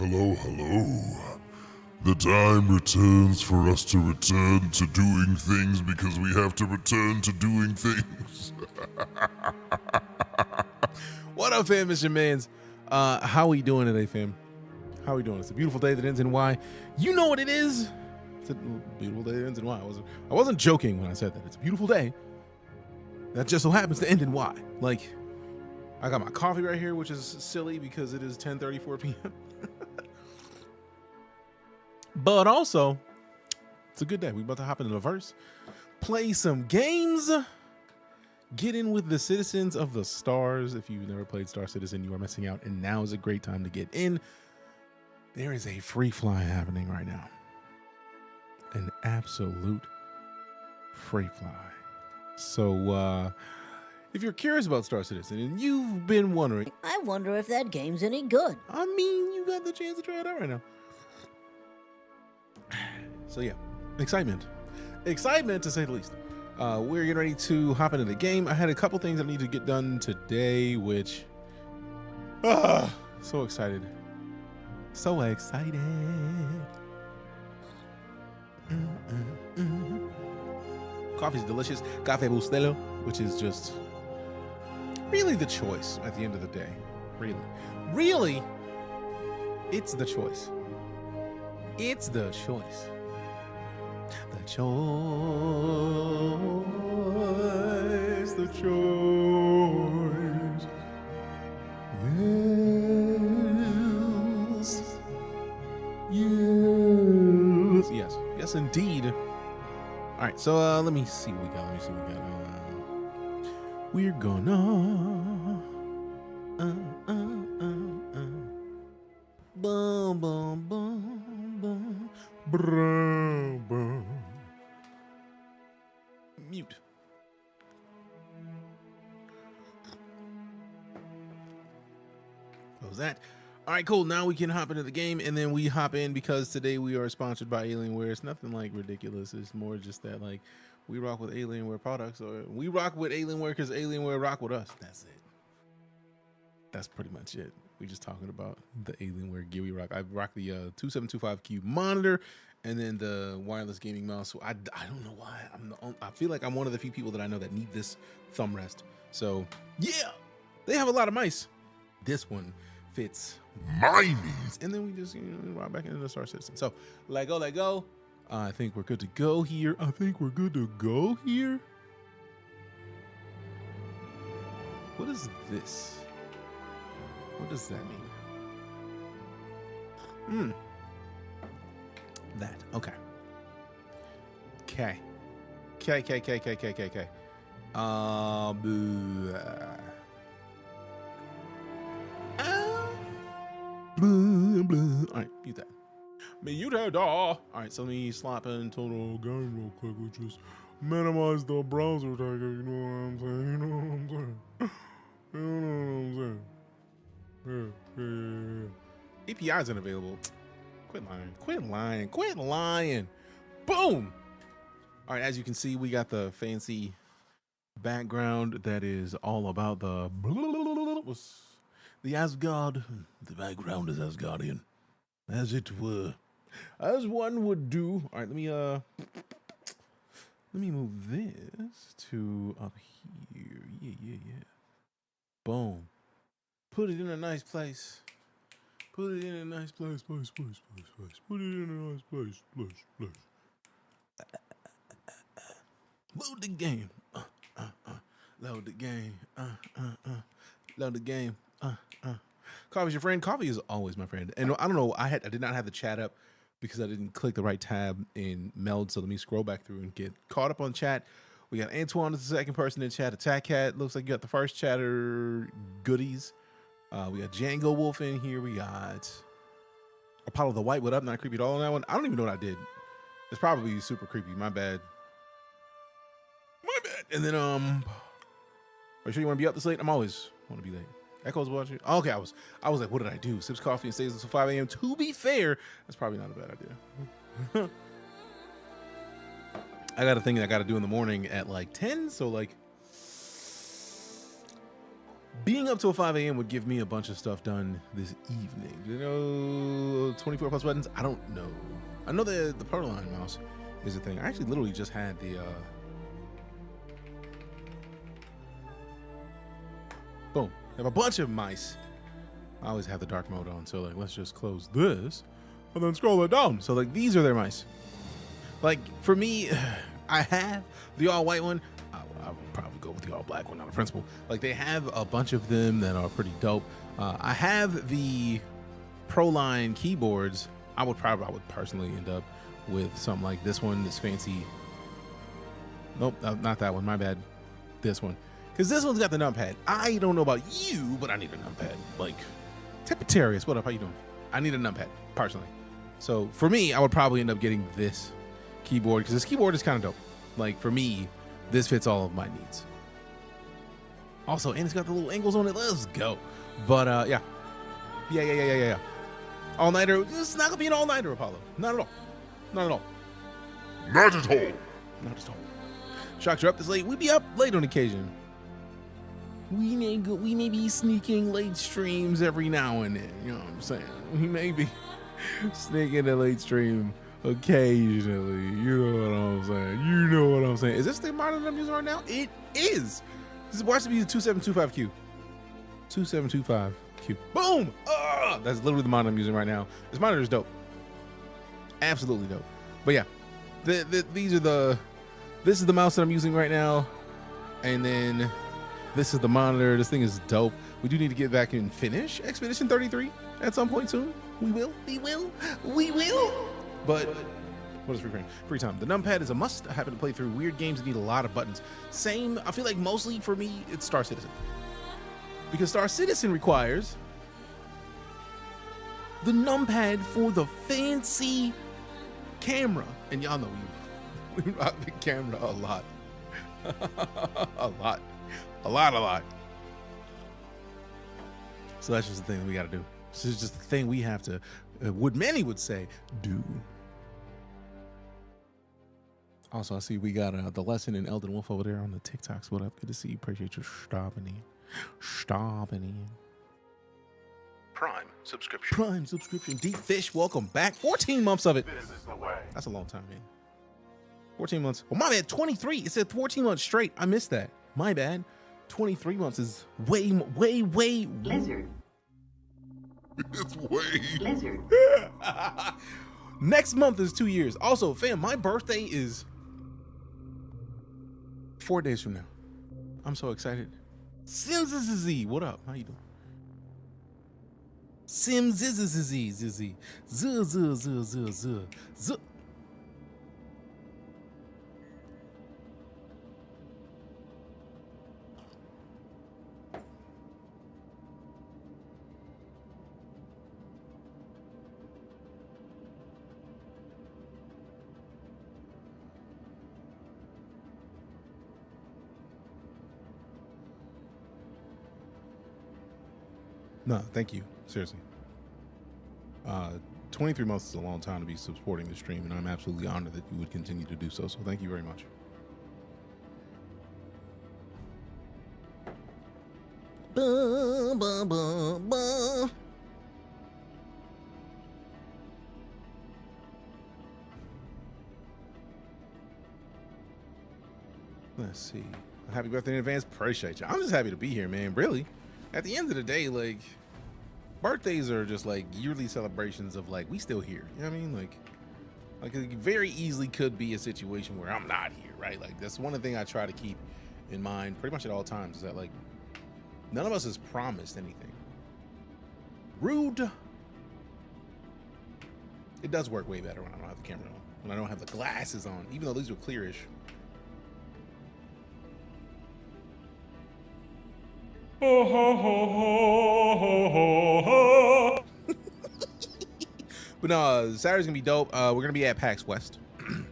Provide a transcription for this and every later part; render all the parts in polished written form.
Hello, hello. The time returns for us to return to doing things because we have to return to doing things. What up, fam? It's your mans. How we doing today, fam? How we doing? It's a beautiful day that ends in Y. You know what it is. It's a beautiful day that ends in Y. I wasn't joking when I said that. It's a beautiful day that just so happens to end in Y. Like, I got my coffee right here, which is silly because it is 10:34 p.m. But also, it's a good day. We're about to hop into the verse, play some games, get in with the citizens of the stars. If you've never played StarCitizen, you are missing out, and now is a great time to get in. There is a free fly happening right now. An absolute free fly. So, if you're curious about StarCitizen and you've been wondering, I wonder if that game's any good. I mean, you got the chance to try it out right now. So yeah, excitement to say the least. We're getting ready to hop into the game. I had a couple things I need to get done today, which, so excited. Coffee's delicious. Cafe Bustelo, which is just really the choice at the end of the day. Really, it's the choice. It's the choice. The choice. The choice. Yes, indeed. All right, so let me see what we got. We're gonna boom, boom, boom, boom, brum, brum. Mute. Close that. All right, cool. Now we can hop into the game, and then we hop in because today we are sponsored by Alienware. It's nothing like ridiculous. It's more just that like we rock with Alienware products, or we rock with Alienware because Alienware rock with us. That's it. That's pretty much it. We just talking about the Alienware gear we rock. I rock the 2725Q monitor, and then the wireless gaming mouse. So I don't know why I feel like I'm one of the few people that I know that need this thumb rest. So yeah, they have a lot of mice. This one fits My knees. and then we just rock back into the StarCitizen. So let go. I think we're good to go here. What is this? What does that mean? That. Okay. All right, mute that. All right, so let me slap in total game real quick, which is minimize the browser tag. You know what I'm saying? Yeah. API isn't available. Quit lying. Boom. All right, as you can see, we got the fancy background that is all about the Asgard. The background is Asgardian, as it were, as one would do. All right, let me move this to up here. Yeah. Boom. Put it in a nice place. Put it in a nice place. Put it in a nice place. Load the game. Load the game. Load the game. Coffee's your friend. Coffee is always my friend. And I don't know, I did not have the chat up because I didn't click the right tab in Meld. So let me scroll back through and get caught up on chat. We got Antoine as the second person in chat. Attack Cat looks like you got the first chatter goodies. We got Django Wolf in here. We got Apollo the White. What up? Not creepy at all on that one. I don't even know what I did. It's probably super creepy. My bad. And then are you sure you want to be up this late? I'm always want to be late. Echoes watching. Oh, okay, I was like, what did I do? Sips coffee and stays until 5 a.m. To be fair, that's probably not a bad idea. I got a thing that I got to do in the morning at like 10. So like being up till 5 a.m. would give me a bunch of stuff done this evening. You know, 24 plus buttons. I don't know. I know the Proline mouse is a thing. I actually literally just had the boom. I have a bunch of mice. I always have the dark mode on, so like let's just close this and then scroll it down. So like these are their mice. Like for me, I have the all white one. I would probably go with the all black one out of principle. Like they have a bunch of them that are pretty dope. I have the Proline keyboards. I would personally end up with something like this one, this fancy. Nope, not that one. My bad. This one, because this one's got the numpad. I don't know about you, but I need a numpad. Like, Tepetarius, what up? How you doing? I need a numpad personally. So for me, I would probably end up getting this keyboard because this keyboard is kind of dope. Like for me, this fits all of my needs. Also, and it's got the little angles on it. Let's go. But yeah. All-nighter. It's not gonna be an all-nighter, Apollo. Not at all. Not at all. Not at all. Not at all. Shocks, you're up this late. We be up late on occasion. We may be sneaking late streams every now and then. You know what I'm saying? We may be sneaking a late stream occasionally. You know what I'm saying? You know what I'm saying? Is this the monitor I'm using right now? It is. This is watch to be the 2725Q. 2725Q. Boom! That's literally the monitor I'm using right now. This monitor is dope. Absolutely dope. But yeah, these are this is the mouse that I'm using right now. And then this is the monitor. This thing is dope. We do need to get back and finish Expedition 33 at some point soon. We will. But what is free time? The numpad is a must. I happen to play through weird games that need a lot of buttons. Same, I feel like mostly for me, it's StarCitizen. Because StarCitizen requires the numpad for the fancy camera. And y'all know we rock the camera a lot. a lot. So that's just the thing that we got to do. This is just the thing we have to, what many would say, do. Also, I see we got the lesson in Elden Wolf over there on the TikToks. What up? Good to see you. Appreciate you stopping in. Prime subscription. Deep Fish, welcome back. 14 months of it. That's a long time, man. 14 months. Oh, my bad. 23. It said 14 months straight. I missed that. My bad. 23 months is way. Lizard. It's way. Lizard. Next month is 2 years. Also, fam, my birthday is 4 days from now. I'm so excited. Simzizzy, what up? How you doing? Simzizzy. Z. No, thank you. Seriously. 23 months is a long time to be supporting the stream, and I'm absolutely honored that you would continue to do so. So thank you very much. Let's see. Happy birthday in advance. Appreciate you. I'm just happy to be here, man. Really. At the end of the day, like, birthdays are just like yearly celebrations of like, we still here. You know what I mean? Like it very easily could be a situation where I'm not here, right? Like that's one of the things I try to keep in mind pretty much at all times is that like none of us is promised anything. Rude. It does work way better when I don't have the camera on, when I don't have the glasses on, even though these were clearish. But no, Saturday's gonna be dope. We're gonna be at PAX West. I'm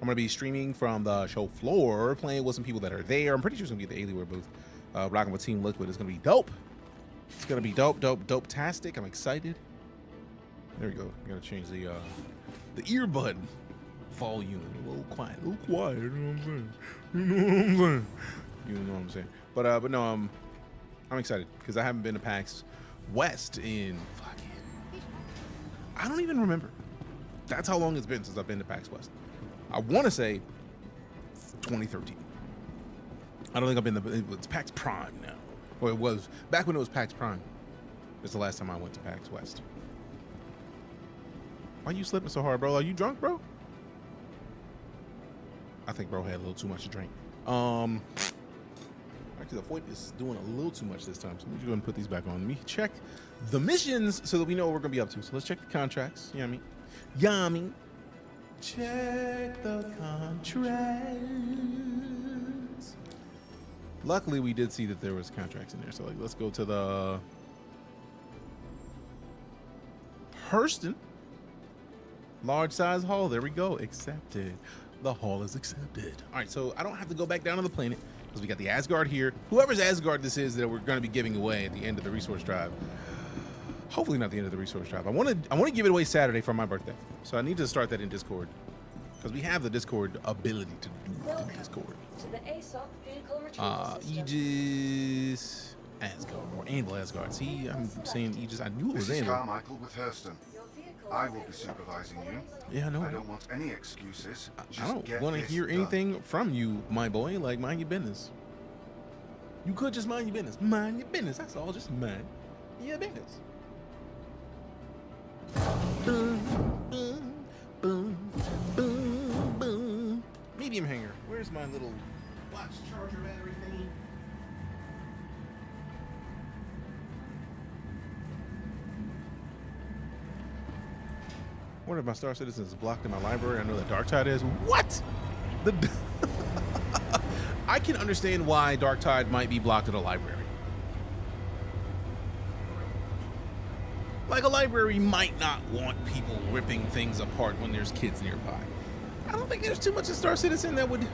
gonna be streaming from the show floor, playing with some people that are there. I'm pretty sure it's gonna be the Alienware booth. Rocking with Team Liquid. It's gonna be dope. It's gonna be dope-tastic. I'm excited. There we go. I'm gonna change the earbud volume a little quiet. You know what I'm saying? You know what I'm saying? But no, I'm excited because I haven't been to PAX West in fucking, I don't even remember. That's how long it's been since I've been to PAX West. I want to say 2013. I don't think I've been to, it's PAX Prime now. Or it was, back when it was PAX Prime. It's the last time I went to PAX West. Why you slipping so hard, bro? Are you drunk, bro? I think bro had a little too much to drink. Actually, the Void is doing a little too much this time, so let me go ahead and put these back on. Let me check the missions so that we know what we're gonna be up to. So let's check the contracts. You know what I mean? Yummy. Check the contracts. Luckily, we did see that there was contracts in there. So like, let's go to the Hurston large size hall. There we go. Accepted. The hall is accepted. All right, so I don't have to go back down to the planet because we got the Asgard here. Whoever's Asgard this is that we're going to be giving away at the end of the resource drive. Hopefully not the end of the resource drive. I want to give it away Saturday for my birthday. So I need to start that in Discord because we have the Discord ability to do it in Discord. To the ASOP vehicle retrieval system. Aegis Asgard or Anvil Asgard. See, I'm saying Aegis. I knew it was This is Anvil. Carmichael with Hurston. I will be supervising you. Yeah, I know. I don't want any excuses. I don't want to hear anything from you, my boy. Like, mind your business. You could just mind your business. Mind your business. That's all. Just mind your business. Boom, boom, boom, boom, boom. Medium hanger. Where's my little watch charger battery thingy? One of my StarCitizen is blocked in my library. I know that Darktide is. What? I can understand why Darktide might be blocked at a library. Like a library might not want people ripping things apart when there's kids nearby. I don't think there's too much of StarCitizen that would.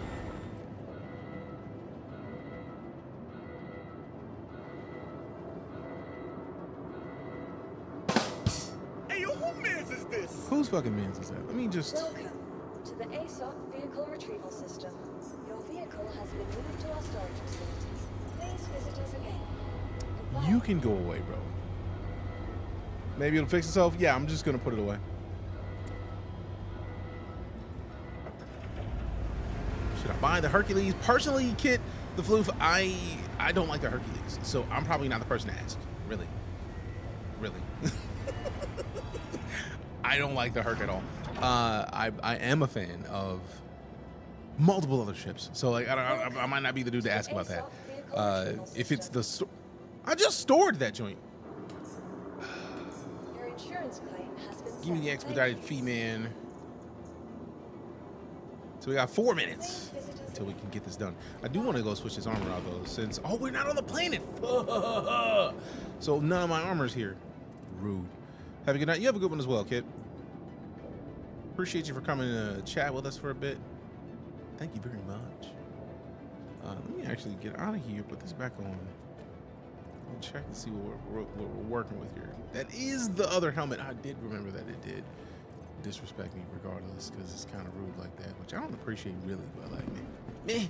Whose fucking mans is that? Let me just. Welcome to the ASOP vehicle retrieval system. Your vehicle has been moved to our storage facilities. Please visit us again. Goodbye. You can go away, bro. Maybe it'll fix itself. Yeah, I'm just gonna put it away. Should I buy the Hercules? Personally, kit, the Floof, I don't like the Hercules, so I'm probably not the person to ask. Really. I don't like the Herc at all. I am a fan of multiple other ships, so like I might not be the dude to ask about that. If it's the I just stored that joint. Your insurance claim has been Give me the expedited fee, man. So we got 4 minutes until we can get this done. I do want to go switch this armor out though, since we're not on the planet. So none of my armor's here. Rude. Have a good night. You have a good one as well, kid. Appreciate you for coming to chat with us for a bit. Thank you very much. Let me actually get out of here, put this back on, and check to see what we're working with here. That is the other helmet. I did remember that it did disrespect me regardless, because it's kind of rude like that, which I don't appreciate really, but like, meh.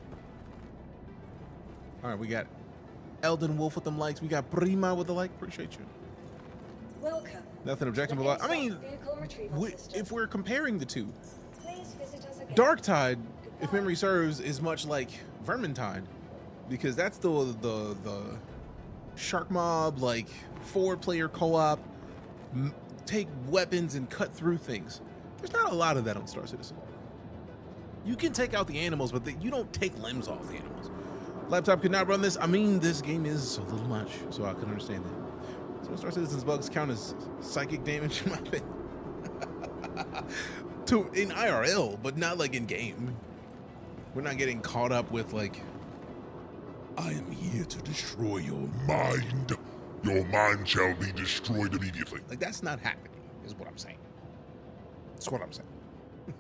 All right, we got Elden Wolf with them likes. We got Prima with the like. Appreciate you. Welcome. Nothing objectionable about. I mean, if we're comparing the two, Please visit us again. Darktide, if memory serves, is much like Vermintide, because that's the shark mob, like 4-player co-op, take weapons and cut through things. There's not a lot of that on StarCitizen. You can take out the animals, but you don't take limbs off the animals. Laptop could not run this. I mean, this game is a little much, so I can understand that. So StarCitizen's bugs count as psychic damage in my opinion. In IRL, but not like in game. We're not getting caught up with like, I am here to destroy your Mind. Your mind shall be destroyed immediately. Like, that's not happening, is what I'm saying. That's what I'm saying.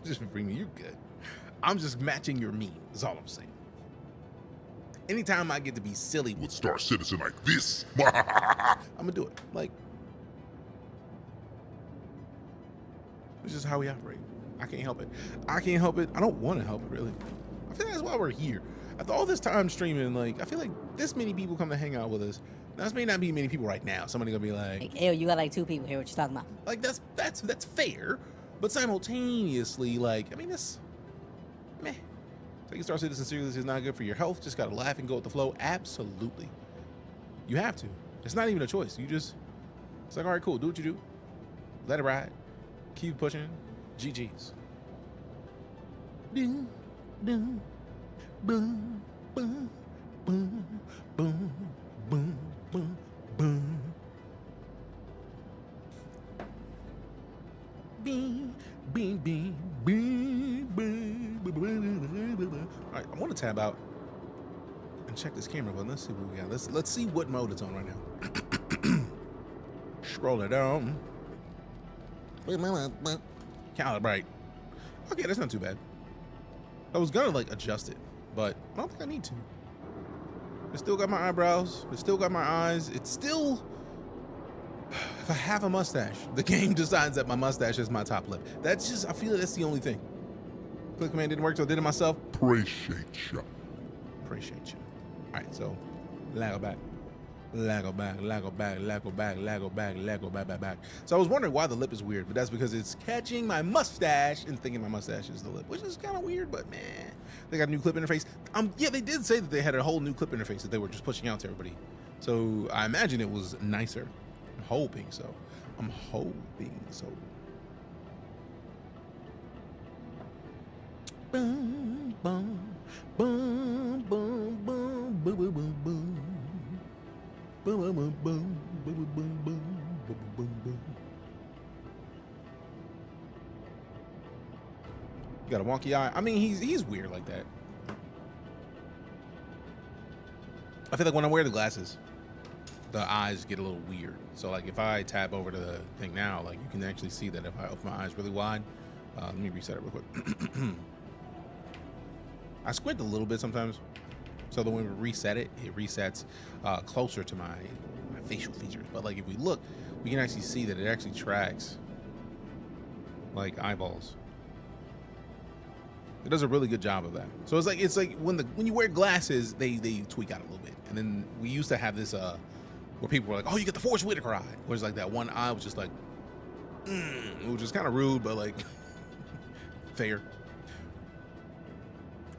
Just bring me, you're good. I'm just matching your meme, is all I'm saying. Anytime I get to be silly With StarCitizen like this. I'm gonna do it. Like, it's just how we operate. I can't help it. I can't help it. I don't want to help it, really. I feel like that's why we're here. After all this time streaming, like, I feel like this many people come to hang out with us. Now, this may not be many people right now. Somebody gonna be like, Ew, you got like 2 people here. What you talking about? like that's fair, but simultaneously, like, I mean, this, meh. Taking StarCitizen seriously is not good for your health. Just gotta laugh and go with the flow. Absolutely, you have to. It's not even a choice. You just, it's like, all right, cool, do what you do, let it ride, keep pushing. GG's. Boom, boom, boom, boom, boom, boom, boom, boom, boom. Bing, bing, bing, bing, bing, bing, bing. All right, I want to tab out and check this camera, but let's see what we got. Let's see what mode it's on right now. Scroll it down. Calibrate. Okay, that's not too bad. I was gonna like adjust it, but I don't think I need to. It still got my eyebrows. It still got my eyes. It's still. If I have a mustache, the game decides that my mustache is my top lip. That's just, I feel like that's the only thing. Click command didn't work, so I did it myself. Appreciate you. Appreciate you. All right, so Lego back. Lego back, Lego back, Lego back, Lego back, Lego back. So I was wondering why the lip is weird, but that's because it's catching my mustache and thinking my mustache is the lip, which is kind of weird, but man. They got a new clip interface. Yeah, they did say that they had a whole new clip interface that they were just pushing out to everybody. So I imagine it was nicer. I'm hoping so. I'm hoping so. Boom, boom, boom, boom, boom, boom, boom, boom, boom. Boom, boom, boom, boom, boom, boom, boom, boom, boom, boom. You got a wonky eye. I mean, he's weird like that. I feel like when I wear the glasses, the eyes get a little weird. So like if I tap over to the thing now, like you can actually see that if I open my eyes really wide. Let me reset it real quick. I squint a little bit sometimes. So that when we reset it, it resets closer to my facial features. But like if we look, we can actually see that it actually tracks like eyeballs. It does a really good job of that. So it's like when you wear glasses, they tweak out a little bit. And then we used to have this where people were like, oh, you got the Forrest Whitaker eye. Where it's like that one eye was just like, which is kind of rude, but like fair.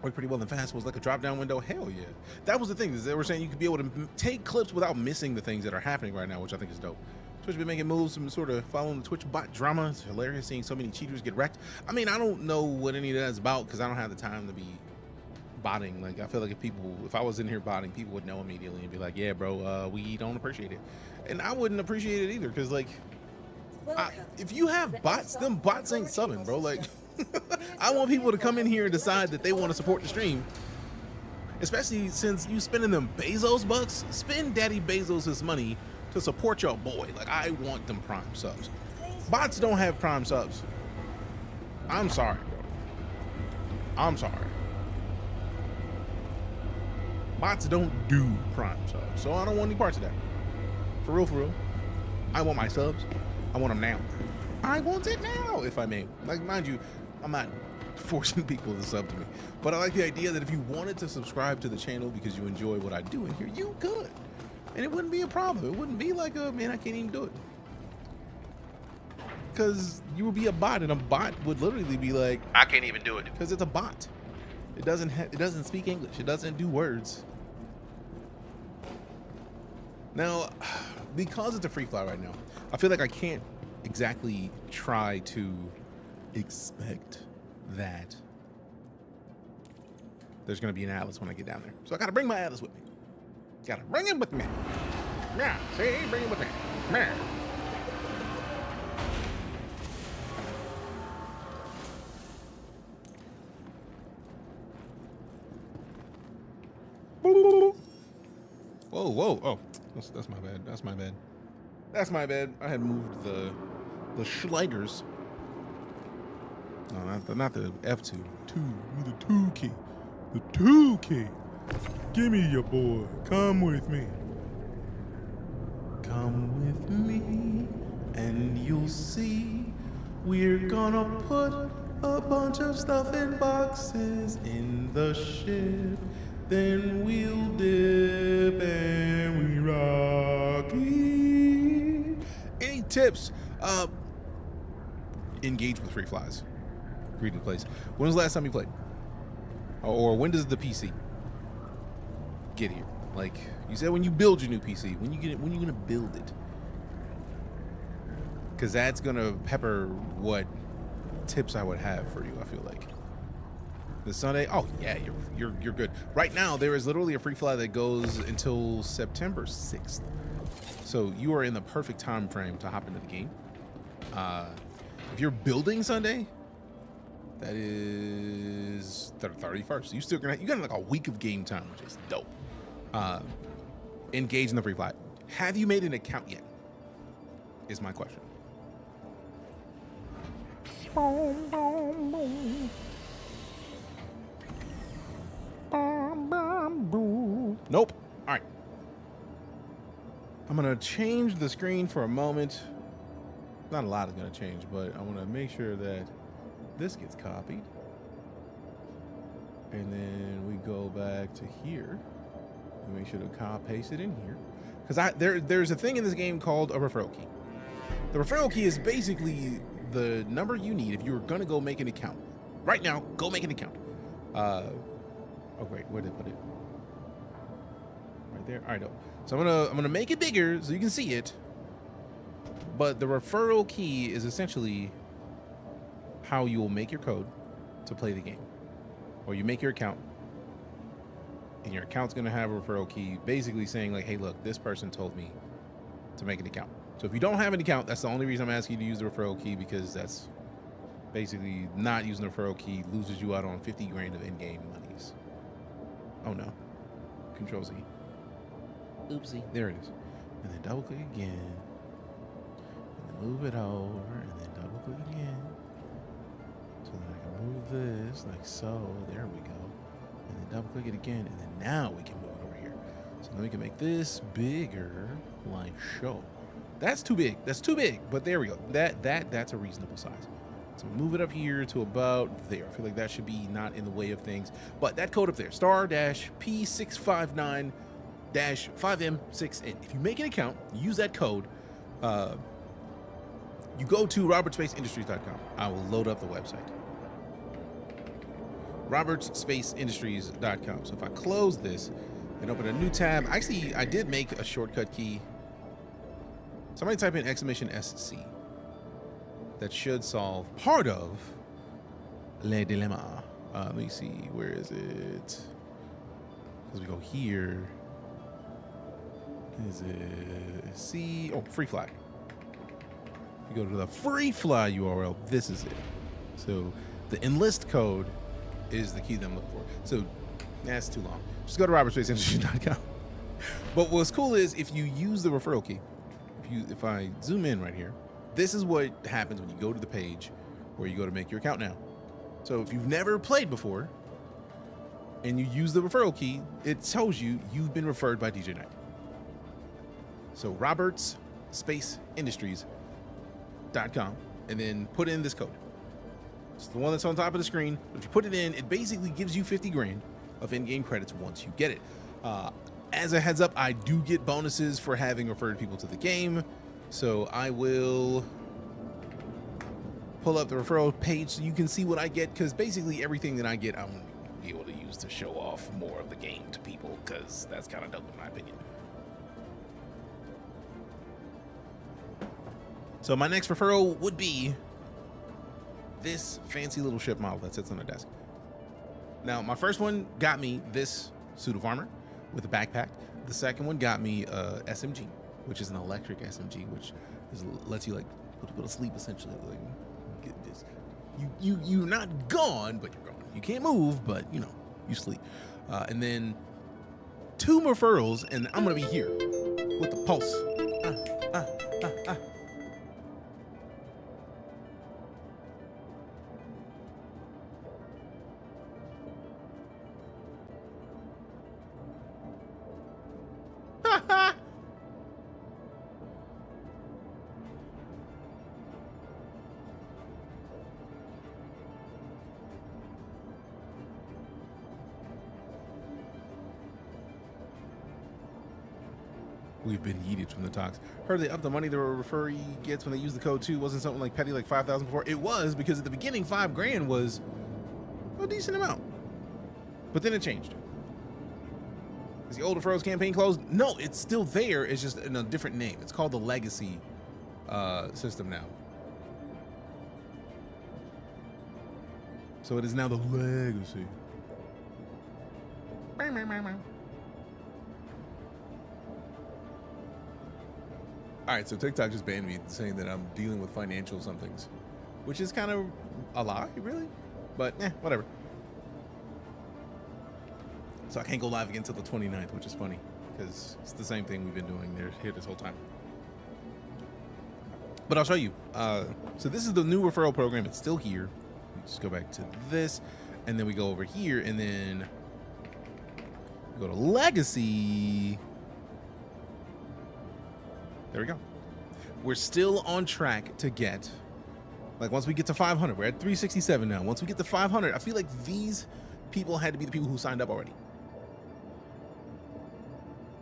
Worked pretty well in fast was like a drop down window. Hell yeah. That was the thing, is they were saying you could be able to take clips without missing the things that are happening right now, which I think is dope. Twitch been making moves and sort of following the Twitch bot drama. It's hilarious seeing so many cheaters get wrecked. I mean, I don't know what any of that is about because I don't have the time to be botting. Like, I feel like if I was in here botting, people would know immediately and be like, yeah, bro, we don't appreciate it. And I wouldn't appreciate it either because, like, if you have bots, them bots ain't subbing, bro. Like, I want people to come in here and decide that they want to support the stream. Especially since you spending them Bezos bucks. Spend Daddy Bezos' money to support your boy. Like, I want them Prime subs. Bots don't have Prime subs. I'm sorry, bro. I'm sorry. Bots don't do Prime subs, so I don't want any parts of that. For real. I want my subs. I want them now. I want it now, if I may. Like, mind you, I'm not forcing people to sub to me, but I like the idea that if you wanted to subscribe to the channel because you enjoy what I do in here, you could. And it wouldn't be a problem. It wouldn't be like, man, I can't even do it. Because you would be a bot, and a bot would literally be like, I can't even do it. Because it's a bot. It doesn't speak English. It doesn't do words. Now, because it's a free fly right now, I feel like I can't exactly try to expect that there's going to be an atlas when I get down there. So I got to bring my atlas with me. Got to bring it with me. Yeah, see, bring it with me. Yeah. Whoa. Oh, that's my bad. That's my bad. I had moved the sliders. No, not the F2. The 2 key. The 2 key. Give me your boy. Come with me. Come with me, and you'll see. We're gonna put a bunch of stuff in boxes in the ship. Then we'll dip and we rock it. Any tips? Engage with free flies. Agree to place. When was the last time you played? Or when does the PC get here? Like you said, when you build your new PC, when you get it, when you gonna build it? Because that's gonna pepper what tips I would have for you. I feel like the Sunday. Oh yeah, you're good. Right now there is literally a free fly that goes until September 6th. So you are in the perfect time frame to hop into the game. If you're building Sunday, that is the 31st. You got like a week of game time, which is dope. Engage in the free fly. Have you made an account yet? Is my question. Nope. All right. I'm gonna change the screen for a moment. Not a lot is gonna change, but I want to make sure that this gets copied, and then we go back to here. We make sure to paste it in here, because there's a thing in this game called a referral key. The referral key is basically the number you need if you're gonna go make an account. Right now, go make an account. Oh great, where did I put it? Right there. All right, so I'm gonna make it bigger so you can see it. But the referral key is essentially how you will make your code to play the game, or you make your account, and your account's gonna have a referral key, basically saying like, "Hey, look, this person told me to make an account." So if you don't have an account, that's the only reason I'm asking you to use the referral key, because that's basically not using the referral key loses you out on 50 grand of in-game monies. Oh no, Control Z. Oopsie, there it is. And then double click again. Move it over, and then double click again, so that I can move this like so. There we go. And then double click it again, and then now we can move it over here. So then we can make this bigger, like so. That's too big. That's too big. But there we go. That's a reasonable size. So move it up here to about there. I feel like that should be not in the way of things. But that code up there, star-P659-5M6N. If you make an account, use that code. You go to robertspaceindustries.com. I will load up the website. robertspaceindustries.com. So if I close this and open a new tab, actually, I did make a shortcut key. Somebody type in !SC. That should solve part of Le Dilemma. Let me see. Where is it? Because we go here. Is it C? Oh, free fly. You go to the free fly URL, this is it. So the enlist code is the key that I'm looking for. So that's too long. Just go to robertspaceindustries.com. But what's cool is if you use the referral key, if I zoom in right here, this is what happens when you go to the page where you go to make your account now. So if you've never played before and you use the referral key, it tells you you've been referred by DeejayKnight. So robertspaceindustries.com, and then put in this code. It's the one that's on top of the screen. If you put it in, it basically gives you 50 grand of in-game credits once you get it. As a heads up, I do get bonuses for having referred people to the game. So I will pull up the referral page so you can see what I get, because basically everything that I get, I'm going to be able to use to show off more of the game to people, because that's kind of dope in my opinion. So my next referral would be this fancy little ship model that sits on the desk. Now, my first one got me this suit of armor with a backpack. The second one got me a SMG, which is an electric SMG, which lets you like put people to sleep essentially. Like, get this. You're not gone, but you're gone. You can't move, but you know, you sleep. And then 2 referrals, and I'm gonna be here with the pulse. We've been yeeted from the talks. Heard they upped the money the referee gets when they use the code too. Wasn't something like petty like 5,000 before? It was, because at the beginning 5 grand was a decent amount. But then it changed. Is the old referrals campaign closed? No, it's still there. It's just in a different name. It's called the Legacy system now. So it is now the Legacy. All right, so TikTok just banned me, saying that I'm dealing with financial somethings, which is kind of a lie, really, but whatever. So I can't go live again until the 29th, which is funny, because it's the same thing we've been doing. They're here this whole time. But I'll show you. So this is the new referral program. It's still here. We just go back to this, and then we go over here, and then we go to Legacy. There we go. We're still on track to get, like, once we get to 500, we're at 367 now. Once we get to 500, I feel like these people had to be the people who signed up already.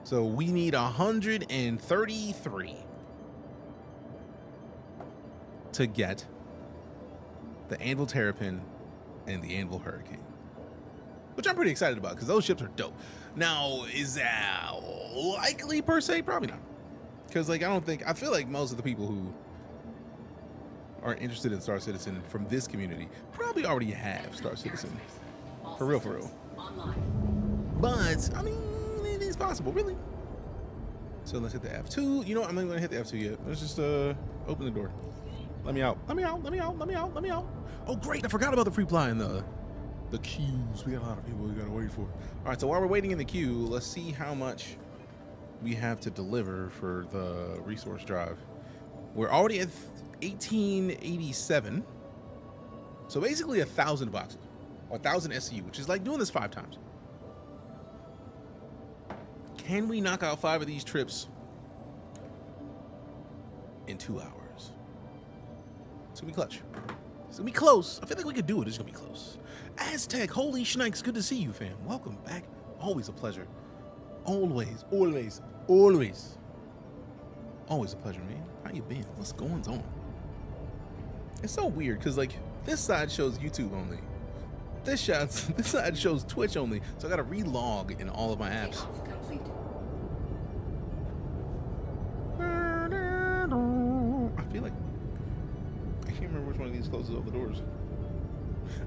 So we need 133 to get the Anvil Terrapin and the Anvil Hurricane, which I'm pretty excited about because those ships are dope. Now, is that likely per se? Probably not. Because, like, I feel like most of the people who are interested in StarCitizen from this community probably already have StarCitizen. For real, for real. But, I mean, anything's possible, really. So let's hit the F2. You know what? I'm not going to hit the F2 yet. Let's just open the door. Let me out. Let me out. Let me out. Let me out. Let me out. Oh, great. I forgot about the free fly and the queues. We got a lot of people we got to wait for. All right, so while we're waiting in the queue, let's see how much we have to deliver for the resource drive. We're already at 1887. So basically 1,000 boxes, or 1,000 SCU, which is like doing this 5 times. Can we knock out 5 of these trips in 2 hours? It's gonna be clutch. It's gonna be close. I feel like we could do it. It's gonna be close. Aztec, holy shnikes, good to see you, fam. Welcome back. Always a pleasure. Always, always, always. Always a pleasure, man. How you been? What's going on? It's so weird because, like, this side shows YouTube only. This side shows Twitch only. So I gotta relog in all of my apps. I feel like I can't remember which one of these closes all the doors.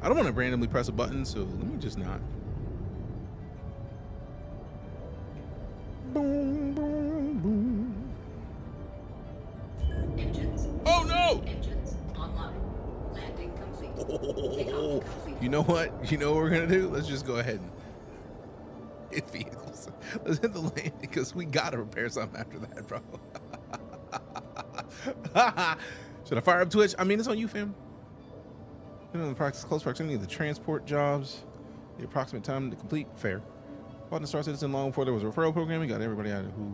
I don't want to randomly press a button, so let me just not. Boom, boom, boom. Engines. Oh no! Engines online. Landing complete. Oh, you know what? You know what we're gonna do? Let's just go ahead and hit vehicles. Let's hit the landing because we gotta repair something after that, bro. Should I fire up Twitch? I mean, it's on you, fam. In the close proximity of the transport jobs, the approximate time to complete, fair. Bought the StarCitizen long before there was a referral program. We got everybody who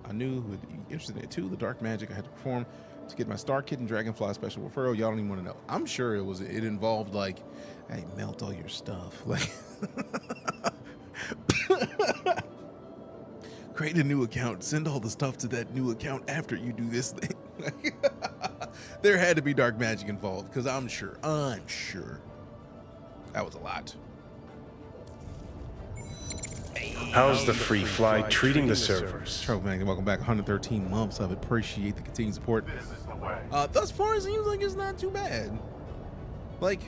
I knew who would be interested in it too. The dark magic I had to perform to get my Star Kid and Dragonfly special referral. Y'all don't even want to know. I'm sure it involved, like, hey, melt all your stuff. Like, create a new account, send all the stuff to that new account after you do this thing. There had to be dark magic involved, because I'm sure that was a lot. How's the free fly treating the servers? Trope man, welcome back. 113 months of it. Appreciate the continued support. Thus far, it seems like it's not too bad. Like,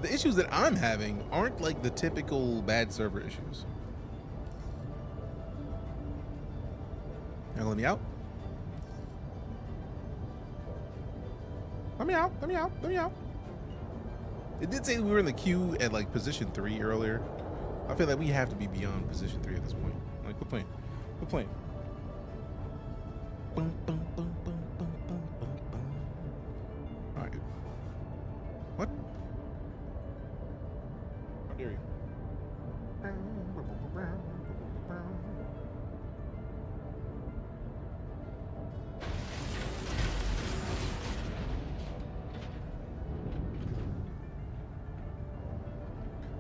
the issues that I'm having aren't like the typical bad server issues. Now let me out. Let me out. Let me out. Let me out. It did say we were in the queue at like position 3 earlier. I feel like we have to be beyond position 3 at this point. Like, quit playing. Quit playing. Boom, boom, boom, boom, boom, boom, boom, boom. All right. What? How dare you?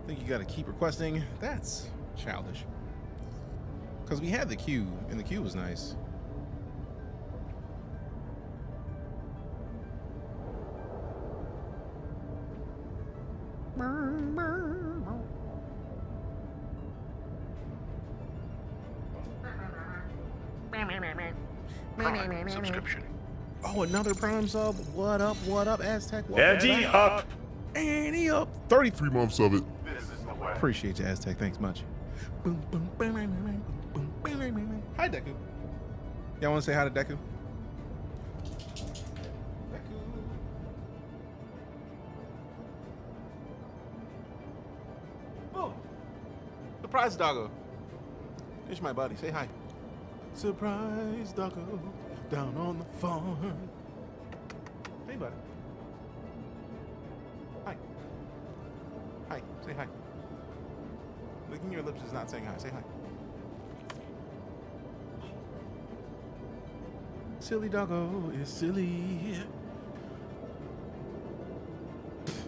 I think you gotta keep requesting. That's childish. Because we had the queue, and the queue was nice. Subscription. Oh, another Prime sub. What up, Aztec? Eddie up. Andy up. 33 months of it. Appreciate you, Aztec. Thanks much. Boom, boom, bang, bang, bang, bang, boom, bang, bang, bang, bang. Hi, Deku. Y'all want to say hi to Deku? Deku. Oh, surprise, doggo. It's my buddy. Say hi. Surprise, doggo, down on the farm. Hey, buddy. Hi. Hi. Say hi. Licking your lips is not saying hi. Say hi. Silly doggo is silly.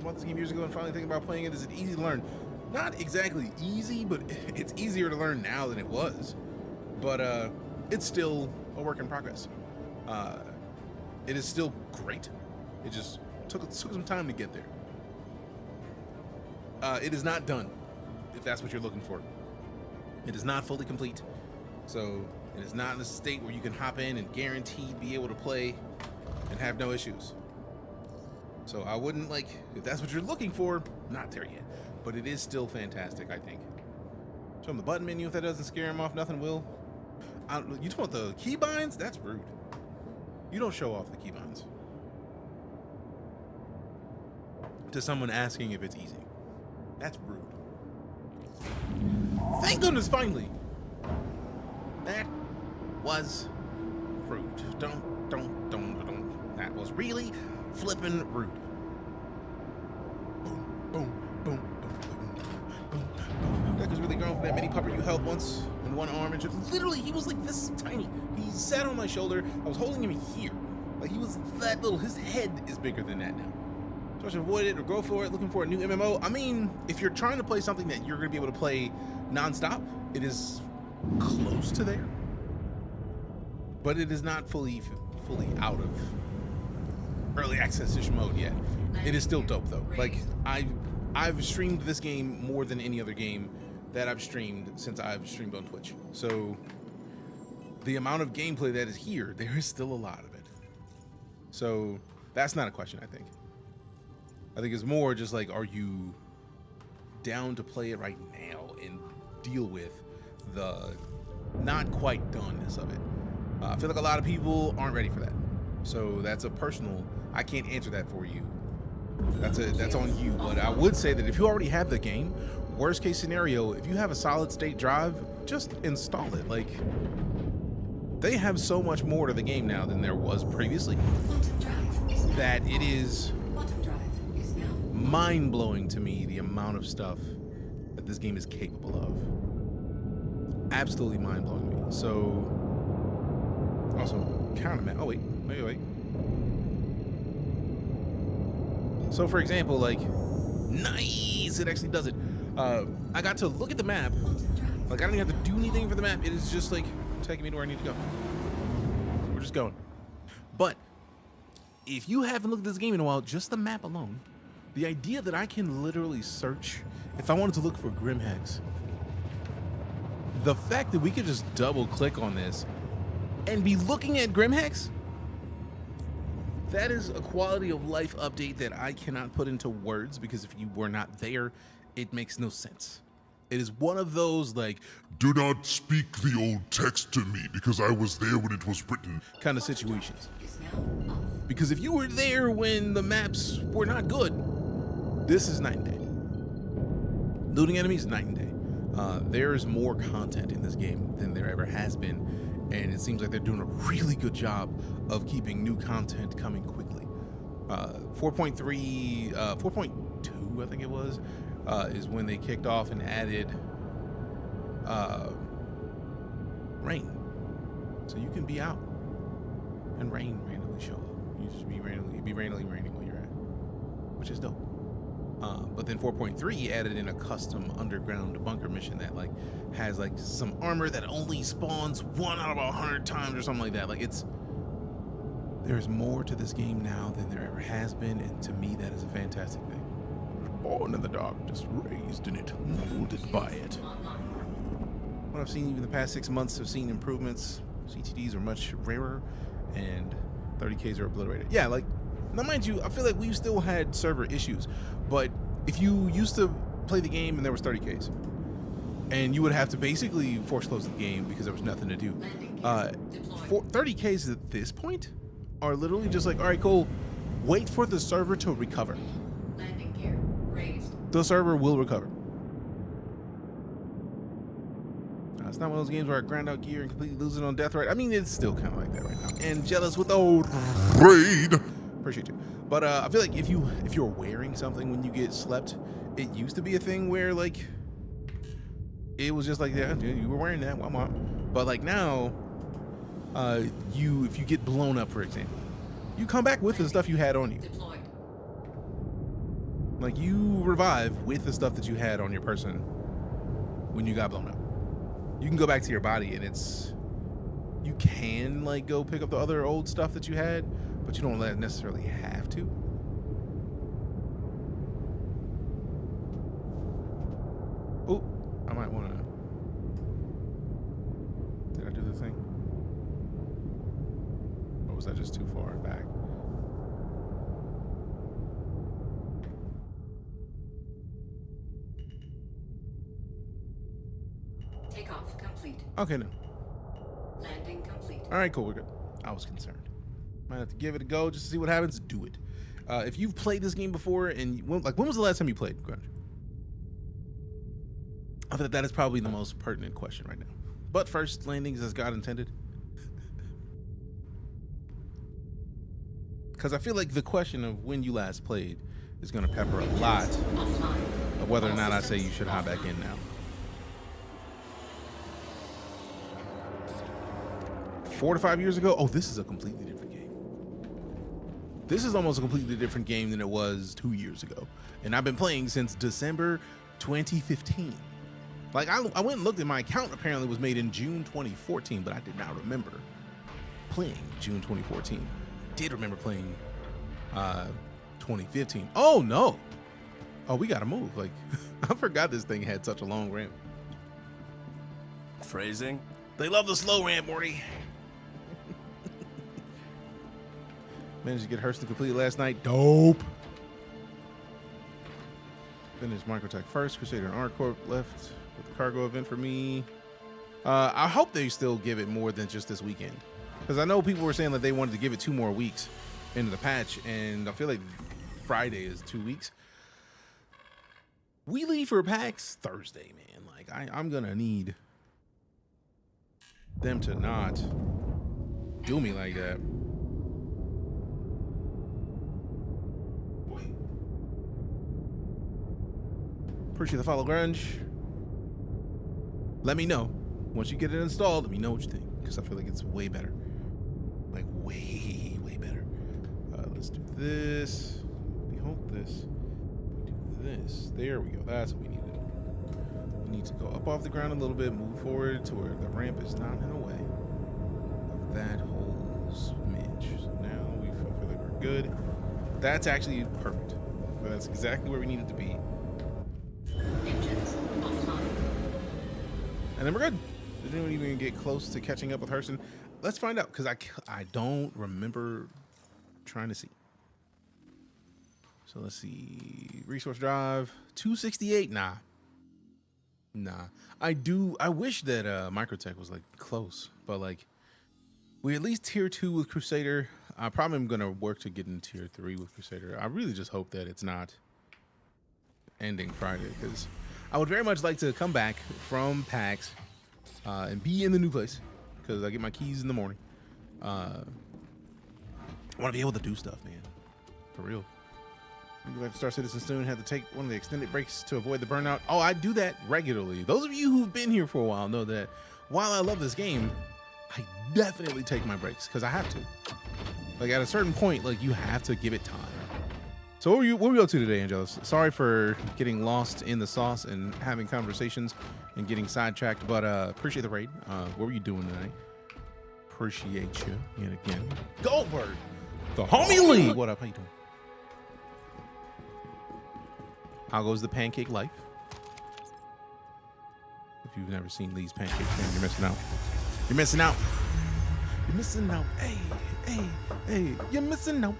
Bought this game years ago and finally thinking about playing it. Is it easy to learn? Not exactly easy, but it's easier to learn now than it was. But it's still a work in progress. It is still great. It just took some time to get there. It is not done, if that's what you're looking for. It is not fully complete. So it is not in a state where you can hop in and guaranteed be able to play and have no issues. So I wouldn't if that's what you're looking for, not there yet. But it is still fantastic, I think. Show him the button menu. If that doesn't scare him off, nothing will. You talking about the keybinds? That's rude. You don't show off the keybinds to someone asking if it's easy. That's rude. Thank goodness, finally. That was rude. Don't. That was really flippin' rude. Boom, boom, boom, boom, boom, boom. Deck was really grown from that mini pupper you held once in one arm, and just literally he was like this tiny. He sat on my shoulder. I was holding him here, like he was that little. His head is bigger than that now. So I should avoid it or go for it. Looking for a new MMO. I mean, if you're trying to play something that you're gonna be able to play non-stop, it is close to there, but it is not fully out of early access-ish mode yet. It is still dope though. Like I've streamed this game more than any other game that I've streamed since I've streamed on Twitch. So the amount of gameplay that is here, there is still a lot of it. So that's not a question, I think. I think it's more just like, are you down to play it right now and deal with the not quite doneness of it? I feel like a lot of people aren't ready for that. So that's a personal, I can't answer that for you. That's on you. But I would say that if you already have the game, worst case scenario, if you have a solid state drive, just install it. Like, they have so much more to the game now than there was previously that it is mind-blowing to me the amount of stuff that this game is capable of. Absolutely mind-blowing to me. So also counterman. Oh wait. So for example, like, nice, it actually does it. I got to look at the map. Like, I don't even have to do anything for the map. It is just like taking me to where I need to go. We're just going. But if you haven't looked at this game in a while, just the map alone, the idea that I can literally search, if I wanted to look for Grimhex, the fact that we could just double click on this and be looking at Grimhex, that is a quality of life update that I cannot put into words, because if you were not there, it makes no sense. It is one of those, like, do not speak the old text to me because I was there when it was written kind of situations. Because if you were there when the maps were not good, this is night and day. Looting enemies, night and day. There's more content in this game than there ever has been, and it seems like they're doing a really good job of keeping new content coming quickly. 4.2, I think it was, is when they kicked off and added rain. So you can be out and rain randomly show up. You just be randomly raining where you're at, which is dope. But then 4.3 added in a custom underground bunker mission that like has like some armor that only spawns 1 out of 100 times or something like that. Like, there's more to this game now than there ever has been, and to me that is a fantastic thing. Born in the dark, just raised in it, molded by it. What I've seen even the past 6 months, have seen improvements. CTDs are much rarer, and 30Ks are obliterated. Yeah, like, now mind you, I feel like we've still had server issues, but if you used to play the game and there was 30Ks, and you would have to basically force close the game because there was nothing to do. 30Ks at this point are literally just like, all right, cool, wait for the server to recover. Landing gear raised. The server will recover. It's not one of those games where I grind out gear and completely lose it on death right. I mean, it's still kind of like that right now. And jealous with old raid. Appreciate you. But I feel like if you're wearing something when you get slept, it used to be a thing where like it was just like, yeah, dude, you were wearing that. Why? But like now, if you get blown up, for example, you come back with the stuff you had on you. Deployed. Like you revive with the stuff that you had on your person when you got blown up. You can go back to your body and you can like go pick up the other old stuff that you had, but you don't necessarily have to. Oh, I might want to. Did I do the thing? Or was that just too far back? Takeoff complete. Okay, no. Landing complete. All right, cool. We're good. I was concerned. Might have to give it a go just to see what happens. Do it. If you've played this game before, and when was the last time you played Grunge? I think that is probably the most pertinent question right now. But first, landings as God intended. Because I feel like the question of when you last played is going to pepper a lot of whether or not I say you should hop back in now. 4 to 5 years ago? Oh, this is a completely different game. This is almost a completely different game than it was 2 years ago. And I've been playing since December 2015. Like, I went and looked at my account, apparently was made in June 2014, but I did not remember playing June 2014. I did remember playing 2015. Oh, no. Oh, we got to move. Like, I forgot this thing had such a long ramp. Phrasing? They love the slow ramp, Morty. Managed to get Hurston completed last night. Dope. Finished Microtech first. Crusader and ArcCorp left with the cargo event for me. I hope they still give it more than just this weekend, because I know people were saying that they wanted to give it 2 more weeks into the patch, and I feel like Friday is 2 weeks. We leave for PAX Thursday, man. Like I'm gonna need them to not do me like that. Appreciate the follow, Grunge. Let me know once you get it installed. Let me know what you think, because I feel like it's way better, like way better. Let's do this. We hold this. We do this. There we go. That's what we need to do. We need to go up off the ground a little bit, move forward to where the ramp is not in the way of that whole smidge. So now we feel like we're good. That's actually perfect. That's exactly where we needed to be. Engines offline. And then we're good. Didn't even get close to catching up with Hurston. Let's find out, because I don't remember trying to see. So let's see. Resource drive 268. Nah. I wish that Microtech was like close, but like we at least tier 2 with Crusader. I probably am gonna work to get in tier 3 with Crusader. I really just hope that it's not ending Friday, because I would very much like to come back from PAX and be in the new place, because I get my keys in the morning. I want to be able to do stuff, man, for real. Go back to StarCitizen soon. Had to take one of the extended breaks to avoid the burnout. Oh, I do that regularly. Those of you who've been here for a while know that while I love this game, I definitely take my breaks, because I have to. Like at a certain point, like you have to give it time. So what were we up to today, Angelus? Sorry for getting lost in the sauce and having conversations and getting sidetracked, but appreciate the raid. What were you doing tonight? Appreciate you yet again. Goldberg, the homie Lee. What up? How you doing? How goes the pancake life? If you've never seen Lee's Pancake Fan, you're missing out. You're missing out. You're missing out. Hey, hey, hey. You're missing out.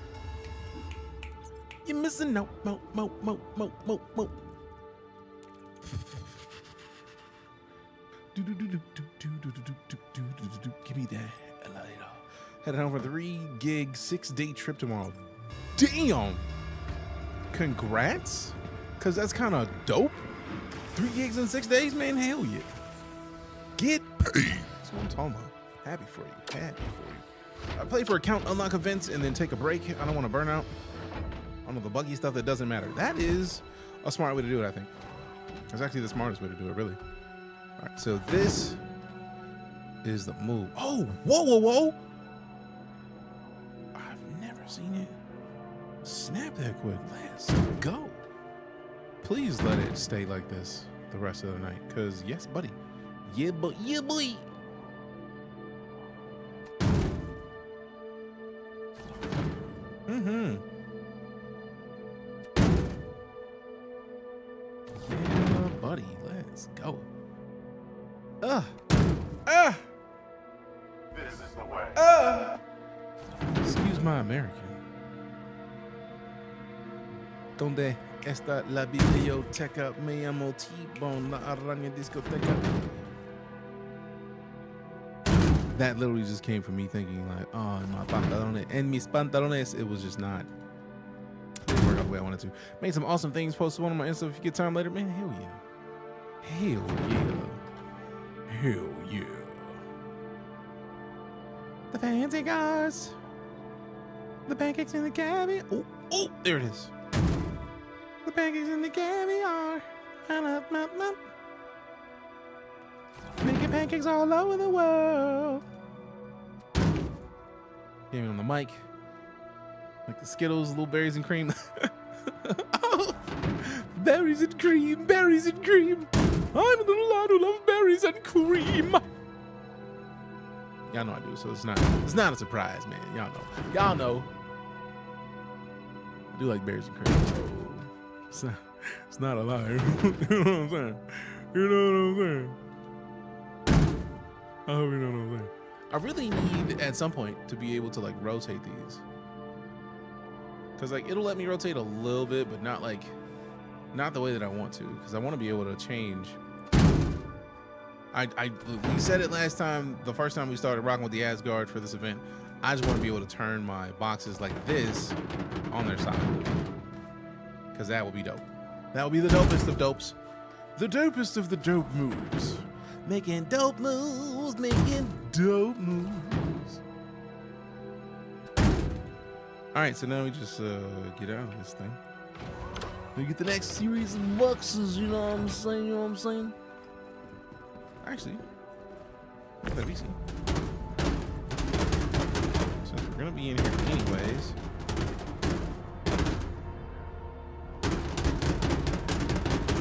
You're missing out. Mo, mo, mo, mo, mo, mo. Give me that elevator. Headed home for 3 gig, 6-day trip tomorrow. Damn. Congrats. Cause that's kind of dope. 3 gigs in 6 days, man. Hell yeah. Get paid. That's what I'm talking about. Happy for you. Happy for you. I play for account unlock events and then take a break. I don't want to burn out on all the buggy stuff that doesn't matter. That is a smart way to do it, I think. That's actually the smartest way to do it, really. All right, so this is the move. Oh, whoa, whoa, whoa. I've never seen it snap that quick. Let's go. Please let it stay like this the rest of the night. Cause yes, buddy. Yeah, but yeah, boy. Mm-hmm. Yeah, buddy. Let's go. This is the way. Excuse my American. Donde está la biblioteca? Me llamo T-Bone, la araña discoteca. That literally just came from me thinking like, oh, en my pantalones, en mis pantalones. It was just not. It didn't work out the way I wanted to. Made some awesome things. Posted one on my Insta if you get time later. Man, hell yeah. Hell yeah. Hell yeah. The fancy cars. The pancakes in the caviar. Oh, oh, there it is. The pancakes in the caviar. Making pancakes all over the world. Getting on the mic. Like the Skittles, little berries and cream. Oh, berries and cream, berries and cream. I'm a little lad who loves berries and cream. Y'all know I do, so it's not a surprise, man. Y'all know. I do like berries and cream, so it's not a lie. You know what I'm saying? You know what I'm saying? I hope you know what I'm saying. I really need at some point to be able to like rotate these, cause like it'll let me rotate a little bit, but not the way that I want to, cause I want to be able to change. We said it last time, the first time we started rocking with the Asgard for this event. I just want to be able to turn my boxes like this on their side, cause that would be dope. That would be the dopest of dopes, the dopest of the dope moves. Making dope moves, making dope moves. All right, so now we just get out of this thing. We get the next series of boxes, you know what I'm saying? You know what I'm saying? Actually, let me see. Since we're gonna be in here anyways.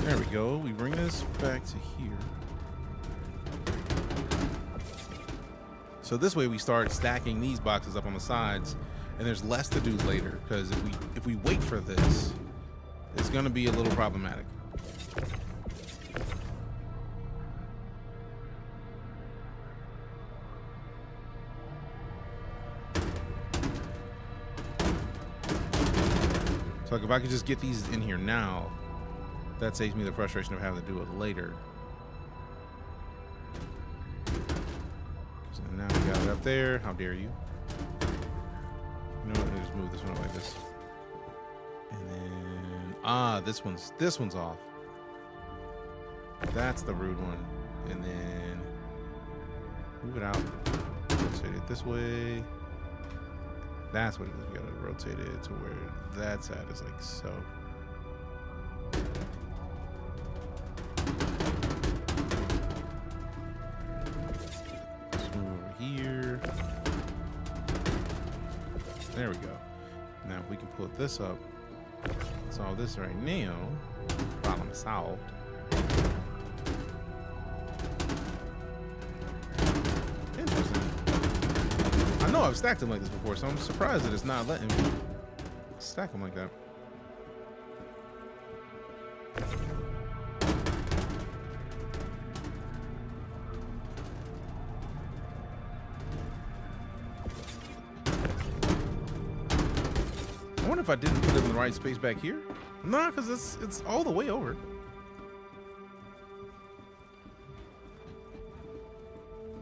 There we go. We bring this back to here. So this way we start stacking these boxes up on the sides, and there's less to do later, because if we wait for this, it's gonna be a little problematic. So like if I could just get these in here now, that saves me the frustration of having to do it later. So now we got it up there. How dare you? You know what? Just move this one up like this. And then this one's off. That's the rude one. And then move it out. Rotate it this way. That's what it is. We gotta rotate it to where that side is like so. Let's move over here. There we go. Now if we can put this up, solve this right now. Problem solved. Interesting. I know I've stacked them like this before, so I'm surprised that it's not letting me stack them like that. I wonder if I didn't put it in the right space back here. Nah, because it's all the way over.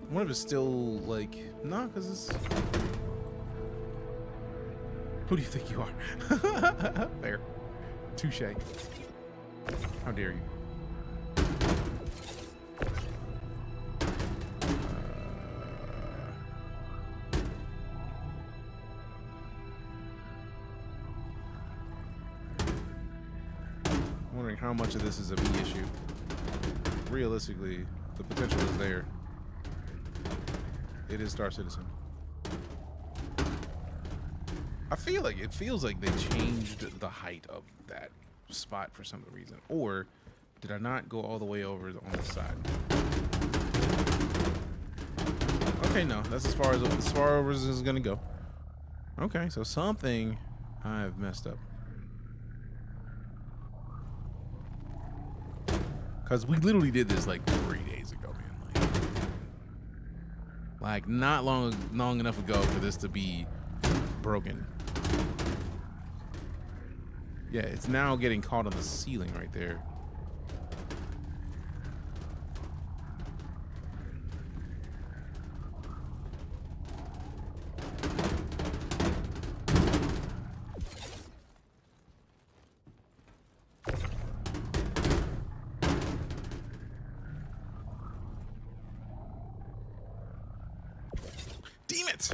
I wonder if it's still like, nah, because it's. Who do you think you are? Fair. Touche. How dare you? Wondering how much of this is a me issue. Realistically, the potential is there. It is StarCitizen. I feel like it feels like they changed the height of that spot for some reason. Or did I not go all the way over on the side? Okay, no, that's as far as this is gonna go. Okay, so something I've messed up. Cause we literally did this like 3 days ago, man. Like not long enough ago for this to be broken. Yeah, it's now getting caught on the ceiling right there. Damn it!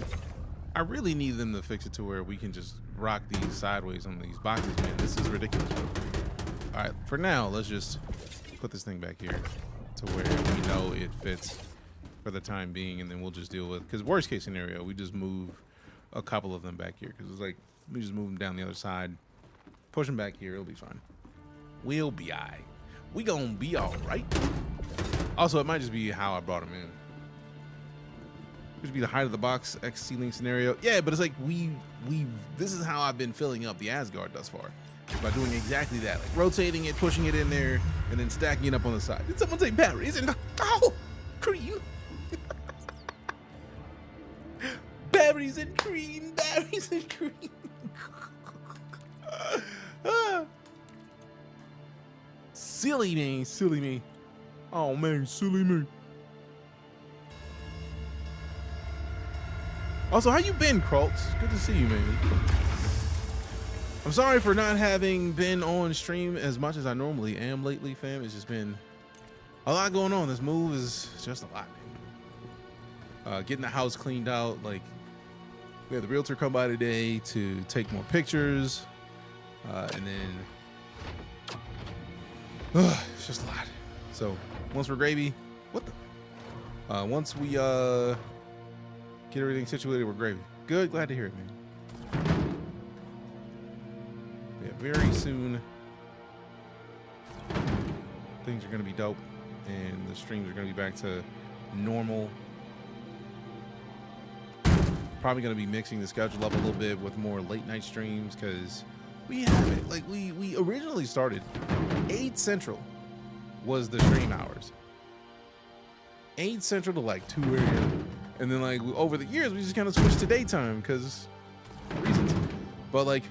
I really need them to fix it to where we can just rock these sideways on these boxes, man. This is ridiculous, bro. All right, for now, let's just put this thing back here to where we know it fits for the time being, and then we'll just deal with, because worst case scenario, we just move a couple of them back here, because it's like, we just move them down the other side, push them back here, it'll be fine. We'll be all right. We gonna be all right. Also, it might just be how I brought them in. Could be the height of the box X ceiling scenario. Yeah, but it's like this is how I've been filling up the Asgard thus far, by doing exactly that, like rotating it, pushing it in there, and then stacking it up on the side. Did someone say batteries? And oh, cream. Batteries and cream. Batteries and cream. Silly me, silly me. Oh man, silly me. Also, how you been, Kraltz? Good to see you, man. I'm sorry for not having been on stream as much as I normally am lately, fam. It's just been a lot going on. This move is just a lot, man. Getting the house cleaned out. Like, we had the realtor come by today to take more pictures. And then it's just a lot. So once we're gravy, what the? Once we get everything situated, we're gravy. Good, glad to hear it, man. Yeah, very soon things are gonna be dope, and the streams are gonna be back to normal. Probably gonna be mixing the schedule up a little bit with more late night streams, because we have it. Like we originally started 8 Central was the stream hours. 8 Central to like 2 a.m. And then like over the years, we just kind of switched to daytime because reasons. But like,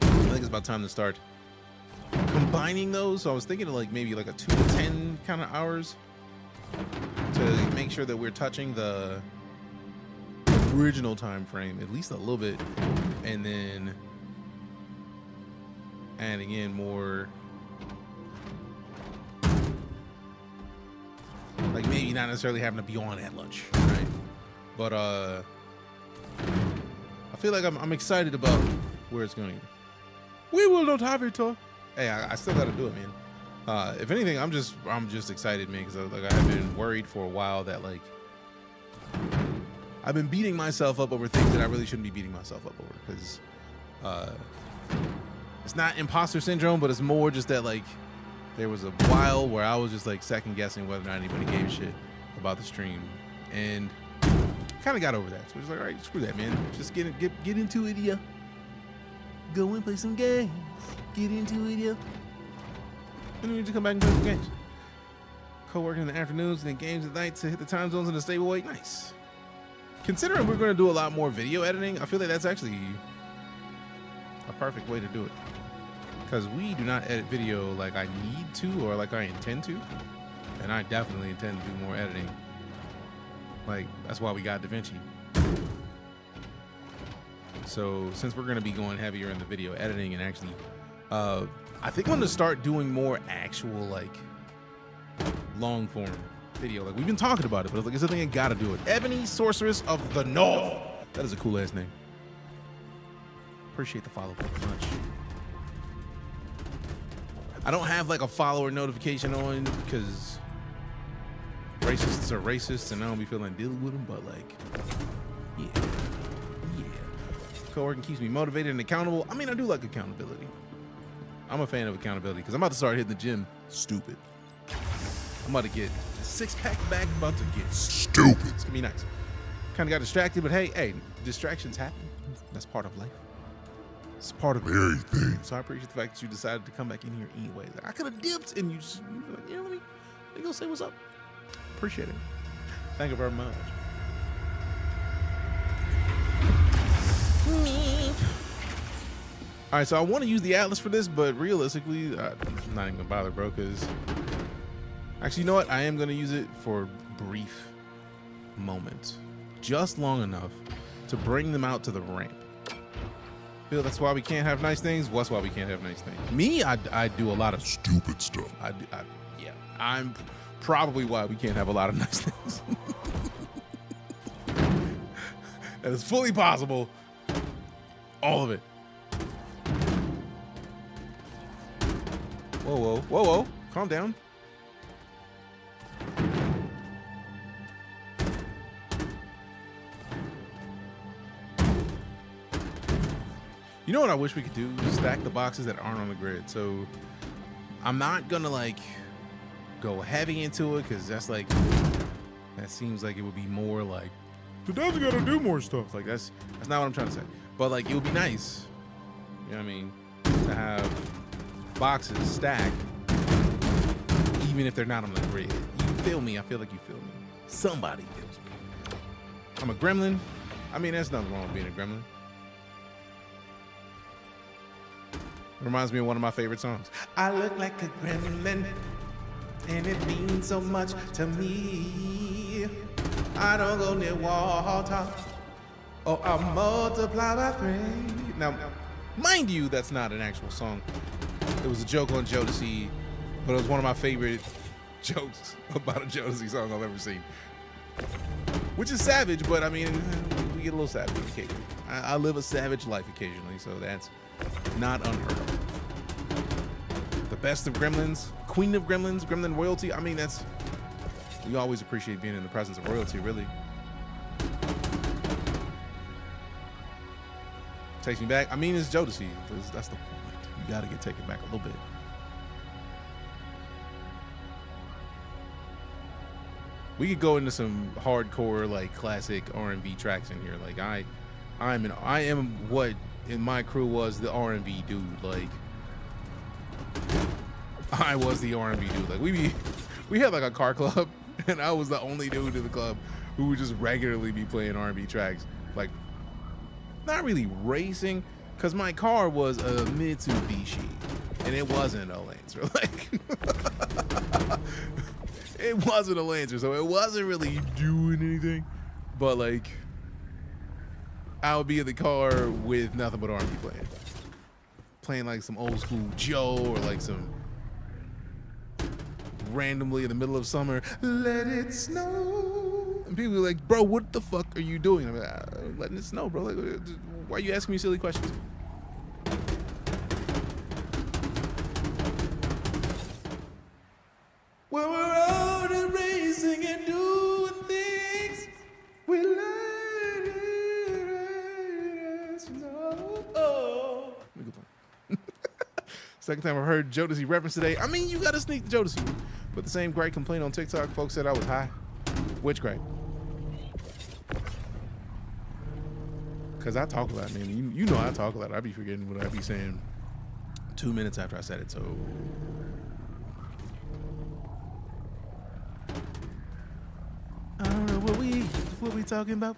I think it's about time to start combining those. So I was thinking of like maybe like a 2 to 10 kind of hours to make sure that we're touching the original time frame at least a little bit, and then adding in more, like maybe not necessarily having to be on at lunch, right? But I feel like I'm excited about where it's going. We will not have it, huh? Hey, I still got to do it, man. If anything, I'm just excited, man, because like I've been worried for a while that like I've been beating myself up over things that I really shouldn't be beating myself up over, because it's not imposter syndrome, but it's more just that like there was a while where I was just like second guessing whether or not anybody gave a shit about the stream, and kind of got over that. So it's like, all right, screw that, man. Just get into it, yeah. Go and play some games. Get into it, yeah. And you need to come back and play some games. Co-working in the afternoons and then games at night to hit the time zones in a stable way. Nice. Considering we're going to do a lot more video editing, I feel like that's actually a perfect way to do it. Because we do not edit video like I need to or like I intend to. And I definitely intend to do more editing. Like, that's why we got DaVinci. So since we're going to be going heavier in the video editing and actually, I think I'm going to start doing more actual, like, long form video. Like, we've been talking about it, but it's like, it's something I got to do it. Ebony, Sorceress of the North. That is a cool ass name. Appreciate the follow very much. I don't have like a follower notification on because racists are racists and I don't be feeling like dealing with them, but like, yeah. Co-working keeps me motivated and accountable. I mean, I do like accountability. I'm a fan of accountability because I'm about to start hitting the gym. Stupid. I'm about to get a six-pack back, about to get stupid. It's gonna be nice. Kind of got distracted, but hey, distractions happen. That's part of life. It's part of everything. So I appreciate the fact that you decided to come back in here anyway. I could have dipped and you were like, let me go say what's up. Appreciate it. Thank you very much. All right, so I want to use the Atlas for this, but realistically, I'm not even gonna bother, bro, because actually, you know what? I am gonna use it for a brief moment, just long enough to bring them out to the ramp. Feel that's why we can't have nice things. What's why we can't have nice things? Me, I do a lot of stupid stuff. Yeah, I'm probably why we can't have a lot of nice things. That is fully possible. All of it. Whoa. Calm down. You know what I wish we could do? Stack the boxes that aren't on the grid. So I'm not gonna like go heavy into it because that's like, that seems like it would be more like, the devs gotta do more stuff. Like that's not what I'm trying to say. But like, it would be nice, you know what I mean, to have boxes stacked even if they're not on the grid. You feel me? I feel like you feel me. Somebody feels me. I'm a gremlin. I mean, there's nothing wrong with being a gremlin. It reminds me of one of my favorite songs. I look like a gremlin, and it means so much to me. I don't go near water, or I'll multiply by 3. Now, mind you, that's not an actual song. It was a joke on Jodeci, but it was one of my favorite jokes about a Jodeci song I've ever seen. Which is savage, but I mean, we get a little savage occasionally. I live a savage life occasionally, so that's not unheard of. The best of gremlins, queen of gremlins, gremlin royalty. I mean, we always appreciate being in the presence of royalty, really. Takes me back. I mean, it's Jodeci. That's the point. You gotta get taken back a little bit. We could go into some hardcore, like classic R&B tracks in here. Like I am what in my crew was the R&B dude. Like I was the R&B dude. Like we had like a car club, and I was the only dude in the club who would just regularly be playing R&B tracks. Like not really racing, cause my car was a Mitsubishi, and it wasn't a Lancer. Like it wasn't a Lancer, so it wasn't really doing anything. But like, I would be in the car with nothing but R&B playing like some old school Joe, or like some randomly in the middle of summer, let it snow. And people are like, bro, what the fuck are you doing? I'm like, letting it snow, bro. Like, why are you asking me silly questions? When we're out and racing and doing things, we let it snow. Oh. Second time I heard Jodeci reference today. I mean, you gotta sneak the Jodeci. But the same great complaint on TikTok, folks said I was high. Which great? Because I talk a lot, man. You know I talk a lot. I be forgetting what I be saying 2 minutes after I said it. So What we talking about?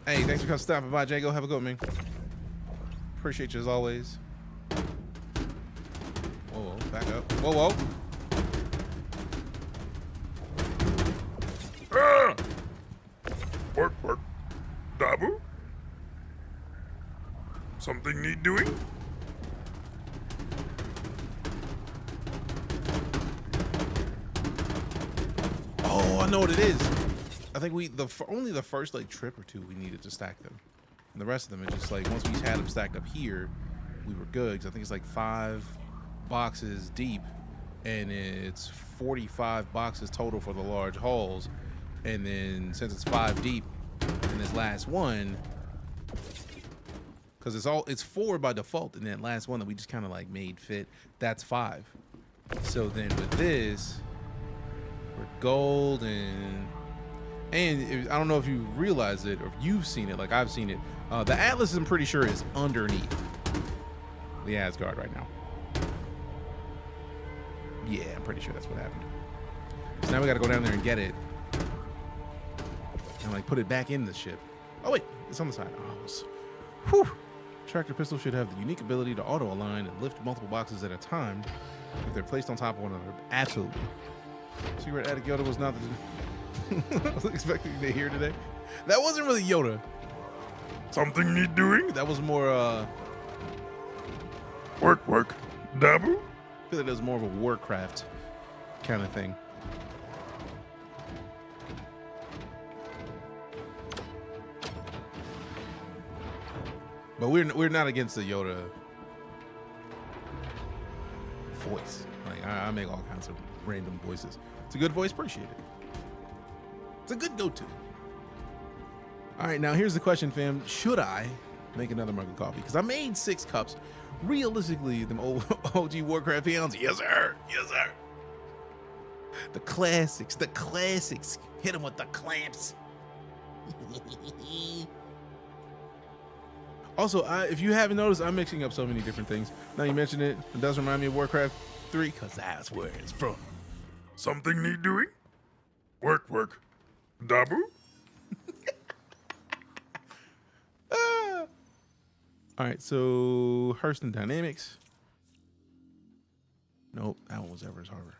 Hey, thanks for stopping by, Jago. Have a good one, man. Appreciate you as always. Whoa, whoa, back up. Whoa, whoa. Ah! Work, work. Dabu? Something need doing? Oh, I know what it is. I think only the first like trip or two we needed to stack them, and the rest of them, it just like once we had them stacked up here, we were good. 'Cause I think it's like 5 boxes deep, and it's 45 boxes total for the large hauls. And then since it's 5 deep in this last one, because it's 4 by default, and that last one that we just kind of like made fit, that's 5. So then with this, we're golden. And I don't know if you realize it or if you've seen it, like I've seen it. The Atlas, I'm pretty sure, is underneath the Asgard right now. Yeah, I'm pretty sure that's what happened. So now we got to go down there and get it, and like put it back in the ship. Oh wait, it's on the side. Oh, whew. Tractor pistol should have the unique ability to auto align and lift multiple boxes at a time if they're placed on top of one another. Absolutely. Secret Attic Yoda was not the I was expecting to hear today. That wasn't really Yoda. Something need doing? That was more Work, work. Dabu? I feel like that was more of a Warcraft kind of thing. But we're not against the Yoda voice. Like I make all kinds of random voices. It's a good voice, appreciate it. It's a good go-to. All right, now here's the question, fam. Should I make another mug of coffee? Because I made 6 cups. Realistically, them old OG Warcraft pounds, yes sir, yes sir. The classics, the classics. Hit them with the clamps. Also, if you haven't noticed, I'm mixing up so many different things. Now you mentioned it, it does remind me of Warcraft 3, because that's where it's from. Something need doing? Work, work. Dabu? All right, so Hurston Dynamics. Nope, that one was Everest Harbor.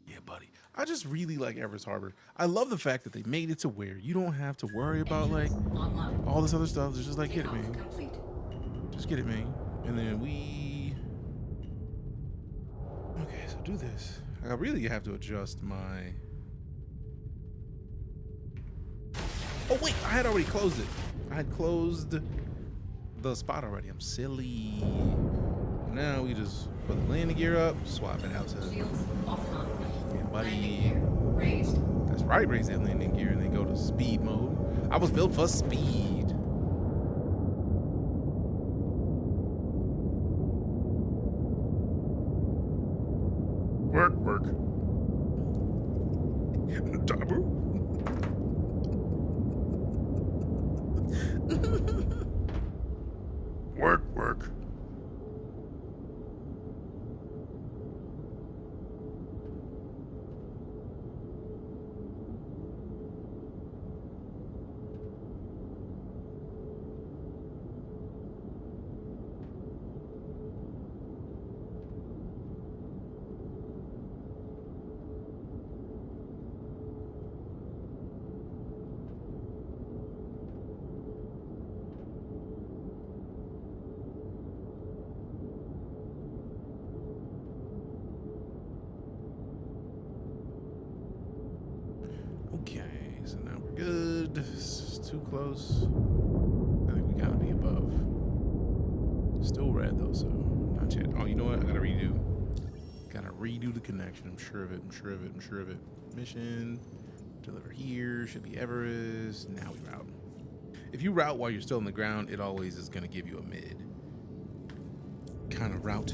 Yeah, buddy. I just really like Everest Harbor. I love the fact that they made it to where you don't have to worry about like Online. all this other stuff. It's just like, get it, Takeoff man. complete. Just get it, man. And then okay, so do this. I really have to adjust my. Oh wait, I had already closed it. I had closed the spot already. I'm silly. Now we just put the landing gear up, swap it out to Shields offline. yeah, Landing buddy. gear raised. That's right, raise that landing gear and then go to speed mode. I was built for speed. Work, work. Dabu? Work, work. Okay, so now we're good. This is too close. I think we gotta be above. Still red though, so not yet. Oh, you know what? I gotta redo. Gotta redo the connection. I'm sure of it. I'm sure of it. I'm sure of it. Mission. Deliver here. Should be Everest. Now we route. If you route while you're still on the ground, it always is gonna give you a mid kind of route.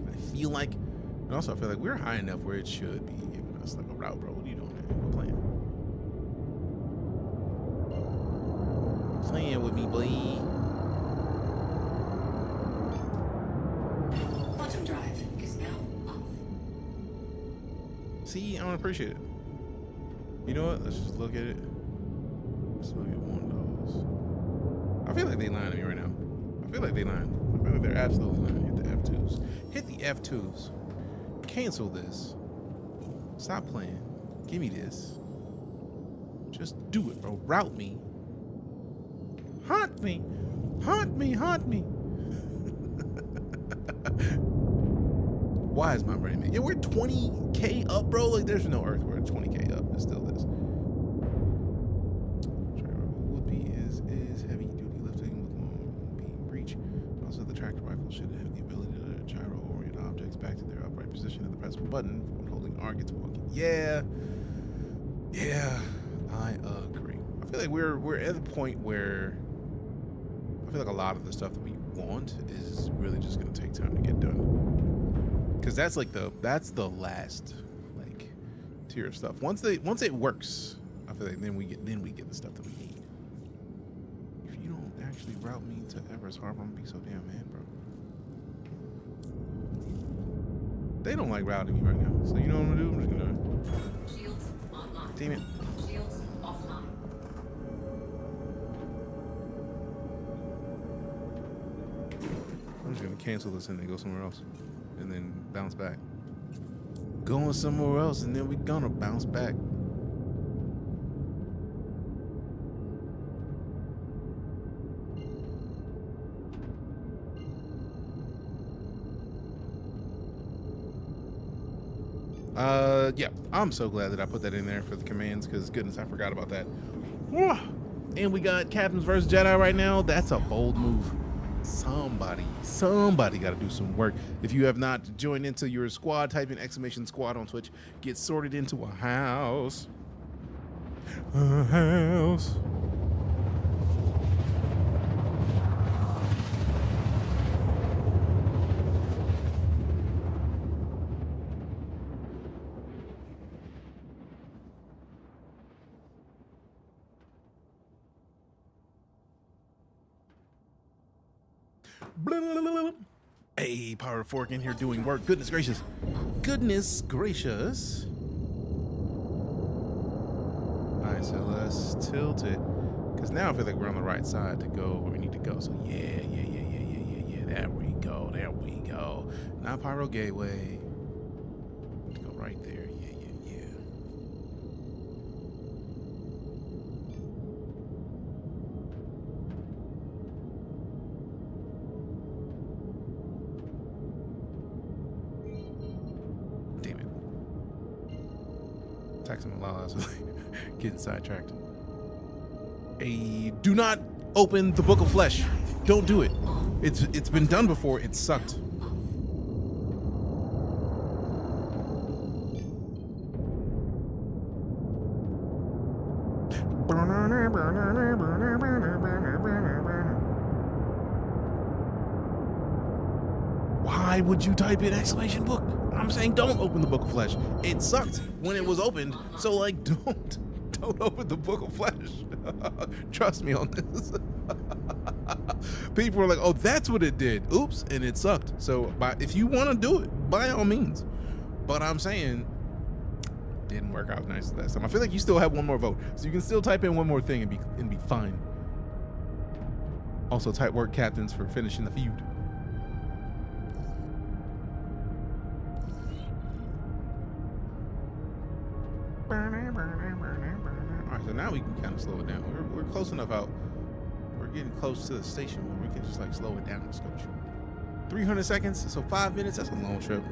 I feel like, and also I feel like we're high enough where it should be giving us like a route, bro. What are you doing, man? We're playing. Playing with me, boy. Quantum drive is now off. See, I don't appreciate it. You know what? Let's just look at it. Let's look at one of those. I feel like they lying to me right now. I feel like they lying. I feel like they're absolutely lying. Hit the F2s. Hit the F2s. Cancel this. Stop playing. Give me this. Just do it, bro. Route me. Haunt me. Haunt me. Haunt me. Why is my brain making? Yeah, we're 20K up, bro. Like, there's no earth we're 20K up. It still is. Would-be is heavy duty lifting with long beam reach. Also, the tractor rifle should have the ability to gyro orient objects back to their upright position at the press of a button when holding R gets walking. Yeah, I agree. I feel like we're at the point where I feel like a lot of the stuff that we want is really just gonna take time to get done. Because that's the last like tier of stuff. Once it works, I feel like then we get the stuff that we need. If you don't actually route me to Everest Harbor, I'm gonna be so damn mad, bro. They don't like routing me right now, so you know what I'm gonna do? I'm just gonna. Shields online. Damn it. Shields offline. I'm just gonna cancel this and then go somewhere else, and then bounce back. Going somewhere else, and then we gonna bounce back. Yeah, I'm so glad that I put that in there for the commands, because goodness, I forgot about that. And we got Captains versus Jedi right now. That's a bold move. Somebody got to do some work. If you have not joined into your squad, type in !squad on Twitch. Get sorted into a house. A house. Hey, Power Fork in here doing work. Goodness gracious. Goodness gracious. Alright, so let's tilt it. Because now I feel like we're on the right side to go where we need to go. So yeah. There we go. There we go. Now Pyro Gateway. Let's go right there. Yeah. Damn it. Tax him a lot. Getting sidetracked. Do not open the Book of Flesh. Don't do it. It's been done before. It sucked. Why would you type in exclamation book? I'm saying don't open the Book of Flesh. It sucked when it was opened. So like don't open the Book of Flesh. Trust me on this. People were like, oh, that's what it did. Oops, and it sucked. So if you want to do it, by all means. But I'm saying didn't work out nice last time. I feel like you still have one more vote. So you can still type in one more thing and be fine. Also, tight work, captains, for finishing the feud. Alright, so now we can kind of slow it down. We're close enough out. We're getting close to the station where we can just like slow it down a scotch. 300 seconds, so 5 minutes. That's a long trip.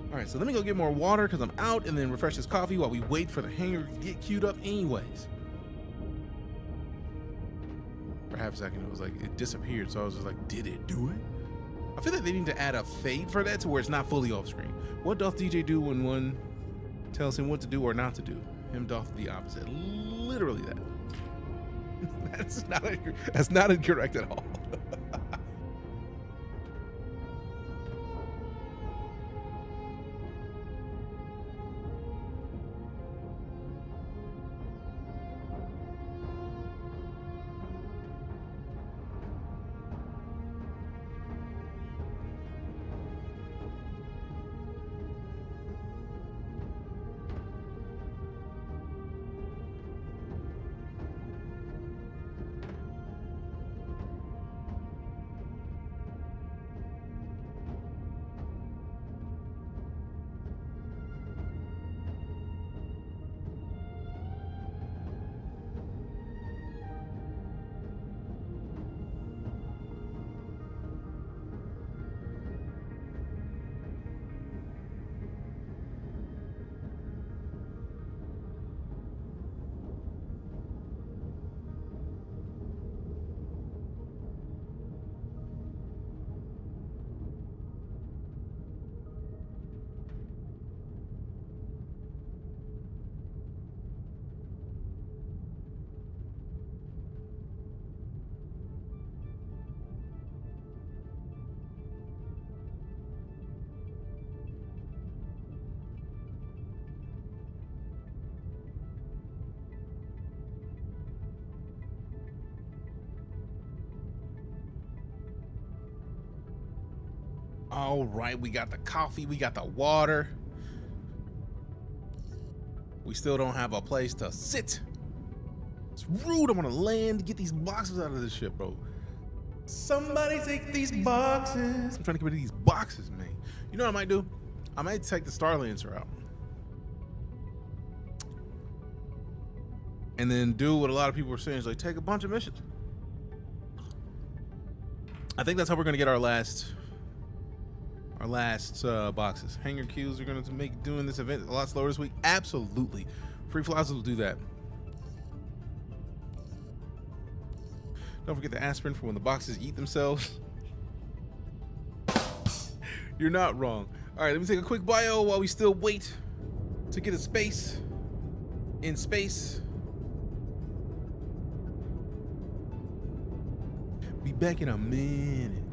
Alright, so let me go get more water because I'm out, and then refresh this coffee while we wait for the hangar to get queued up anyways. For half a second, it was like it disappeared, so I was just like, did it do it? I feel like they need to add a fade for that to where it's not fully off screen. What doth DJ do when one tells him what to do or not to do? Him doth the opposite. Literally that. That's not incorrect at all. All right, we got the coffee, we got the water. We still don't have a place to sit. It's rude. I want to land, get these boxes out of this shit, bro. Somebody take these boxes. I'm trying to get rid of these boxes, man. You know what I might do? I might take the Starlancer out. And then do what a lot of people are saying is like take a bunch of missions. I think that's how we're gonna get our last boxes. Hanger queues are gonna make doing this event a lot slower this week. Absolutely. Free flies will do that. Don't forget the aspirin for when the boxes eat themselves. You're not wrong. All right, let me take a quick bio while we still wait to get a space in space. Be back in a minute.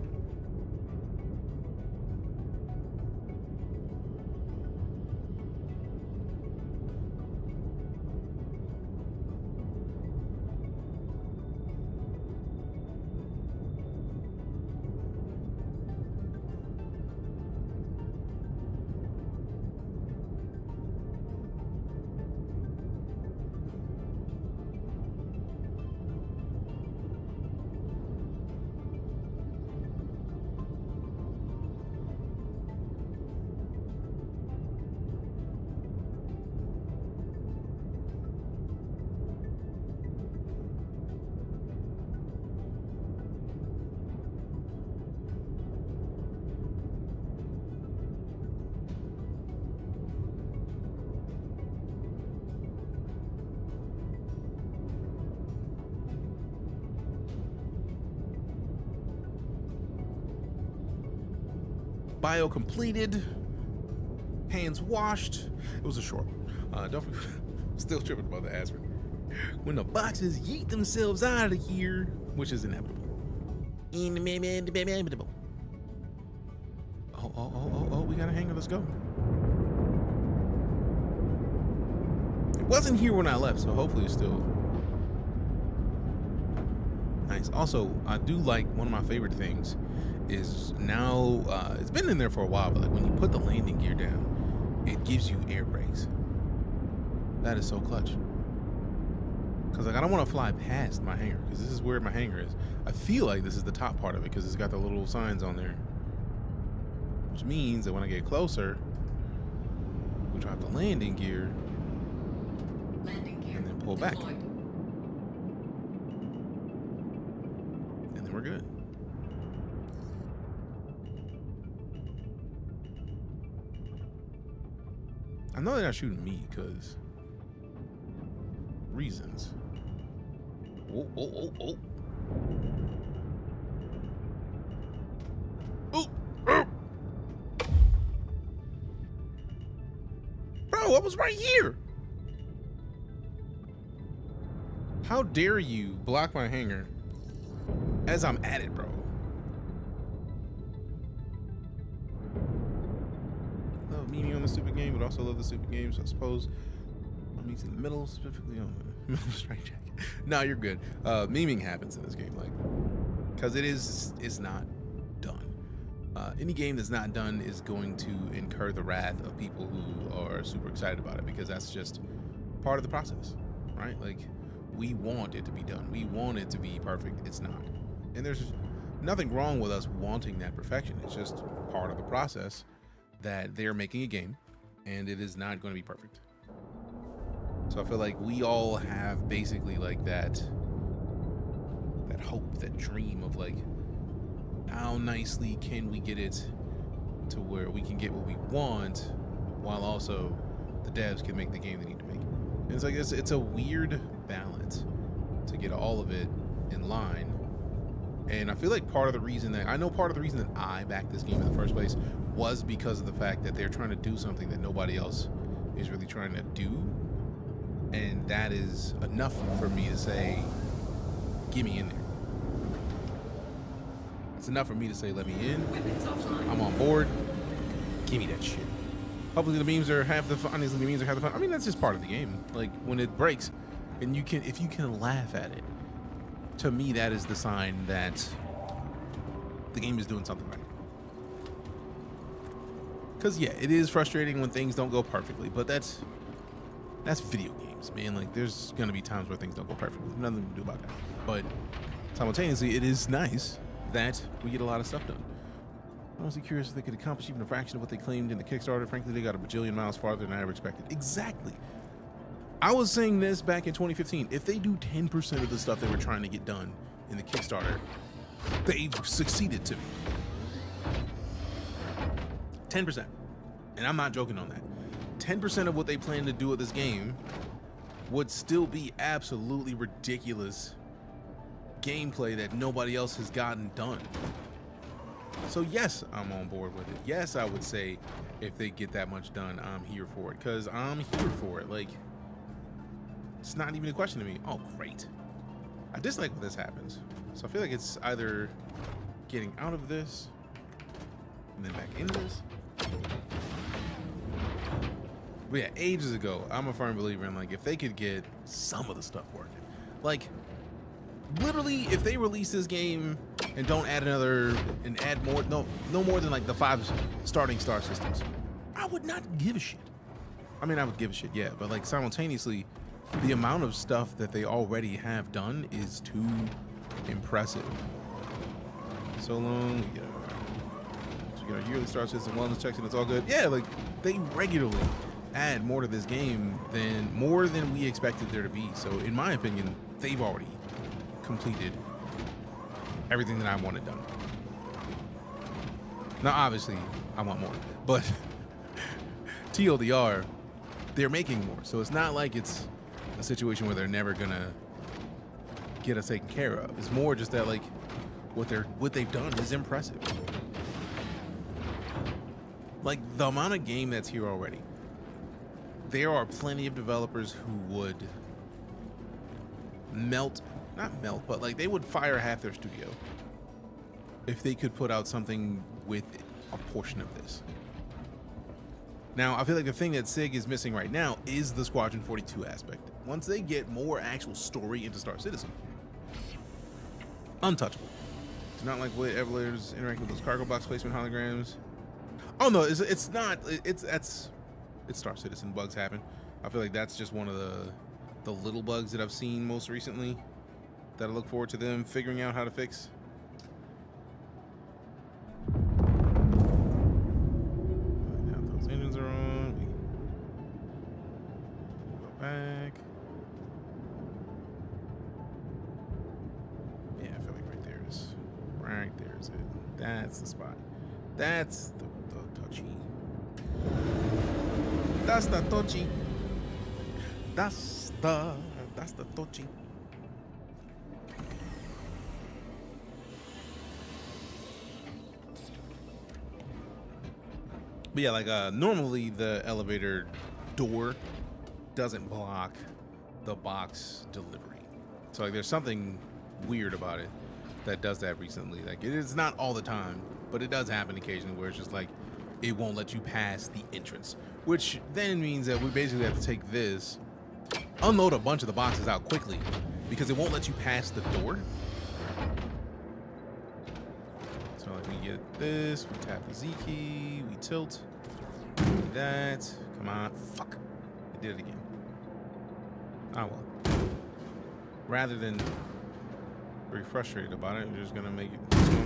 Bio completed, hands washed. It was a short one. Don't forget, still tripping about the aspirin. When the boxes yeet themselves out of here, which is inevitable. Inevitable. Oh, we got a hanger. Let's go. It wasn't here when I left, so hopefully it's still nice. Also, I do like one of my favorite things is now it's been in there for a while, but like when you put the landing gear down, it gives you air brakes. That is so clutch. Cause like I don't want to fly past my hangar because this is where my hangar is. I feel like this is the top part of it because it's got the little signs on there, which means that when I get closer, we drop the landing gear, and then pull back, and then we're good. I know they're not shooting me because reasons. Oh. Bro, I was right here. How dare you block my hangar as I'm at it, bro? Love memeing on the stupid game, but also love the stupid games. I suppose I'm using the middle, specifically on the middle strike jacket. No, you're good. Memeing happens in this game, like, because it's not done. Any game that's not done is going to incur the wrath of people who are super excited about it, because that's just part of the process, right? Like, we want it to be done. We want it to be perfect. It's not. And there's nothing wrong with us wanting that perfection. It's just part of the process that they're making a game, and it is not going to be perfect. So I feel like we all have basically like that hope, that dream of like, how nicely can we get it to where we can get what we want while also the devs can make the game they need to make. And it's like it's a weird balance to get all of it in line. And I feel like part of the reason that I backed this game in the first place was because of the fact that they're trying to do something that nobody else is really trying to do. And that is enough for me to say, get me in there. It's enough for me to say, let me in. I'm on board. Give me that shit. Hopefully the memes are half the fun. Honestly, the memes are half the fun. I mean, that's just part of the game. Like when it breaks, and if you can laugh at it, to me that is the sign that the game is doing something right. Because yeah, it is frustrating when things don't go perfectly, but that's video games, man. Like there's gonna be times where things don't go perfectly. Nothing to do about that. But simultaneously, it is nice that we get a lot of stuff done. I'm honestly curious if they could accomplish even a fraction of what they claimed in the Kickstarter. Frankly, they got a bajillion miles farther than I ever expected. Exactly. I was saying this back in 2015. If they do 10% of the stuff they were trying to get done in the Kickstarter, they've succeeded to me. 10%. And I'm not joking on that. 10% of what they plan to do with this game would still be absolutely ridiculous gameplay that nobody else has gotten done. So yes, I'm on board with it. Yes, I would say if they get that much done, I'm here for it, because I'm here for it. Like, it's not even a question to me. Oh, great. I dislike when this happens. So I feel like it's either getting out of this and then back into this. But yeah, ages ago, I'm a firm believer in, like, if they could get some of the stuff working. Like, literally, if they release this game and don't add another, and add more, no more than like the 5 starting star systems, I would not give a shit. I mean, I would give a shit, yeah, but like simultaneously, the amount of stuff that they already have done is too impressive. So long, we get our yearly star system, wellness checks, and it's all good. Yeah, like they regularly add more to this game than we expected there to be. So in my opinion, they've already completed everything that I wanted done. Now, obviously, I want more, but TLDR, they're making more. So it's not like it's a situation where they're never gonna get us taken care of. It's more just that, like, what they've done is impressive. Like the amount of game that's here already. There are plenty of developers who would not melt, but like they would fire half their studio if they could put out something with a portion of this. Now, I feel like the thing that SIG is missing right now is the Squadron 42 aspect. Once they get more actual story into StarCitizen, untouchable. It's not like the way Evaluators interact with those cargo box placement holograms. Oh no, it's not. It's StarCitizen. Bugs happen. I feel like that's just one of the little bugs that I've seen most recently that I look forward to them figuring out how to fix. Now those engines are on. We go back. Yeah, I feel like right there is it. That's the spot. That's the touchy. That's the touchy. That's the touchy. But yeah, like normally the elevator door doesn't block the box delivery. So like there's something weird about it that does that recently. Like it is not all the time, but it does happen occasionally where it's just like it won't let you pass the entrance, which then means that we basically have to take this, unload a bunch of the boxes out quickly because it won't let you pass the door. So like we get this, we tap the Z key, we tilt, do that. Come on, fuck, I did it again. Oh well. Rather than be frustrated about it, we're just gonna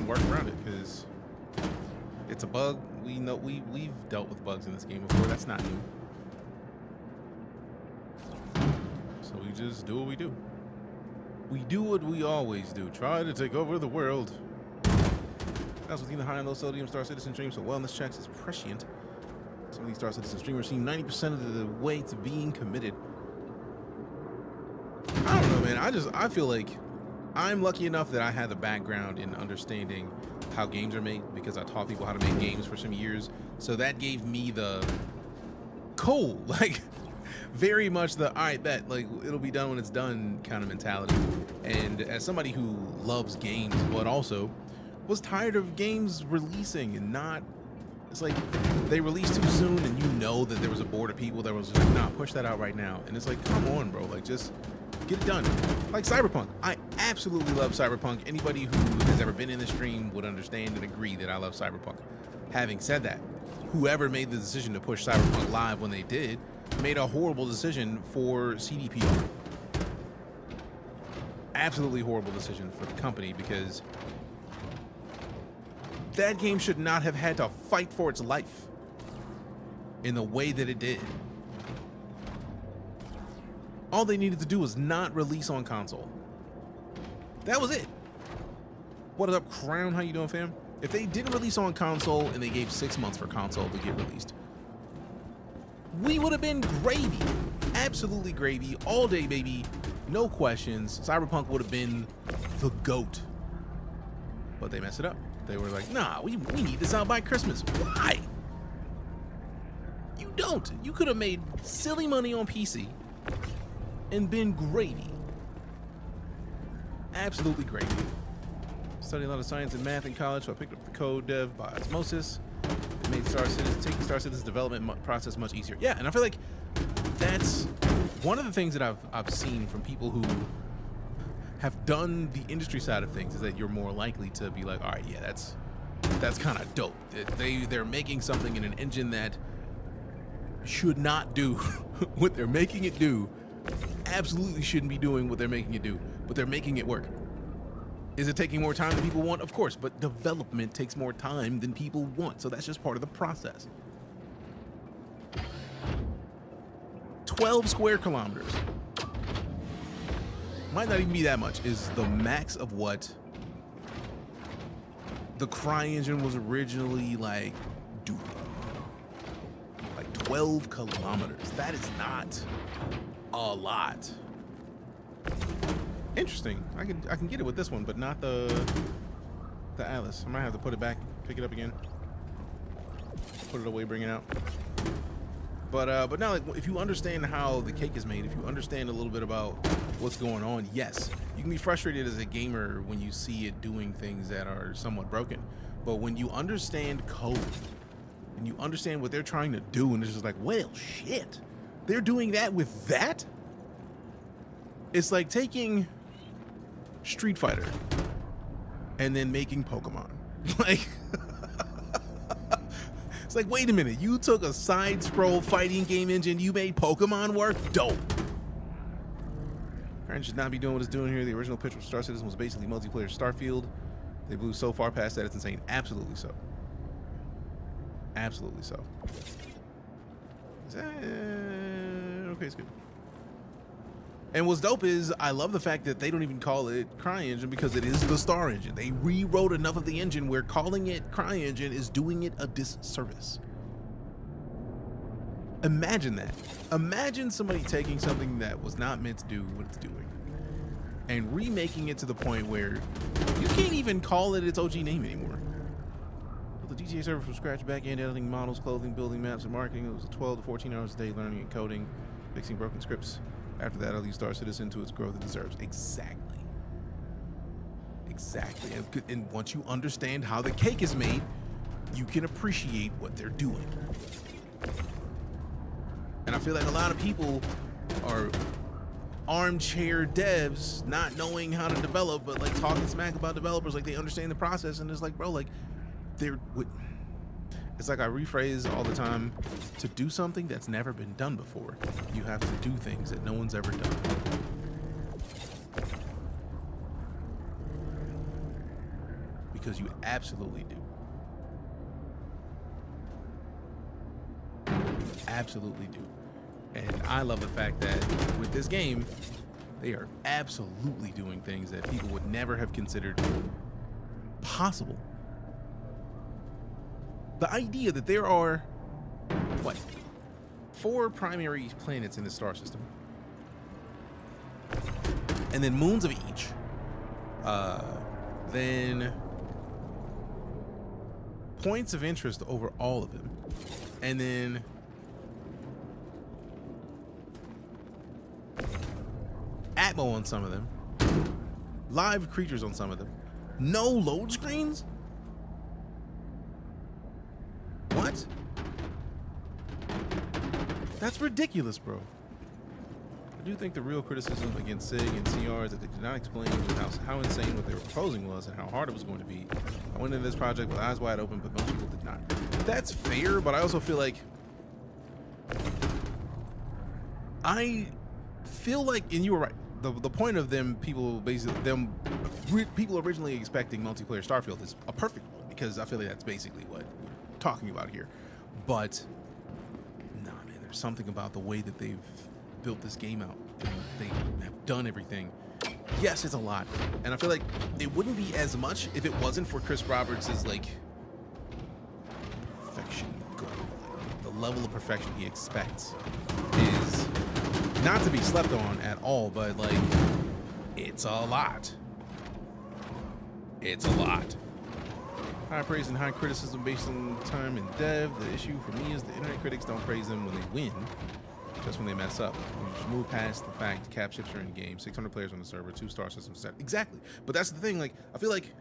work around it because it's a bug. We know we've dealt with bugs in this game before. That's not new. So we just do what we do. We do what we always do. Try to take over the world. That's within the high and low sodium StarCitizen streams, so wellness checks is prescient. Some of these StarCitizen streamers seem 90% of the way to being committed. I don't know, man. I feel like I'm lucky enough that I had the background in understanding how games are made because I taught people how to make games for some years. So that gave me the cool, like very much the, all right, bet, like it'll be done when it's done kind of mentality. And as somebody who loves games, but also was tired of games releasing and not, it's like they released too soon and you know that there was a board of people that was just like, nah, push that out right now. And it's like, come on, bro, like just get it done. Like Cyberpunk. I absolutely love Cyberpunk. Anybody who has ever been in the stream would understand and agree that I love Cyberpunk. Having said that, whoever made the decision to push Cyberpunk live when they did made a horrible decision for CDPR. Absolutely horrible decision for the company, because that game should not have had to fight for its life in the way that it did. All they needed to do was not release on console. That was it. What is up, Crown? How you doing, fam? If they didn't release on console and they gave 6 months for console to get released, we would have been gravy. Absolutely gravy. All day, baby. No questions. Cyberpunk would have been the GOAT. But they messed it up. They were like, nah, we need this out by Christmas. Why? You don't. You could have made silly money on PC and been gravy. Absolutely gravy. Studied a lot of science and math in college, so I picked up the code dev by osmosis. It made taking StarCitizen's development process much easier. Yeah, and I feel like that's one of the things that I've seen from people who have done the industry side of things, is that you're more likely to be like, all right, yeah, that's kind of dope. They're making something in an engine that should not do what they're making it do. Absolutely shouldn't be doing what they're making it do, but they're making it work. Is it taking more time than people want? Of course, but development takes more time than people want, so that's just part of the process. 12 square kilometers. Might not even be that much, is the max of what the CryEngine was originally like doing. Like 12 kilometers. That is not a lot. Interesting. I can get it with this one, but not the Atlas. I might have to put it back, pick it up again, put it away, bring it out. But now, like, if you understand how the cake is made, if you understand a little bit about what's going on, yes, you can be frustrated as a gamer when you see it doing things that are somewhat broken. But when you understand code and you understand what they're trying to do, and it's just like, well, shit, they're doing that with that. It's like taking Street Fighter and then making Pokemon. Like, it's like, wait a minute, you took a side scroll fighting game engine, you made Pokemon work? Dope. CryEngine should not be doing what it's doing here. The original pitch for StarCitizen was basically multiplayer Starfield. They blew so far past that, it's insane. Absolutely so. Absolutely so. Is that okay? It's good. And what's dope is I love the fact that they don't even call it CryEngine, because it is the Star Engine. They rewrote enough of the engine where calling it CryEngine is doing it a disservice. Imagine that. Imagine somebody taking something that was not meant to do what it's doing and remaking it to the point where you can't even call it its OG name anymore. Built the GTA server from scratch, back-end editing models, clothing, building maps, and marketing. It was 12 to 14 hours a day learning and coding, fixing broken scripts. After that, I'll leave StarCitizen to its growth it deserves. Exactly. Exactly. And once you understand how the cake is made, you can appreciate what they're doing. And I feel like a lot of people are armchair devs, not knowing how to develop, but like talking smack about developers like they understand the process. And it's like, bro, like it's like I rephrase all the time: to do something that's never been done before, you have to do things that no one's ever done. Because you absolutely do. Absolutely do. And I love the fact that with this game, they are absolutely doing things that people would never have considered possible. The idea that there are, 4 primary planets in the star system, and then moons of each, then points of interest over all of them, and then Atmo on some of them, live creatures on some of them, no load screens? What? That's ridiculous, bro. I do think the real criticism against SIG and CR is that they did not explain how insane what they were proposing was and how hard it was going to be. I went into this project with eyes wide open, but most people did not. That's fair, but I also feel like and you were right. The point of them, people originally expecting multiplayer Starfield is a perfect one, because I feel like that's basically what we're talking about here. But nah, man, there's something about the way that they've built this game out. They have done everything. Yes, it's a lot, and I feel like it wouldn't be as much if it wasn't for Chris Roberts' like perfection goal. The level of perfection he expects is not to be slept on at all, but like it's a lot. It's a lot. High praise and high criticism based on time and dev. The issue for me is the internet critics don't praise them when they win, just when they mess up. We just move past the fact cap ships are in game, 600 players on the server, 2-star systems set. Exactly. But that's the thing, like, I feel like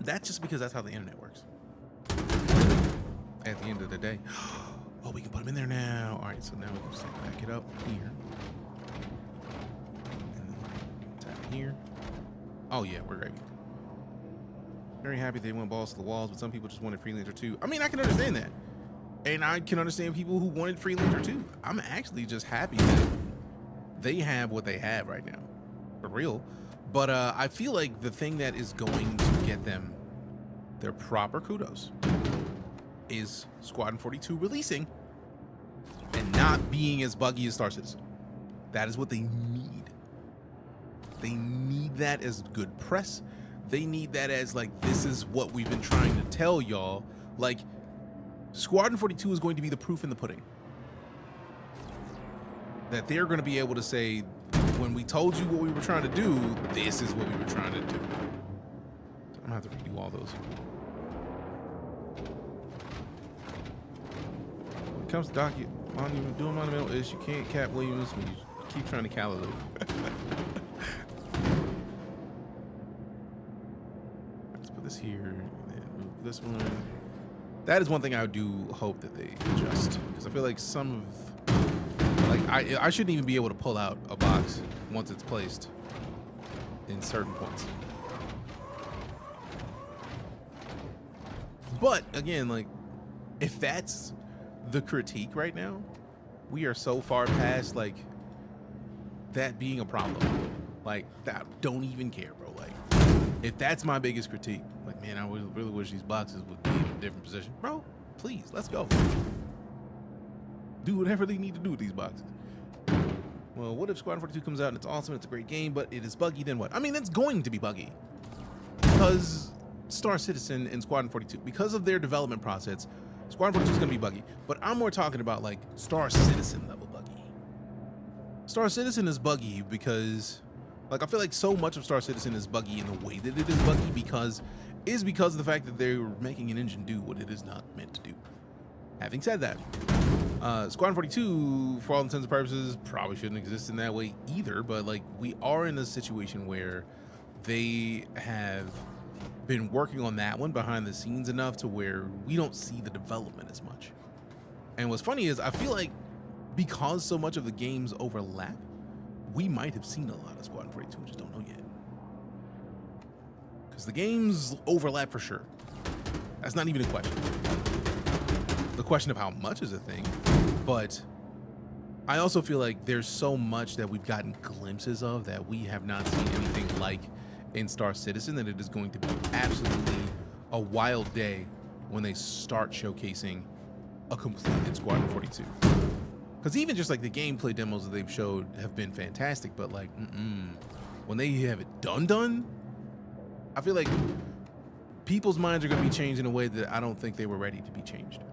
that's just because that's how the internet works. At the end of the day. Oh, we can put them in there now. All right, so now we can just like, back it up here. And then like, tap it here. Oh yeah, we're great. Very happy they went balls to the walls, but some people just wanted Freelancer 2. I mean, I can understand that. And I can understand people who wanted Freelancer 2. I'm actually just happy that they have what they have right now. For real. But I feel like the thing that is going to get them their proper kudos is Squadron 42 releasing and not being as buggy as StarCitizen. That is what they need. They need that as good press. They need that as like, this is what we've been trying to tell y'all. Like, Squadron 42 is going to be the proof in the pudding. That they're going to be able to say, when we told you what we were trying to do, this is what we were trying to do. So I'm gonna have to redo all those. When it comes to doing monumental ish, you can't cap Williams when you keep trying to calculate. Let's put this here and then move this one. That is one thing I do hope that they adjust, because I feel like some of, like, I shouldn't even be able to pull out a box once it's placed in certain points. But again, like, if that's the critique right now, we are so far past like that being a problem. Like, I don't even care, bro. Like, if that's my biggest critique, like, man, I really wish these boxes would be in a different position. Bro, please, let's go. Do whatever they need to do with these boxes. Well, what if Squadron 42 comes out and it's awesome, it's a great game, but it is buggy, then what? I mean, it's going to be buggy. Because StarCitizen and Squadron 42, because of their development process, Squadron 42 is going to be buggy. But I'm more talking about, like, StarCitizen level buggy. StarCitizen is buggy because, like, I feel like so much of StarCitizen is buggy in the way that it is buggy because of the fact that they're making an engine do what it is not meant to do. Having said that, Squadron 42, for all intents and purposes, probably shouldn't exist in that way either, but like, we are in a situation where they have been working on that one behind the scenes enough to where we don't see the development as much. And what's funny is I feel like because so much of the games overlap, we might have seen a lot of Squadron 42, we just don't know yet. Because the games overlap for sure. That's not even a question. The question of how much is a thing, but I also feel like there's so much that we've gotten glimpses of that we have not seen anything like in StarCitizen, that it is going to be absolutely a wild day when they start showcasing a completed Squadron 42. Because even just like the gameplay demos that they've showed have been fantastic, but like, when they have it done, I feel like people's minds are going to be changed in a way that I don't think they were ready to be changed.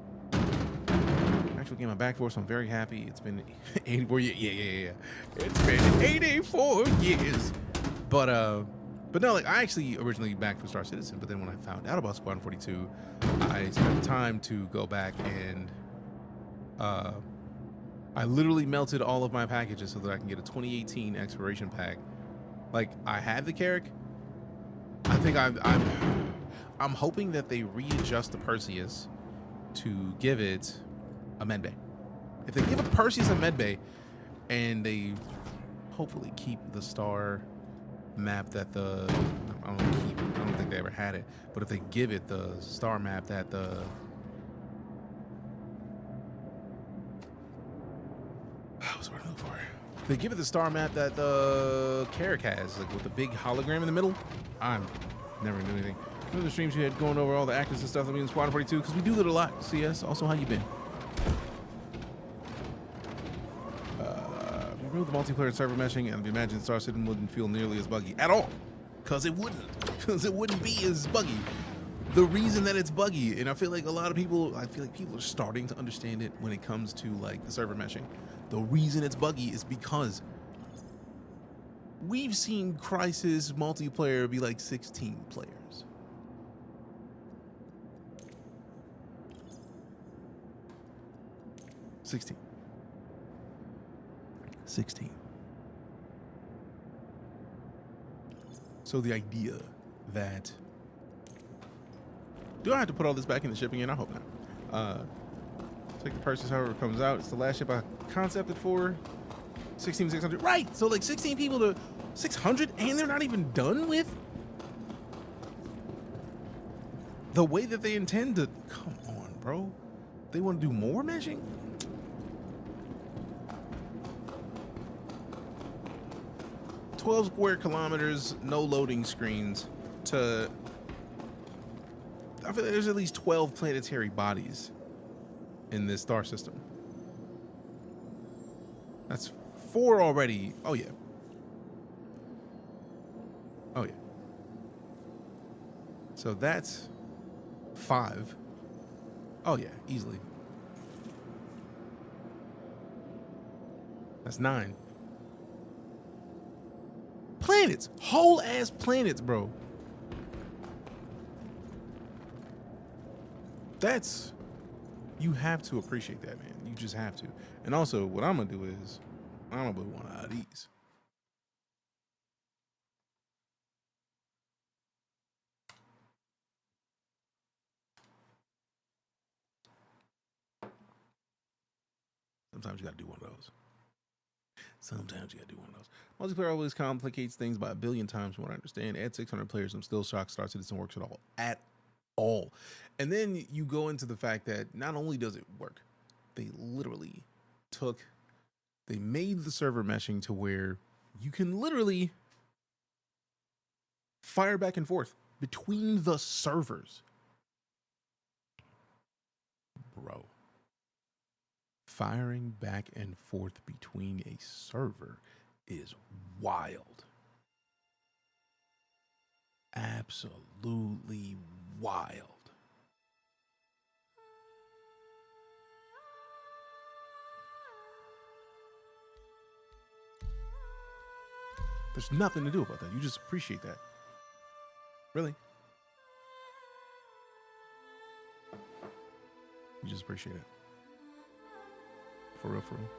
Actual game I'm back for, so I'm very happy. It's been 84 years. Yeah. It's been 84 years. But no, like, I actually originally backed for StarCitizen, but then when I found out about Squadron 42, I spent the time to go back and I literally melted all of my packages so that I can get a 2018 expiration pack. Like, I had the Carrack. I think I'm hoping that they readjust the Perseus to give it a medbay. If they give a Perseus a medbay, and they hopefully keep the star map that the I don't think they ever had it, but if they give it the star map that the what's what I'm looking for? They give it the star map that the Carrick has, like with the big hologram in the middle. I'm never knew anything. One of the streams we had going over all the actors and stuff that we in Squad 42 because we do that a lot. CS. Also, how you been? If you remove the multiplayer server meshing, and imagine StarCitizen wouldn't feel nearly as buggy at all, because it wouldn't. Because it wouldn't be as buggy. The reason that it's buggy, and I feel like a lot of people, people are starting to understand it when it comes to like the server meshing. The reason it's buggy is because we've seen Crysis multiplayer be like 16 players. 16. So the idea that, do I have to put all this back in the shipping in? I hope not. Take the purchase however it comes out. It's the last ship I concepted for. 16,600. Right. So like 16 people to 600, and they're not even done with the way that they intend to. Come on, bro. They want to do more meshing? "12 square kilometers, no loading screens to." I feel like there's at least 12 planetary bodies in this star system. That's 4 already. Oh yeah. Oh yeah. So that's 5. Oh yeah, easily. That's 9. Planets, whole ass planets, bro. That's, you have to appreciate that, man. You just have to. And also, what I'm gonna do is, I'm gonna put one of these. Sometimes you gotta do one of those. Sometimes you gotta do one of those. Multiplayer always complicates things by a billion times from what I understand. Add 600 players, I'm still shocked StarCitizen works at all. At all. And then you go into the fact that not only does it work, they literally they made the server meshing to where you can literally fire back and forth between the servers. Bro. Firing back and forth between a server is wild. Absolutely wild. There's nothing to do about that. You just appreciate that. Really. You just appreciate it. For real, for real.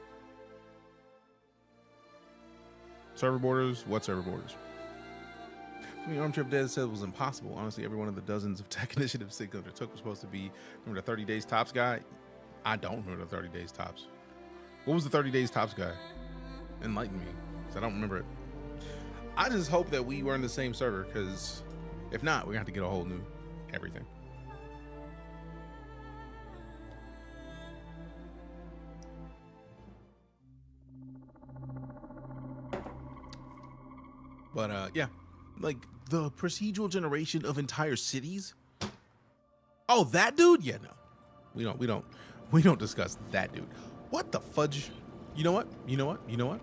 Server borders? What server borders? I mean, Armchair Dead said it was impossible. Honestly, every one of the dozens of tech initiatives Sig undertook was supposed to be, remember the 30 days tops guy? I don't remember the 30 days tops. What was the 30 days tops guy? Enlighten me, because I don't remember it. I just hope that we were in the same server, because if not, we're going to have to get a whole new everything. But yeah, like the procedural generation of entire cities. Oh, that dude? Yeah, no. We don't discuss that dude. What the fudge? You know what? You know what? You know what?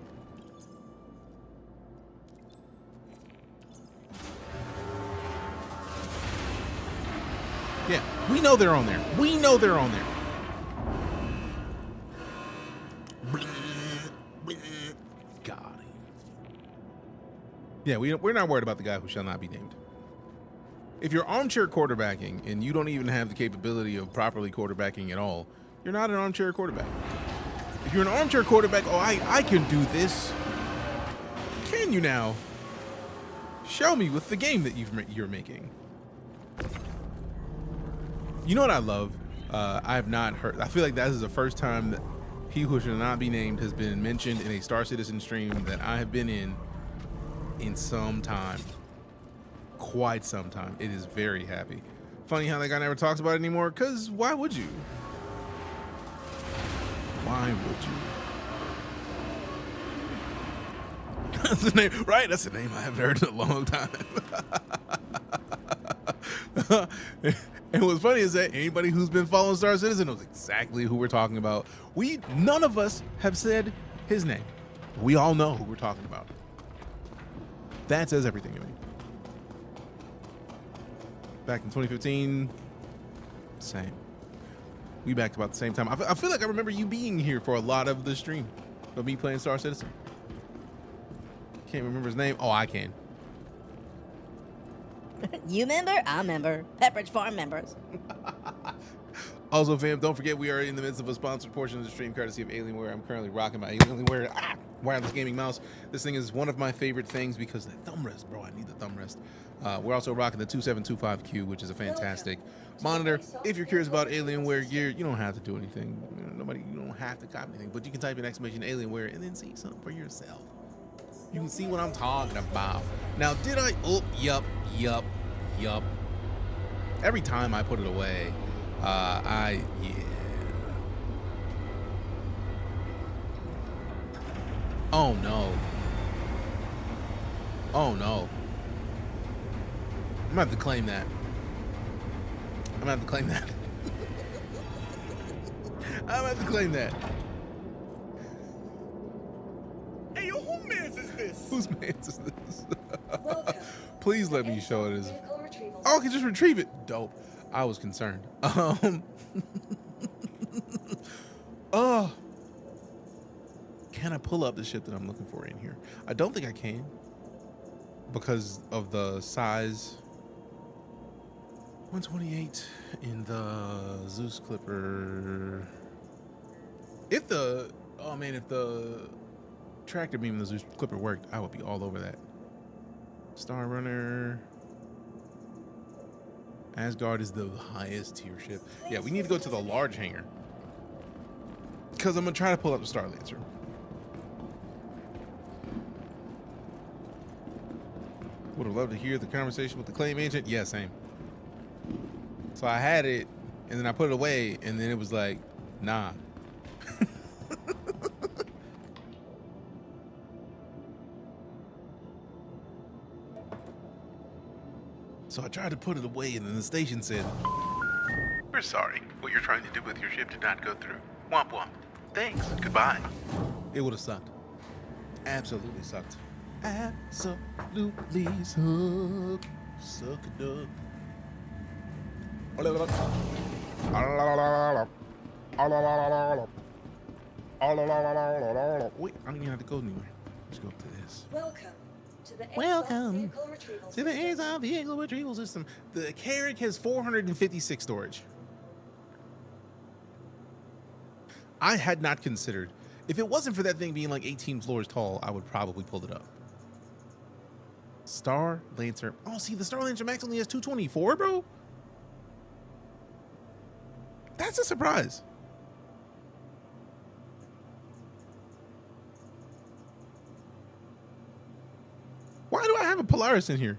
Yeah, we know they're on there. We know they're on there. God. Yeah, we're not worried about the guy who shall not be named. If you're armchair quarterbacking and you don't even have the capability of properly quarterbacking at all, you're not an armchair quarterback. If you're an armchair quarterback, oh, I can do this. Can you now? Show me with the game that you're making. You know what I love? I have not heard. I feel like that is the first time that He who should not be named has been mentioned in a StarCitizen stream that I have been in some time. Quite some time. It is very happy. Funny how that guy never talks about it anymore, because why would you? Why would you? That's the name, right? That's a name I haven't heard in a long time. And what's funny is that anybody who's been following StarCitizen knows exactly who we're talking about. None of us have said his name. We all know who we're talking about. That says everything to me. Back in 2015, same. We backed about the same time. I feel like I remember you being here for a lot of the stream of me playing StarCitizen. Can't remember his name. Oh, I can. You member? I'm member. Pepperidge Farm members. Also, fam, don't forget we are in the midst of a sponsored portion of the stream courtesy of Alienware. I'm currently rocking my Alienware wireless gaming mouse. This thing is one of my favorite things because the thumb rest, bro. I need the thumb rest. We're also rocking the 2725Q, which is a fantastic monitor. If you're curious about Alienware gear, you don't have to do anything. You don't have to copy anything, but you can type in exclamation Alienware and then see something for yourself. You can see what I'm talking about. Now, did I? Oh, yup. Every time I put it away, yeah. Oh no. Oh no. I'm gonna have to claim that. I'm gonna have to claim that. I'm gonna have to claim that. Hey, yo, who mans is this? Whose man's is this? Welcome. Please let me show it as. Vehicle retrieval Oh, I can just retrieve it. Dope. I was concerned. Can I pull up the ship that I'm looking for in here? I don't think I can because of the size. 128 in the Zeus Clipper. If the tractor beam in the Zeus Clipper worked, I would be all over that. Star Runner. Asgard is the highest tier ship. Yeah, we need to go to the large hangar. Because I'm going to try to pull up the Star Lancer. Would have loved to hear the conversation with the claim agent. Yeah, same. So I had it, and then I put it away, and then it was like, nah. So I tried to put it away, and then the station said, "We're sorry. What you're trying to do with your ship did not go through. Womp womp. Thanks. Goodbye." It would have sucked. Absolutely sucked. Absolutely sucked. Suck it up. Wait, I don't even have to go anywhere. Let's go up to this. Welcome to the Welcome vehicle retrieval to the system. ASOP vehicle retrieval system. The Carrack has 456 storage. I had not considered. If it wasn't for that thing being like 18 floors tall, I would probably pull it up. Star Lancer. Oh, see, the Star Lancer Max only has 224, bro. That's a surprise. Why do I have a Polaris in here?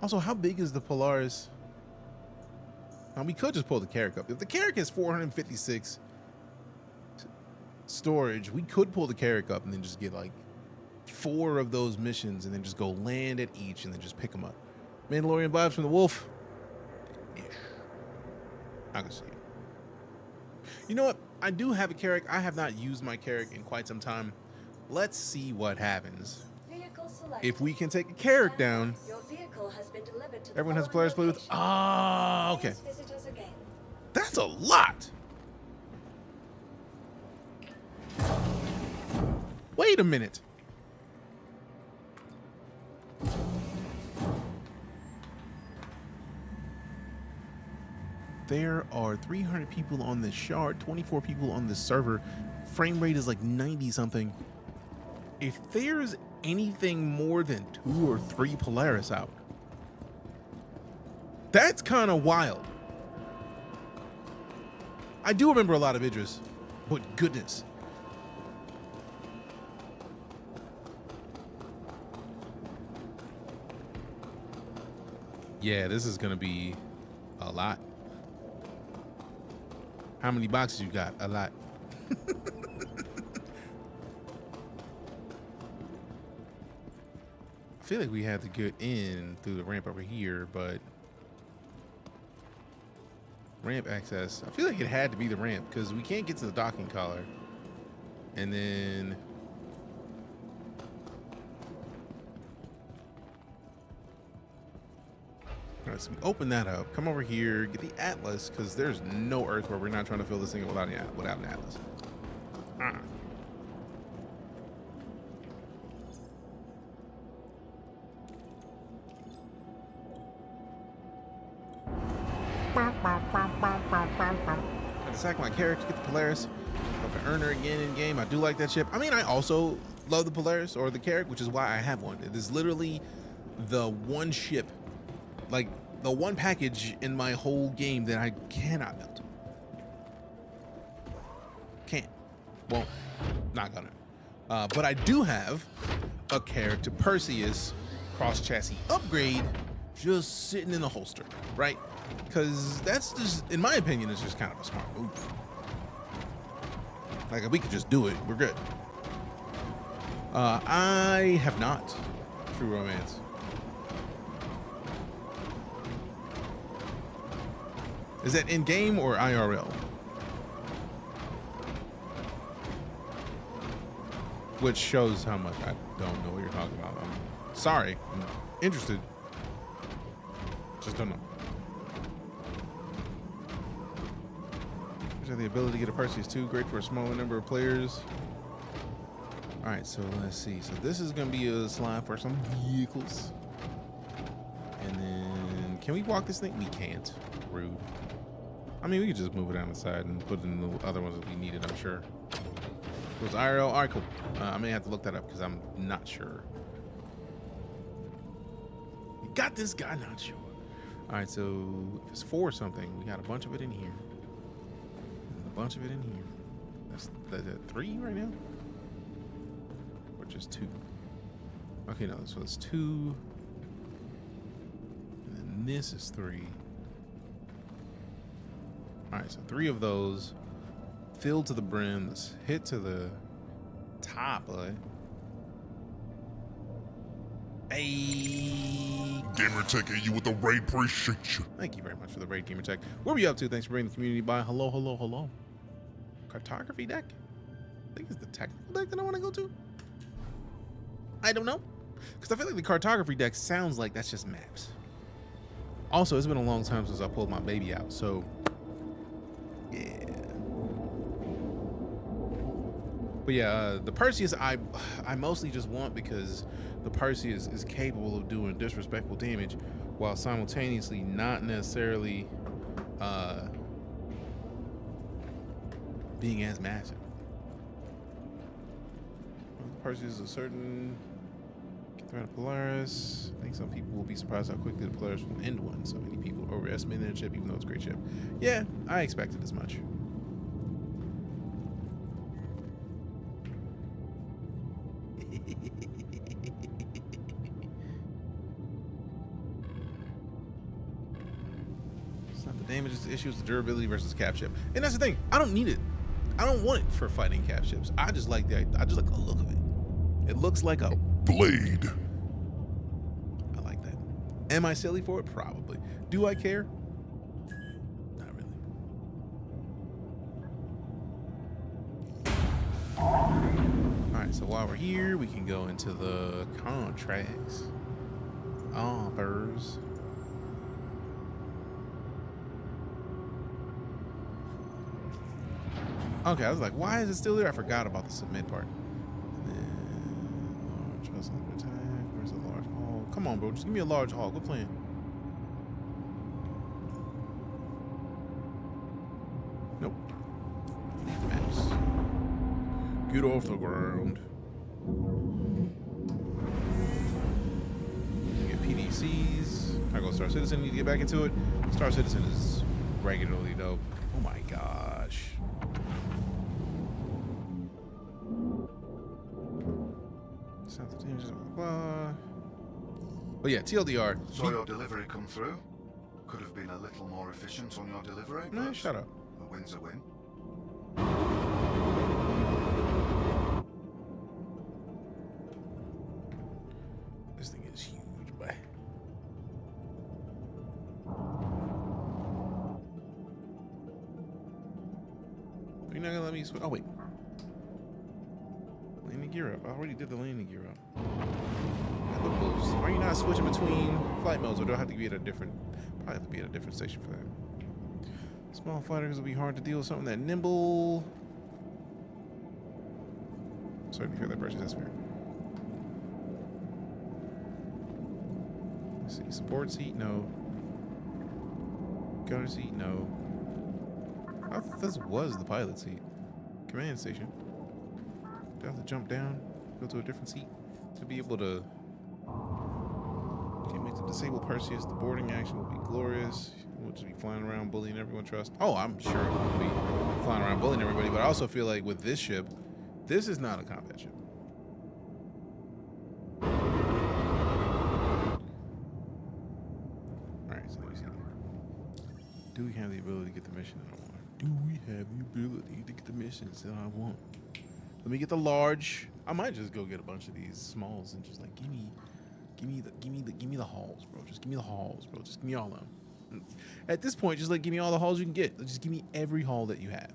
Also, how big is the Polaris? Now, we could just pull the Carrack up. If the Carrack has 456 storage, we could pull the Carrack up and then just get like 4 of those missions and then just go land at each and then just pick them up. Mandalorian vibes from the Wolf. Ish. I can see it. You know what? I do have a Carrack. I have not used my Carrack in quite some time. Let's see what happens. Vehicle selected. If we can take a Carrack down. Your vehicle has been delivered to the Everyone has a following Polaris to play with. location. Ah, okay. Please visit us again. That's a lot. Wait a minute. There are 300 people on this shard, 24 people on this server. Frame rate is like 90 something. If there's anything more than 2 or 3 Polaris out, That's kind of wild. I do remember a lot of Idris, but goodness. Yeah, this is gonna be a lot. How many boxes you got? A lot. I feel like we had to get in through the ramp over here, but ramp access. I feel like it had to be the ramp because we can't get to the docking collar. And then all right, so we open that up, come over here, get the atlas, because there's no Earth where we're not trying to fill this thing without an atlas. Gotta sack my character, get the Polaris. If I earn her again in game, I do like that ship. I mean, I also love the Polaris or the Carrack, which is why I have one. It is literally the one ship, like the one package in my whole game that I cannot build. Can't, won't, not gonna. But I do have a character, Perseus cross chassis upgrade, just sitting in the holster, right? Because that's just, in my opinion, it's just kind of a smart move. Like, if we could just do it, we're good. I have not. True Romance. Is that in game or IRL? Which shows how much I don't know what you're talking about. I'm sorry. I'm interested. Just don't know. The ability to get a Perseus too great for a smaller number of players. All right, so let's see. So this is gonna be a slide for some vehicles. And then can we walk this thing? We can't. Rude. I mean, we could just move it down the side and put in the other ones that we needed, I'm sure. It was IRL. All right, cool. I may have to look that up because I'm not sure. We got this guy, not sure. All right, so if it's 4 or something, we got a bunch of it in here. Bunch of it in here. That's 3 right now, or just 2? Okay, no, so it's 2, and then this is 3. All right, so 3 of those filled to the brim. Let's hit to the top, bud. Hey, Gamertech, you with the raid, appreciate you. thank you very much for the raid, Gamertech. What were you up to? Thanks for bringing the community by. Hello, hello, hello. Cartography deck? I think it's the technical deck that I want to go to. I don't know, because I feel like the cartography deck sounds like that's just maps. Also, it's been a long time since I pulled my baby out, so yeah. But yeah, the Perseus I mostly just want because the Perseus is capable of doing disrespectful damage while simultaneously not necessarily being as massive. Perseus is a certain threat of Polaris. I think some people will be surprised how quickly the Polaris will end one. So many people overestimate their ship, even though it's a great ship. Yeah, I expected as much. It's not the damage, it's the issue, it's the durability versus cap ship. And that's the thing, I don't need it. I don't want it for fighting cap ships. I just like the look of it. It looks like a blade. I like that. Am I silly for it? Probably. Do I care? Not really. All right, so while we're here, we can go into the contracts. Offers. Okay, I was like, why is it still there? I forgot about the submit part. And then trust under attack. Where's a large hall? Come on, bro. Just give me a large hall. Quit playing. Nope. Maps. Get off the ground. Get PDCs. I go StarCitizen. Need to get back into it. StarCitizen is regularly dope. Oh my gosh. South of dangers, blah, blah. But yeah, TLDR. Saw your delivery come through. Could have been a little more efficient on your delivery. No, but shut up. A win's a win. This thing is huge, but you're not gonna let me switch. Oh wait, landing gear up. I already did the landing gear up. The boost. Why are you not switching between flight modes, or do I have to be at a different? Probably have to be at a different station for that. Small fighters will be hard to deal with something that nimble. Certainly feel that pressure. That's fair. Let's see. Support seat, no. Gunner seat, no. I thought this was the pilot seat. Command station. Do I have to jump down, go to a different seat to be able to? Can't make the disabled Perseus. The boarding action will be glorious. We'll just be flying around bullying everyone. Trust. Oh, I'm sure we'll be flying around bullying everybody. But I also feel like with this ship, this is not a combat ship. All right, so let me see. Do we have the ability to get the mission that I want? Do we have the ability to get the missions that I want? Let me get the large. I might just go get a bunch of these smalls and just like give me the hauls, bro. Just give me the hauls, bro. Just give me all of them. At this point, just like give me all the hauls you can get. Just give me every haul that you have.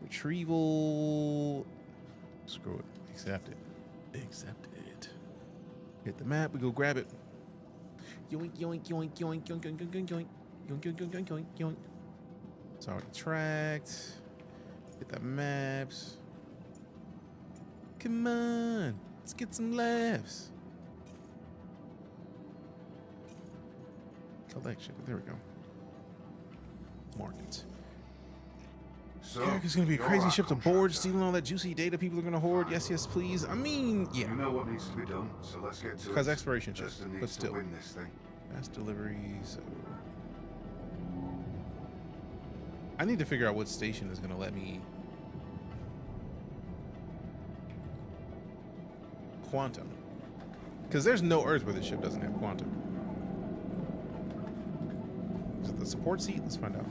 Retrieval. Screw it. Accept it. Accept it. Hit the map. We go grab it. Yoink, yoink, yoink, yoink, yoink, yoink, yoink, yoink, yoink, yoink, yoink, yoink, yoink, yoink. It's already tracked. Hit the maps. Come on. Let's get some laughs. Collection. There we go. Market. So, It's gonna be a you're crazy our ship to board, contractor. stealing all that juicy data people are gonna hoard. Yes, yes, please. I mean, yeah. You know what needs to be done, so let's get to it. Because exploration ship, Hurston needs but to still. win this thing. Fast delivery, so I need to figure out what station is gonna let me quantum. Because there's no Earth where this ship doesn't have quantum. Is it the support seat? Let's find out.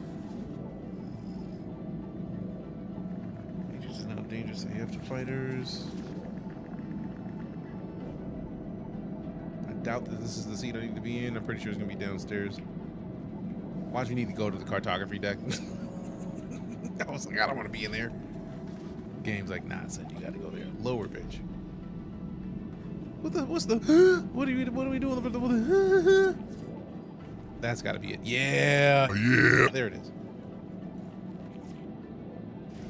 Dangerous is not dangerous AF to fighters. I doubt that this is the seat I need to be in. I'm pretty sure it's gonna be downstairs. Why'd you need to go to the cartography deck? I was like, I don't want to be in there. Game's like, nah, son, you gotta go there. Lower bitch. What are we doing? That's gotta be it. Yeah. Yeah. There it is.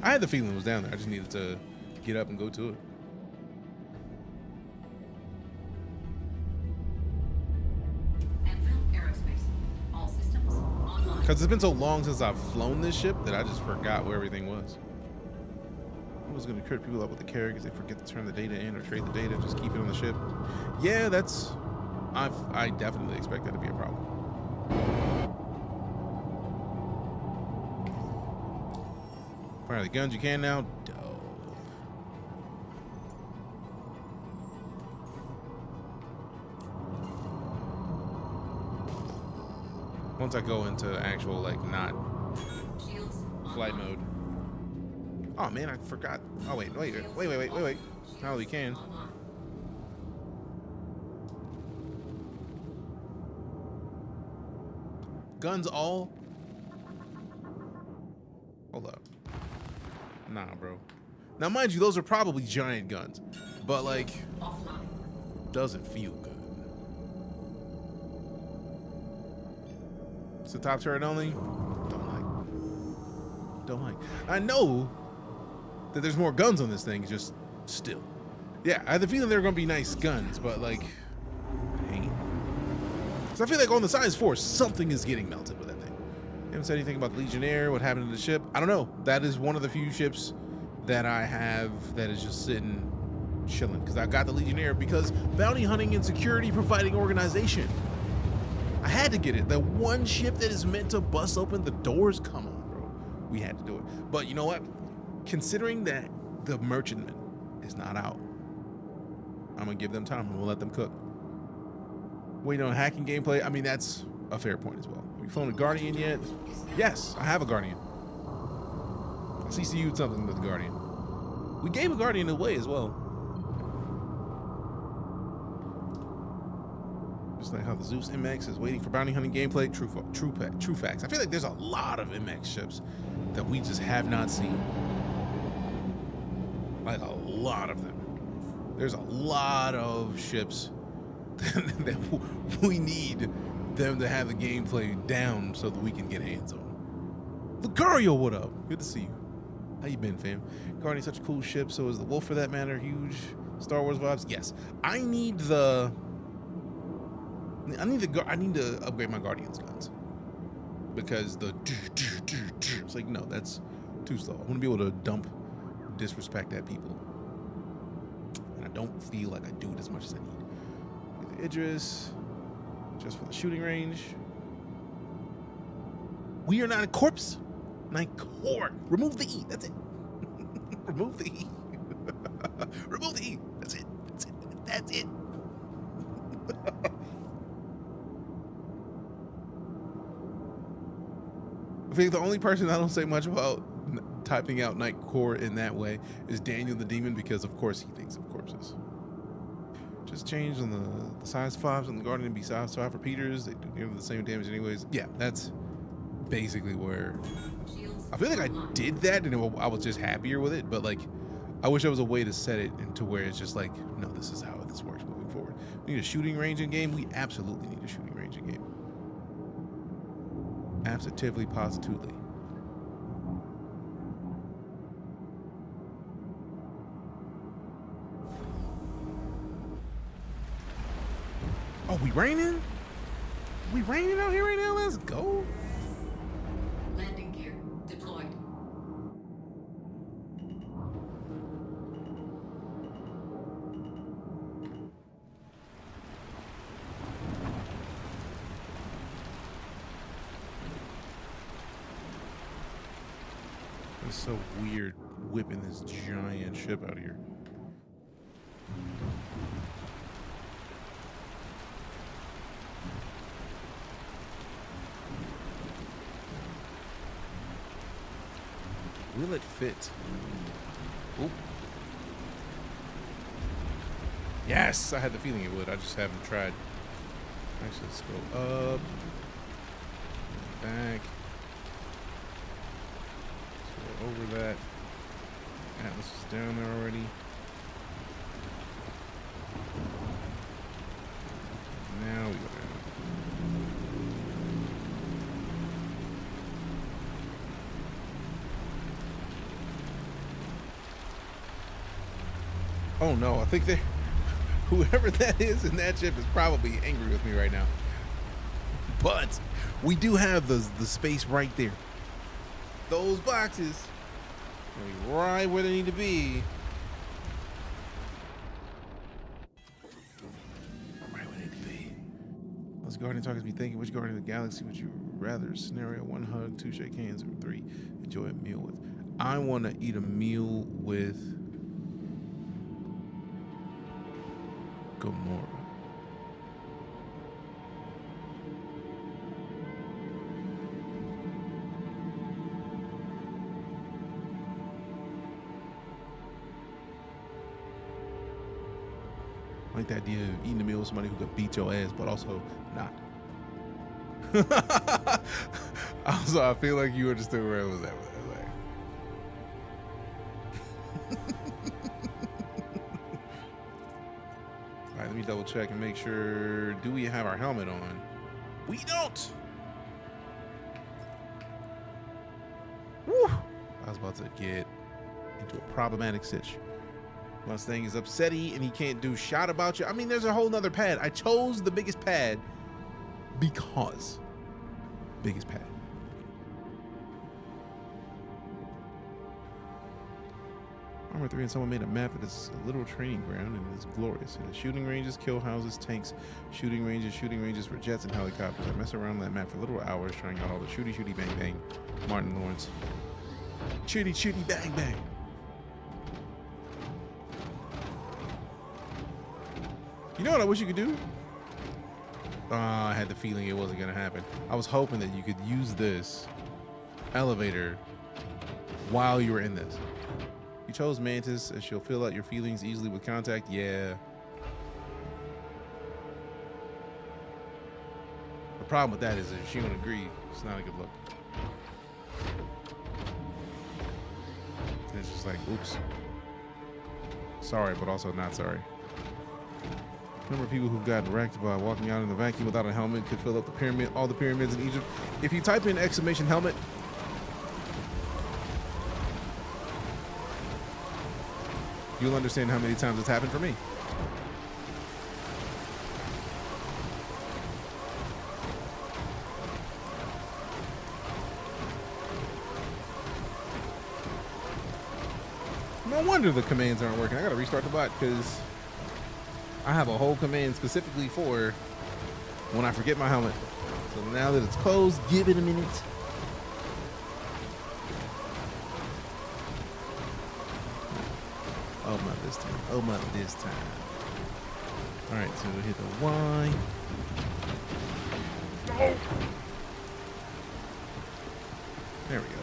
I had the feeling it was down there. I just needed to get up and go to it. Anvil Aerospace. All systems online. Because it's been so long since I've flown this ship that I just forgot where everything was. I was going to trip people up with the carrier because they forget to turn the data in or trade the data, just keep it on the ship. Yeah, that's... I definitely expect that to be a problem. Fire the guns you can now. Dope. Once I go into actual, like, not Shields flight online. mode. Oh man, I forgot. Oh wait. Now we can. Online. Guns all. Hold up. Nah, bro. Now, mind you, those are probably giant guns, but like, Offline. doesn't feel good. It's the top turret only. Don't like. I know that there's more guns on this thing. Just still, yeah. I had the feeling they were gonna be nice guns, but like, pain. So I feel like on the Science Force, something is getting melted with that thing. They haven't said anything about the Legionnaire, what happened to the ship. I don't know. That is one of the few ships that I have that is just sitting chilling because I got the Legionnaire because bounty hunting and security providing organization. I had to get it. The one ship that is meant to bust open the doors. Come on, bro. We had to do it. But you know what? Considering that the merchantman is not out, I'm gonna give them time and we'll let them cook. Waiting on hacking gameplay. I mean, that's a fair point as well. Have you flown a Guardian yet? Yes, I have a Guardian. I CCU'd something with the Guardian. We gave a Guardian away as well. Just like how the Zeus MX is waiting for bounty hunting gameplay. True facts. I feel like there's a lot of MX ships that we just have not seen. Like a lot of them. There's a lot of ships that we need them to have the gameplay down so that we can get hands on. Lucario, what up? Good to see you. How you been, fam? Guardian's such a cool ship, so is the Wolf for that matter. Huge Star Wars vibes. Yes. I need to upgrade my Guardian's guns. Because it's like, no, that's too slow. I want to be able to dump disrespect at people. And I don't feel like I do it as much as I need. Get the Idris, just for the shooting range. We are not a corpse. Night core. Remove the E. That's it. Remove the E. Remove the E. That's it. That's it. That's it. I think the only person I don't say much about typing out Night Core in that way is Daniel the Demon, because of course he thinks of corpses. Just change on the size 5s on the Guardian to be size 5 repeaters. They do nearly the same damage anyways. Yeah, that's basically where I feel like I did that and I was just happier with it, but like I wish there was a way to set it into where it's just like, no, this is how this works moving forward. We need a shooting range in game. We absolutely need a shooting range in game. Absolutely, positively. Oh, we raining? We raining out here right now? Let's go. Landing gear deployed. It's so weird whipping this giant ship out here. Will it fit? Oop. Yes, I had the feeling it would. I just haven't tried. Actually, let's go up, back. Let's go over that. Atlas is down there already. Now we go down. Oh no, I think whoever that is in that ship is probably angry with me right now. But we do have the space right there. Those boxes are right where they need to be. Right where they need to be. Those Guardian talkers be thinking, which Guardian of the Galaxy would you rather? Scenario: 1 hug, 2 shake hands, or 3 enjoy a meal with. I want to eat a meal with Gamora. I like the idea of eating a meal with somebody who could beat your ass, but also not. Also, I feel like you understood where I was at with that. All right, let me double check and make sure. Do we have our helmet on? We don't. Woo! I was about to get into a problematic sitch. Mustang is upsetty and he can't do shot about you. I mean, there's a whole nother pad. I chose the biggest pad because biggest pad. Armor 3 and someone made a map that is a literal training ground and it's glorious. It has shooting ranges, kill houses, tanks, shooting ranges for jets and helicopters. I mess around on that map for literal hours trying out all the shooty bang bang. Martin Lawrence. Shooty bang bang. You know what I wish you could do? I had the feeling it wasn't gonna happen. I was hoping that you could use this elevator while you were in this. You chose Mantis as she'll fill out your feelings easily with contact. Yeah. The problem with that is if she don't agree, it's not a good look. It's just like, oops. Sorry, but also not sorry. Number of people who've gotten wrecked by walking out in the vacuum without a helmet could fill up the pyramid, all the pyramids in Egypt. If you type in exclamation helmet, you'll understand how many times it's happened for me. No wonder the commands aren't working. I gotta restart the bot because I have a whole command specifically for when I forget my helmet. So now that it's closed, give it a minute. Oh my this time. Oh my this time. All right, so we hit the Y. There we go.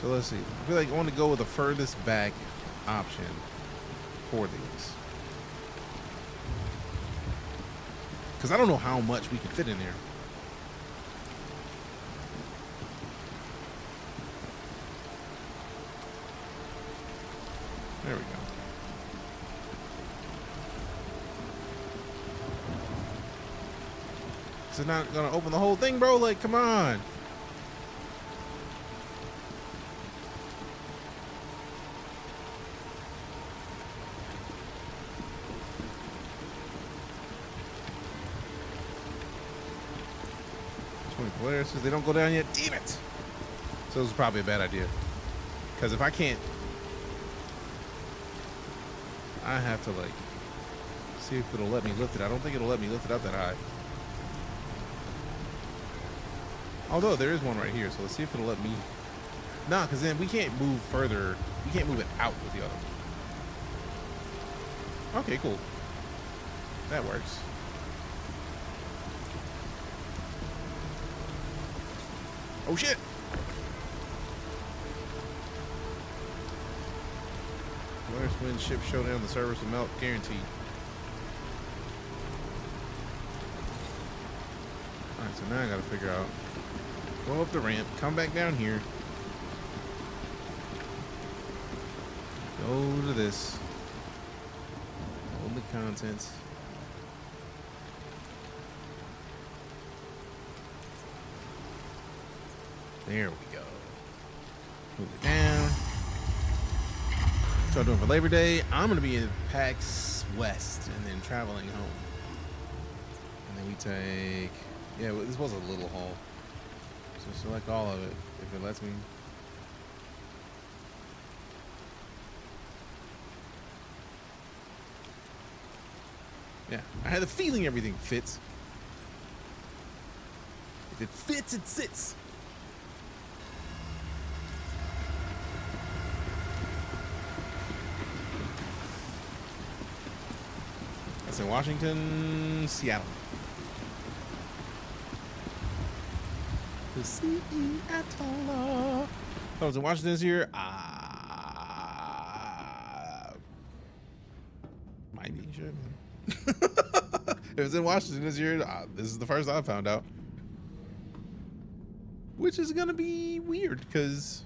So let's see. I feel like I want to go with the furthest back option for these. Because I don't know how much we can fit in there. There we go. Is it not gonna open the whole thing, bro? Like, come on. Polaris says they don't go down yet. Damn it! So this is probably a bad idea. Because if I can't, I have to like see if it'll let me lift it. I don't think it'll let me lift it up that high. Although there is one right here, so let's see if it'll let me. Nah, because then we can't move further. We can't move it out with the other one. Okay, cool. That works. Oh shit! Last win ship showdown, the service will melt, guaranteed. Alright, so now I gotta figure out. Go up the ramp, come back down here. Go to this. Hold the contents. There we go. Move it down. Start doing for Labor Day. I'm going to be in PAX West and then traveling home. And then we take... Yeah, well, this was a little haul. So select all of it if it lets me. Yeah, I had the feeling everything fits. If it fits, it sits. That's in Washington, Seattle. The Seattle. Oh, I was in Washington this year. Might be sure, man. If it's in Washington this year, this is the first I found out. Which is gonna be weird, because,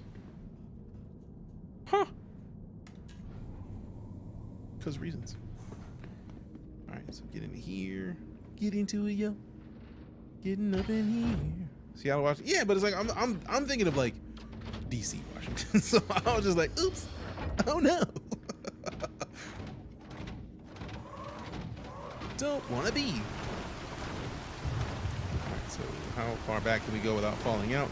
because reasons. All right, so get into here. Get into it, yo. Getting up in here. Seattle, Washington. Yeah, but it's like I'm thinking of like DC, Washington. So I was just like, oops. Oh no. Don't want to be. All right, so how far back can we go without falling out?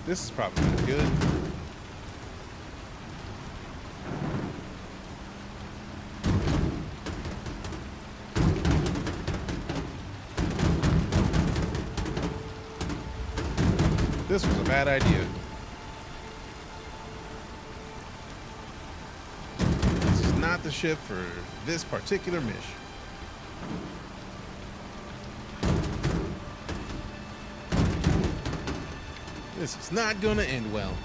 This is probably good. This was a bad idea. This is not the ship for this particular mission. This is not gonna end well.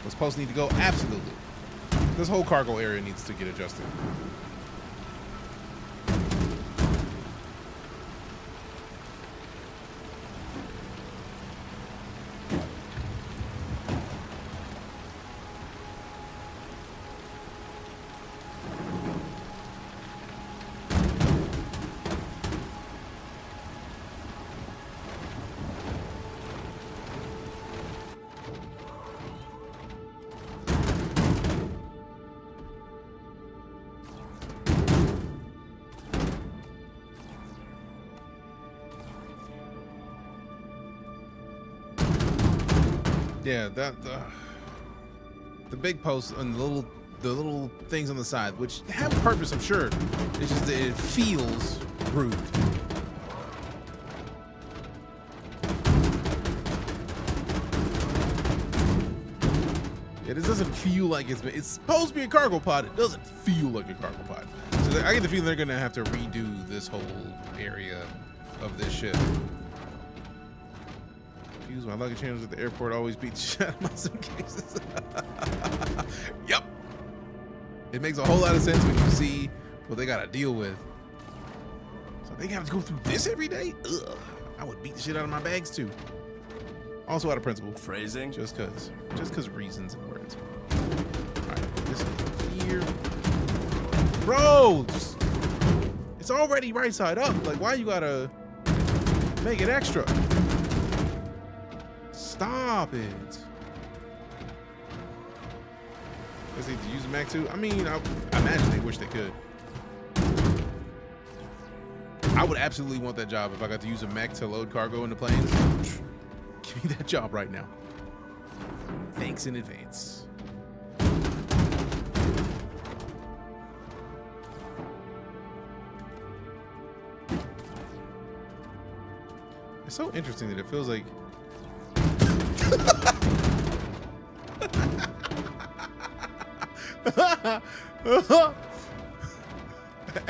Was supposed to need to go? Absolutely. This whole cargo area needs to get adjusted. Yeah, the big posts and the little things on the side, which have a purpose, I'm sure. It's just that it feels rude. Yeah, this doesn't feel like it's supposed to be a cargo pod. It doesn't feel like a cargo pod. So I get the feeling they're gonna have to redo this whole area of this ship. My luggage handlers at the airport always beat the shit out of my suitcases. Yep. It makes a whole lot of sense when you see what they gotta deal with. So they gotta go through this every day? Ugh. I would beat the shit out of my bags too. Also out of principle. Phrasing? Just cause reasons and words. Alright, this is here. Bro, it's already right side up. Like, why you gotta make it extra? Stop it. Does he use a Mac too? I mean, I imagine they wish they could. I would absolutely want that job if I got to use a Mac to load cargo into planes. Give me that job right now. Thanks in advance. It's so interesting that it feels like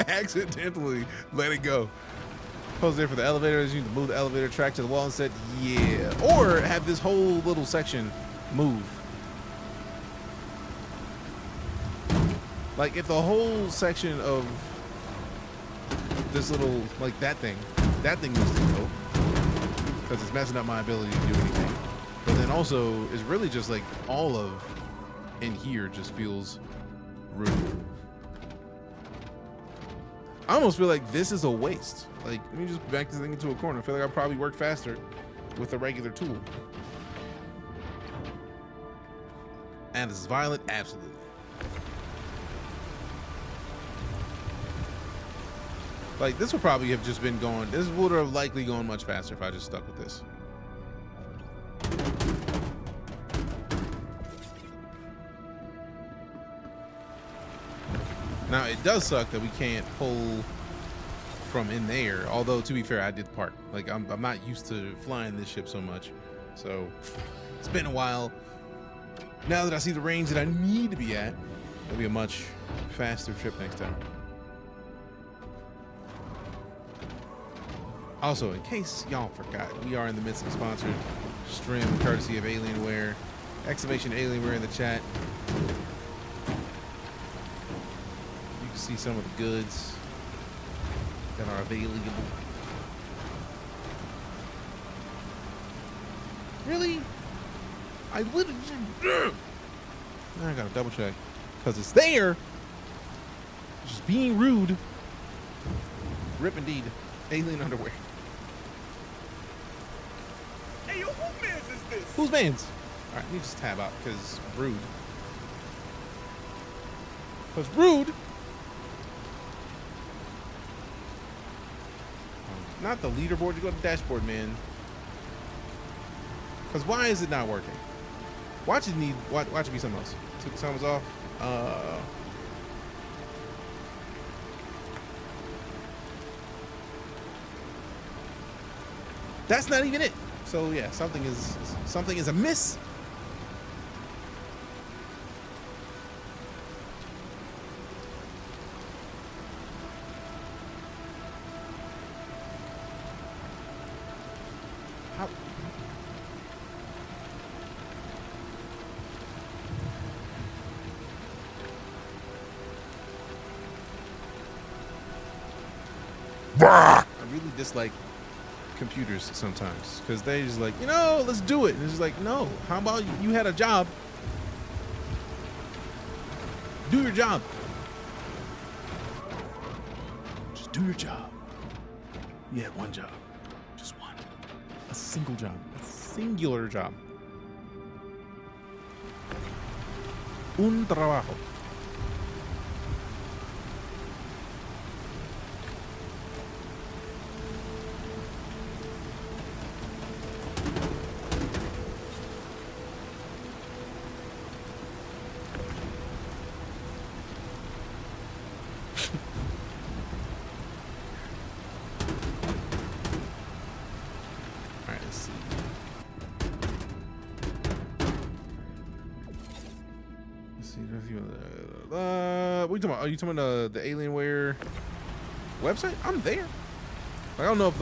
accidentally let it go. Pose there for the elevators. You need to move the elevator track to the wall and set, yeah. Or have this whole little section move. Like if the whole section of this little, like that thing needs to go. Because it's messing up my ability to do anything. But then also, it's really just like all of in here just feels rude. I almost feel like this is a waste. Like, let me just back this thing into a corner. I feel like I'd probably work faster with a regular tool. And it's violent, absolutely. Like, this would probably have just been going, this would have likely gone much faster if I just stuck with this. Now, it does suck that we can't pull from in there, although, to be fair, I did park. Like, I'm not used to flying this ship so much, so it's been a while. Now that I see the range that I need to be at, it'll be a much faster trip next time. Also, in case y'all forgot, we are in the midst of a sponsored stream courtesy of Alienware. Exclamation Alienware in the chat. You can see some of the goods that are available. Really? I literally I gotta double check because it's there. Just being rude. Rip indeed. Alien underwear. Hey, yo, who mans is this? Whose man's? All right, let me just tab out because rude. Because rude. Not the leaderboard. You go to the dashboard, man. Because why is it not working? Watch it be something else. Took the sounds off. That's not even it. So yeah, something is amiss. How? I really dislike computers sometimes because they just like, let's do it. And it's just like, no, how about you had a job? Do your job. Just do your job. You had one job. Just one. A single job. A singular job. Un trabajo. What are you talking about? Are you talking about the Alienware website? I'm there. Like, I don't know if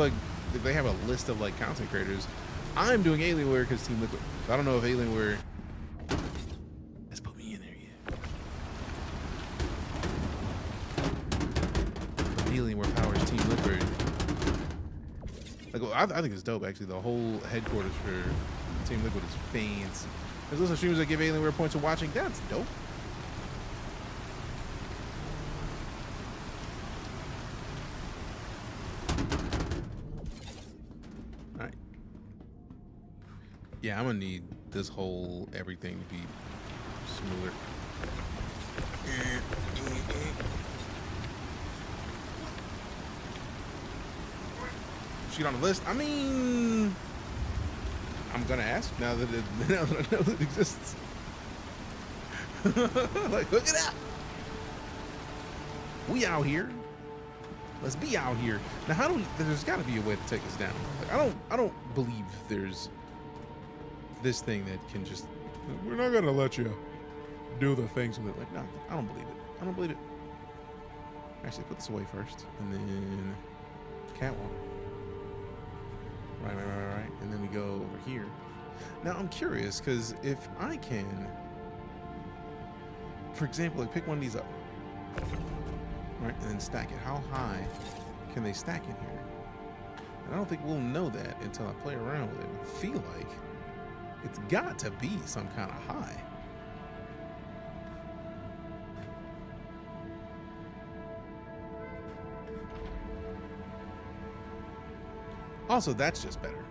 they have a list of like content creators. I'm doing Alienware because Team Liquid. I don't know if Alienware has put me in there yet. Alienware powers Team Liquid. Like, well, I think it's dope actually. The whole headquarters for Team Liquid is fancy. There's also streamers that give Alienware points for watching. That's dope. Yeah, I'm gonna need this whole everything to be smoother. Sheet on the list. I mean, I'm gonna ask now that I know that it exists. Like, hook it up. We out here. Let's be out here. Now, how do we? There's got to be a way to take this down. Like, I don't believe there's this thing that can just, we're not gonna let you do the things with it. Like, no, I don't believe it. I don't believe it. Actually, put this away first, and then catwalk. Right. And then we go over here. Now I'm curious because if I can, for example, like pick one of these up, right, and then stack it. How high can they stack in here? And I don't think we'll know that until I play around with it. I feel like it's got to be some kind of high. Also, that's just better.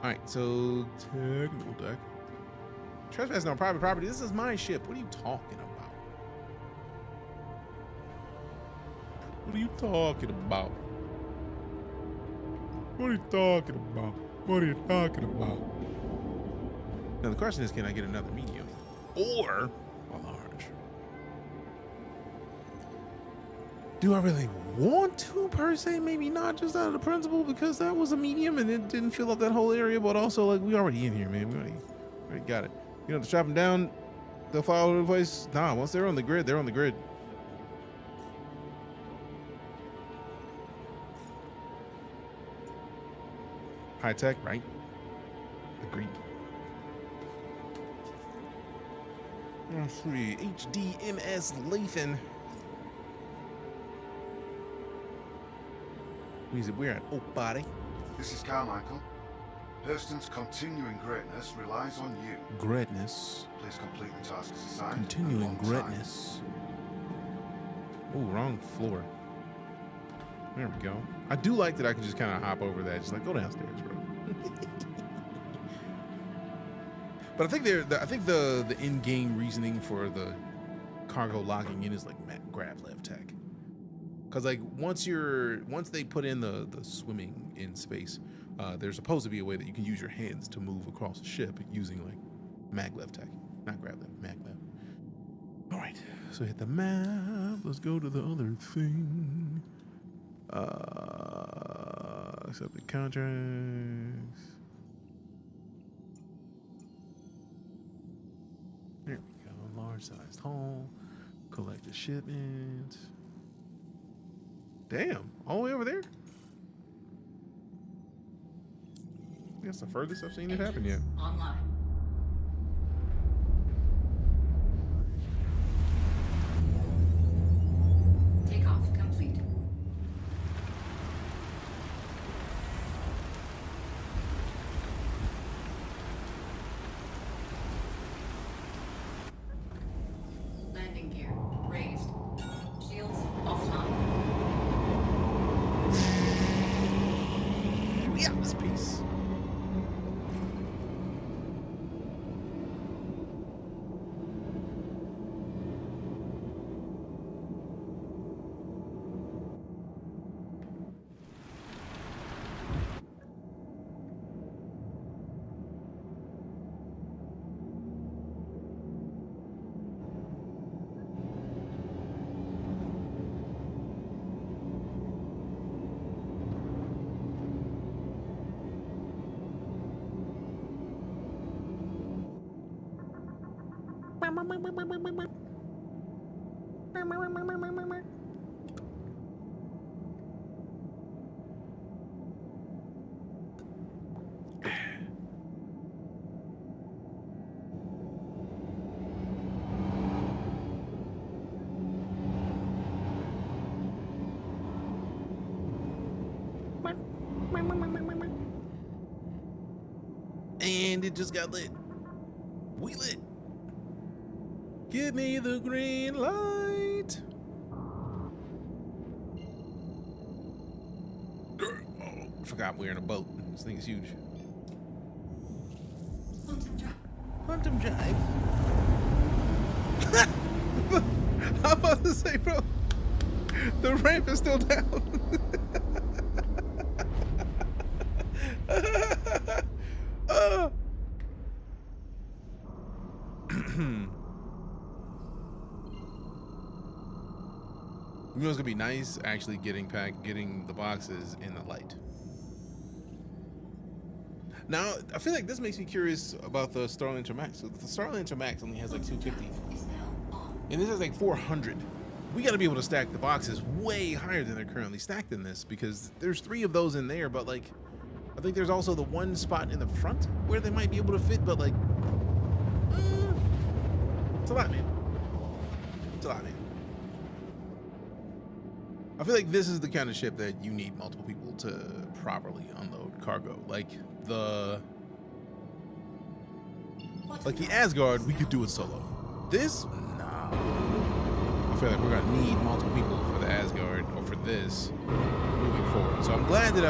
All right, so technical deck. Trespassing on private property. This is my ship. What are you talking about? What are you talking about? What are you talking about? What are you talking about? Now the question is, can I get another medium or a large? Do I really want to per se? Maybe not, just out of the principle, because that was a medium and it didn't fill up that whole area. But also, like, we already in here, man. We already got it. You don't have to chop them down. They'll fly all over the place. Nah, once they're on the grid, they're on the grid. High tech, right? Agreed. Three HDMS Lathan. Means that we're at Oak Body. This is Carmichael. Hurston's continuing greatness relies on you. Greatness. Please complete the tasks assigned. Continuing greatness. Oh, wrong floor. There we go. I do like that I can just kind of hop over that. Just like, go downstairs, bro. But I think the in-game reasoning for the cargo logging in is like grab lift tech. Because like once they put in the swimming in space, there's supposed to be a way that you can use your hands to move across the ship using like maglev tech, not grab lift, maglev. All right, so hit the map. Let's go to the other thing. Accept the contracts. There we go. Large sized haul. Collect the shipment. Damn, all the way over there? That's the furthest I've seen it happen yet. Online. Takeoff complete. Landing gear raised. Shields offline. We got this piece. And it just got lit. We lit. Give me the green light. Oh, forgot we're in a boat. This thing is huge. Quantum drive. I'm about to say, bro, the ramp is still down. You know what's gonna be nice? Actually getting the boxes in the light. Now, I feel like this makes me curious about the Starlinter Max. So the Starlinter Max only has like 250, and this has like 400. We got to be able to stack the boxes way higher than they're currently stacked in this, because there's 3 of those in there, but like, I think there's also the one spot in the front where they might be able to fit, but like, it's a lot, man. It's a lot, man. I feel like this is the kind of ship that you need multiple people to properly unload cargo. Like the Asgard, we could do it solo. This, nah. I feel like we're gonna need multiple people for the Asgard or for this moving forward. So I'm glad that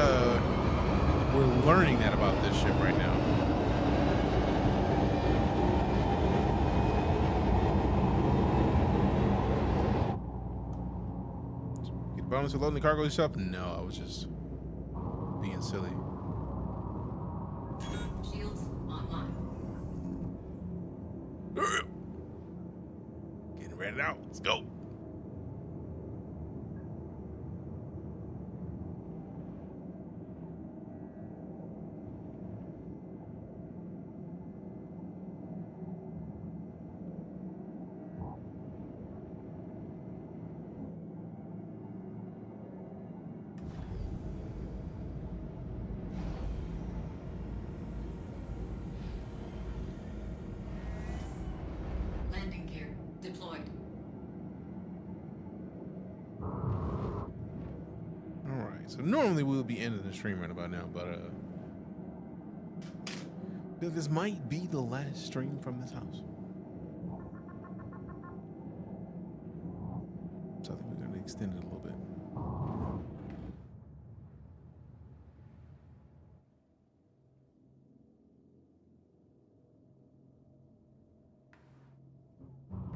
we're learning that about this ship right now. Get a bonus for loading the cargo yourself? No, I was just being silly. Shields online. Getting ready out. Let's go. Landing gear deployed. Alright, so normally we'll be ending the stream right about now, but this might be the last stream from this house. So I think we're gonna extend it a little bit.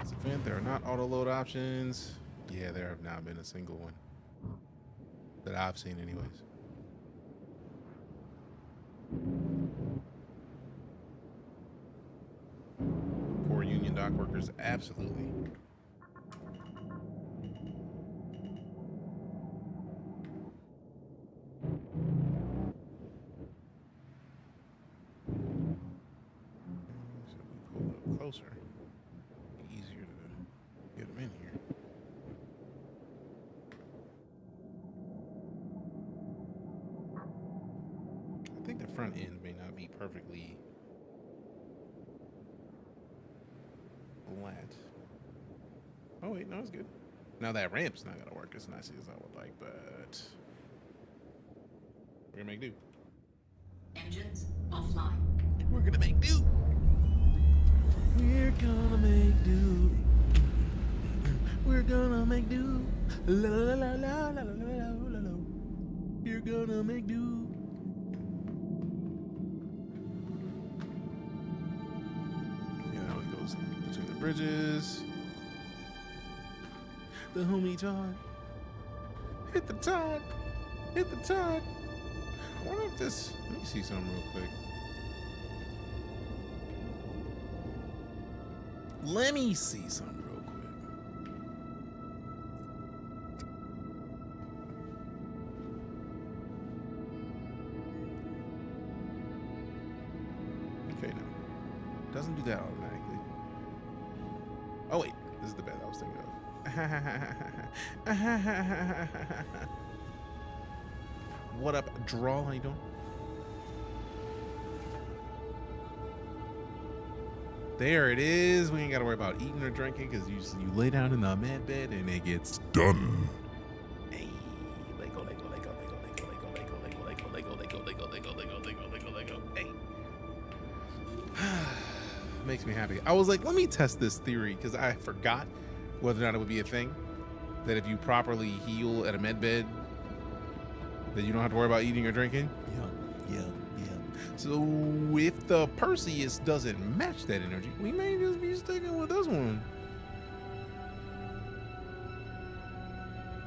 This event, there are not auto load options. Yeah, there have not been a single one that I've seen anyways. Poor union dock workers, absolutely. So we pull up closer. Easier to get them in here. I think the front end may not be perfectly flat. Oh wait, no, it's good. Now that ramp's not gonna work as nicely as I would like, but we're gonna make do. Engines offline. We're gonna make do. We're gonna make do. We're gonna make do. La la la la la la la la la. You're gonna make do. Yeah, that one goes between the bridges. The homie John. Hit the top. Hit the top. I wonder if this. Let me see something real quick. Let me see something real quick. Okay, no. Doesn't do that automatically. Oh, wait. This is the bed I was thinking of. What up, Draw? How you doing? There it is. We ain't got to worry about eating or drinking because you lay down in the med bed and it gets Done. Hey, Lego, Lego, Lego, Lego, Lego, Lego, Lego, Lego, Lego, Lego, Lego, Lego, Lego, Lego, Lego, Lego, Lego. Hey. Makes me happy. I was like, let me test this theory because I forgot whether or not it would be a thing. That if you properly heal at a med bed, that you don't have to worry about eating or drinking. Yeah. So if the Perseus doesn't match that energy, we may just be sticking with this one.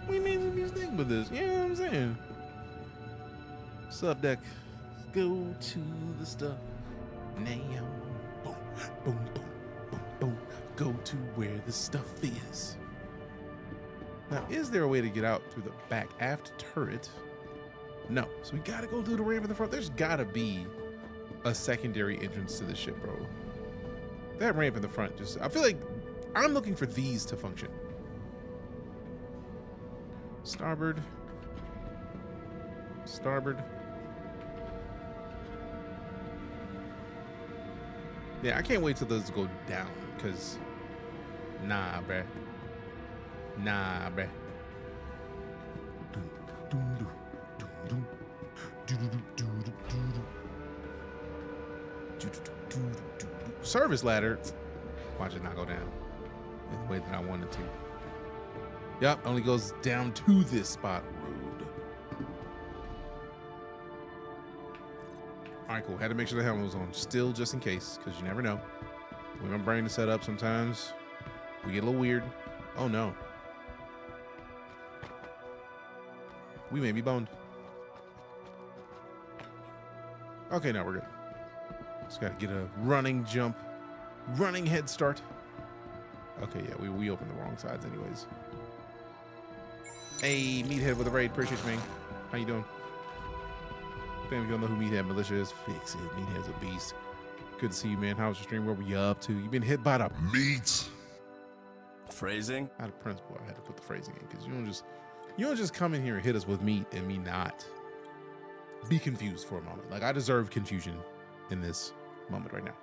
We may just be sticking with this. You know what I'm saying? Sub deck. Let's go to the stuff now. Boom, boom, boom, boom, boom. Go to where the stuff is. Now, is there a way to get out through the back aft turret? No. So we gotta go through the ramp in the front. There's gotta be a secondary entrance to the ship, bro. That ramp in the front just, I feel like I'm looking for these to function. Starboard. Starboard. Yeah, I can't wait till those go down, because nah, bruh. Nah, bruh. Service ladder. Watch it not go down in the way that I wanted to. Yep, only goes down to this spot. Rude. All right, cool. Had to make sure the helmet was on still, just in case, because you never know. When my brain is set up, sometimes we get a little weird. Oh no. We may be boned. Okay, now we're good. Just gotta get a running jump, running head start. Okay, yeah, we opened the wrong sides anyways. Hey, Meathead with a raid. Appreciate you, man. How you doing? Fam, if you don't know who Meathead Militia is, fix it. Meathead's a beast. Good to see you, man. How was your stream? What were you up to? You been hit by the Meat. Phrasing? out of principle. I had to put the phrasing in because you don't just come in here and hit us with meat and me not be confused for a moment. Like, I deserve confusion in this moment right now.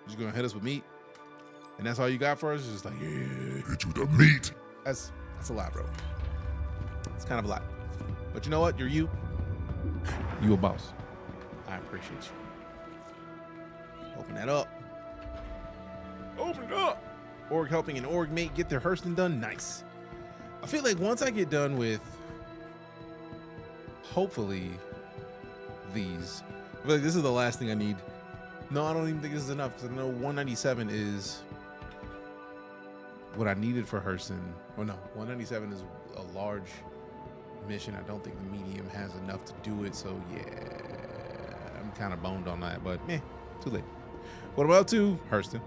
You're just gonna hit us with meat, and that's all you got for us? It's just like, yeah. Hit you with the meat. That's a lot, bro. It's kind of a lot. But you know what? You're you. You a boss. I appreciate you. Open that up. Open it up. Org helping an org mate get their Hurston done. Nice. I feel like once I get done with, hopefully, these, I feel like this is the last thing I need. No, I don't even think this is enough because I know 197 is what I needed for Hurston. Oh no, 197 is a large mission. I don't think the medium has enough to do it. So yeah, I'm kind of boned on that, but too late. What about Hurston?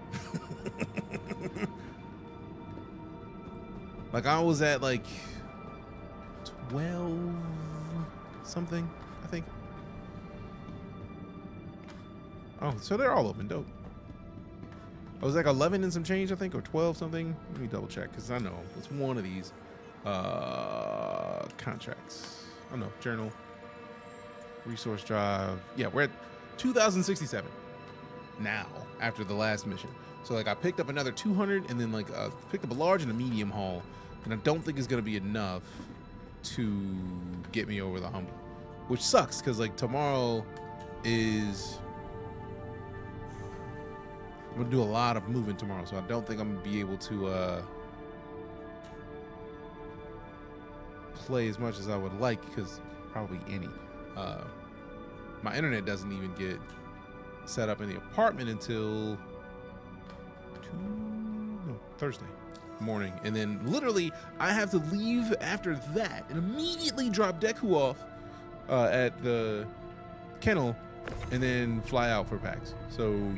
Like I was at like 12 something, I think. Oh, so they're all open. Dope. I was like 11 and some change, I think, or 12 something. Let me double check because I know it's one of these contracts. Oh no, journal, resource drive. Yeah, we're at 2067 now after the last mission. So like I picked up another 200 and then like picked up a large and a medium haul, and I don't think it's gonna be enough to get me over the hump, which sucks because like tomorrow is I'm gonna do a lot of moving tomorrow, so I don't think I'm gonna be able to play as much as I would like, because probably any. My internet doesn't even get set up in the apartment until Thursday morning, and then literally I have to leave after that and immediately drop Deku off at the kennel and then fly out for PAX. So yeah.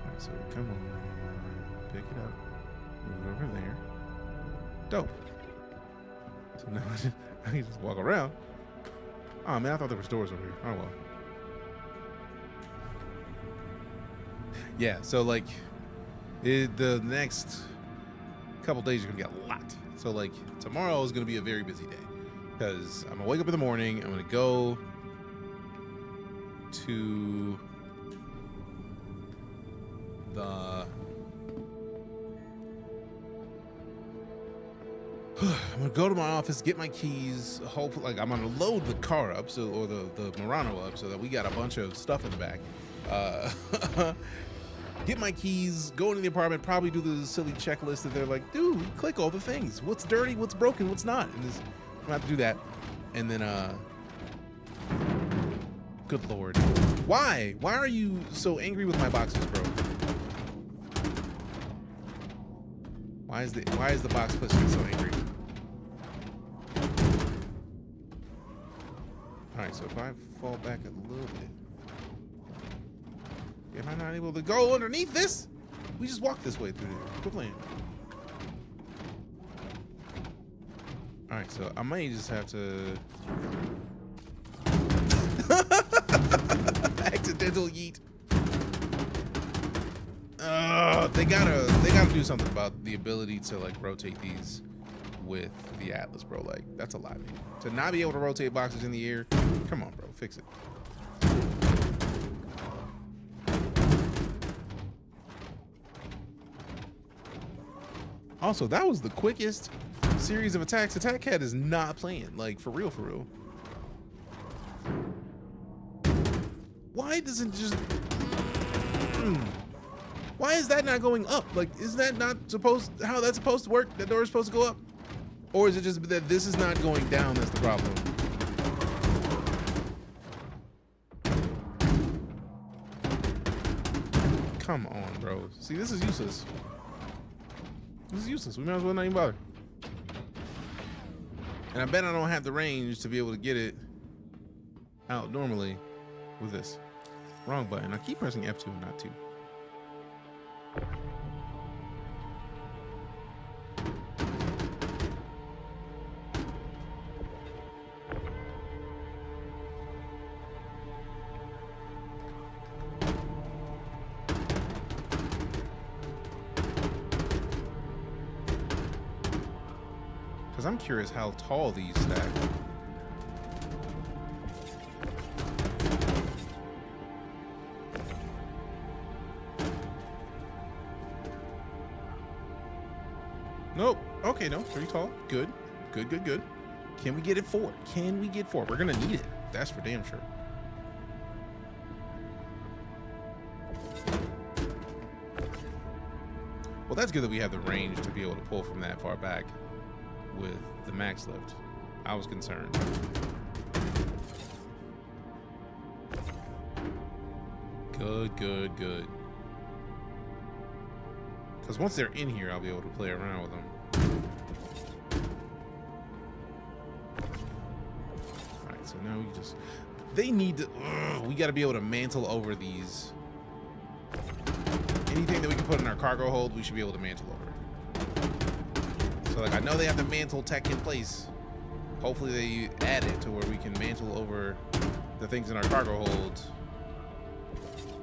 Alright, so come on, pick it up, move it over there. Dope. So now I can just walk around. Oh man, I thought there were stores over here. Oh well. Yeah, so like the next couple days are gonna be a lot. So like tomorrow is gonna be a very busy day because I'm gonna wake up in the morning. I'm gonna go to I'm gonna go to my office, get my keys. Hopefully, like I'm gonna load the car up, so or the Murano up, so that we got a bunch of stuff in the back. Get my keys, go into the apartment, probably do the silly checklist that they're like, dude, click all the things. What's dirty, what's broken, what's not. And I'm gonna have to do that. And then, good Lord. Why? Why are you so angry with my boxes, bro? Why is the box pushing so angry? All right, so if I fall back a little bit, am I not able to go underneath this? We just walked this way through there. Quit playing. All right, so I might just have to accidental yeet. They gotta do something about the ability to like rotate these with the Atlas, bro. Like that's a lot, man. To not be able to rotate boxes in the air, come on, bro, fix it. Also, that was the quickest series of attacks. Attack Cat is not playing, like for real, for real. Why doesn't just? Why is that not going up? Like, is that not supposed? How that's supposed to work? That door is supposed to go up, or is it just that this is not going down? That's the problem. Come on, bro. See, this is useless. This is useless. We might as well not even bother. And I bet I don't have the range to be able to get it out normally with this. Wrong button. I keep pressing F2 and not 2. Because I'm curious how tall these stack. Nope. Okay, no. Pretty tall. Good. Good, good, good. Can we get it 4? Can we get 4? We're going to need it. That's for damn sure. Well, that's good that we have the range to be able to pull from that far back with the max lift. I was concerned. Good, good, good. Because once they're in here, I'll be able to play around with them. All right, so now we just... They need to... we got to be able to mantle over these. Anything that we can put in our cargo hold, we should be able to mantle over. So, like, I know they have the mantle tech in place. Hopefully they add it to where we can mantle over the things in our cargo holds.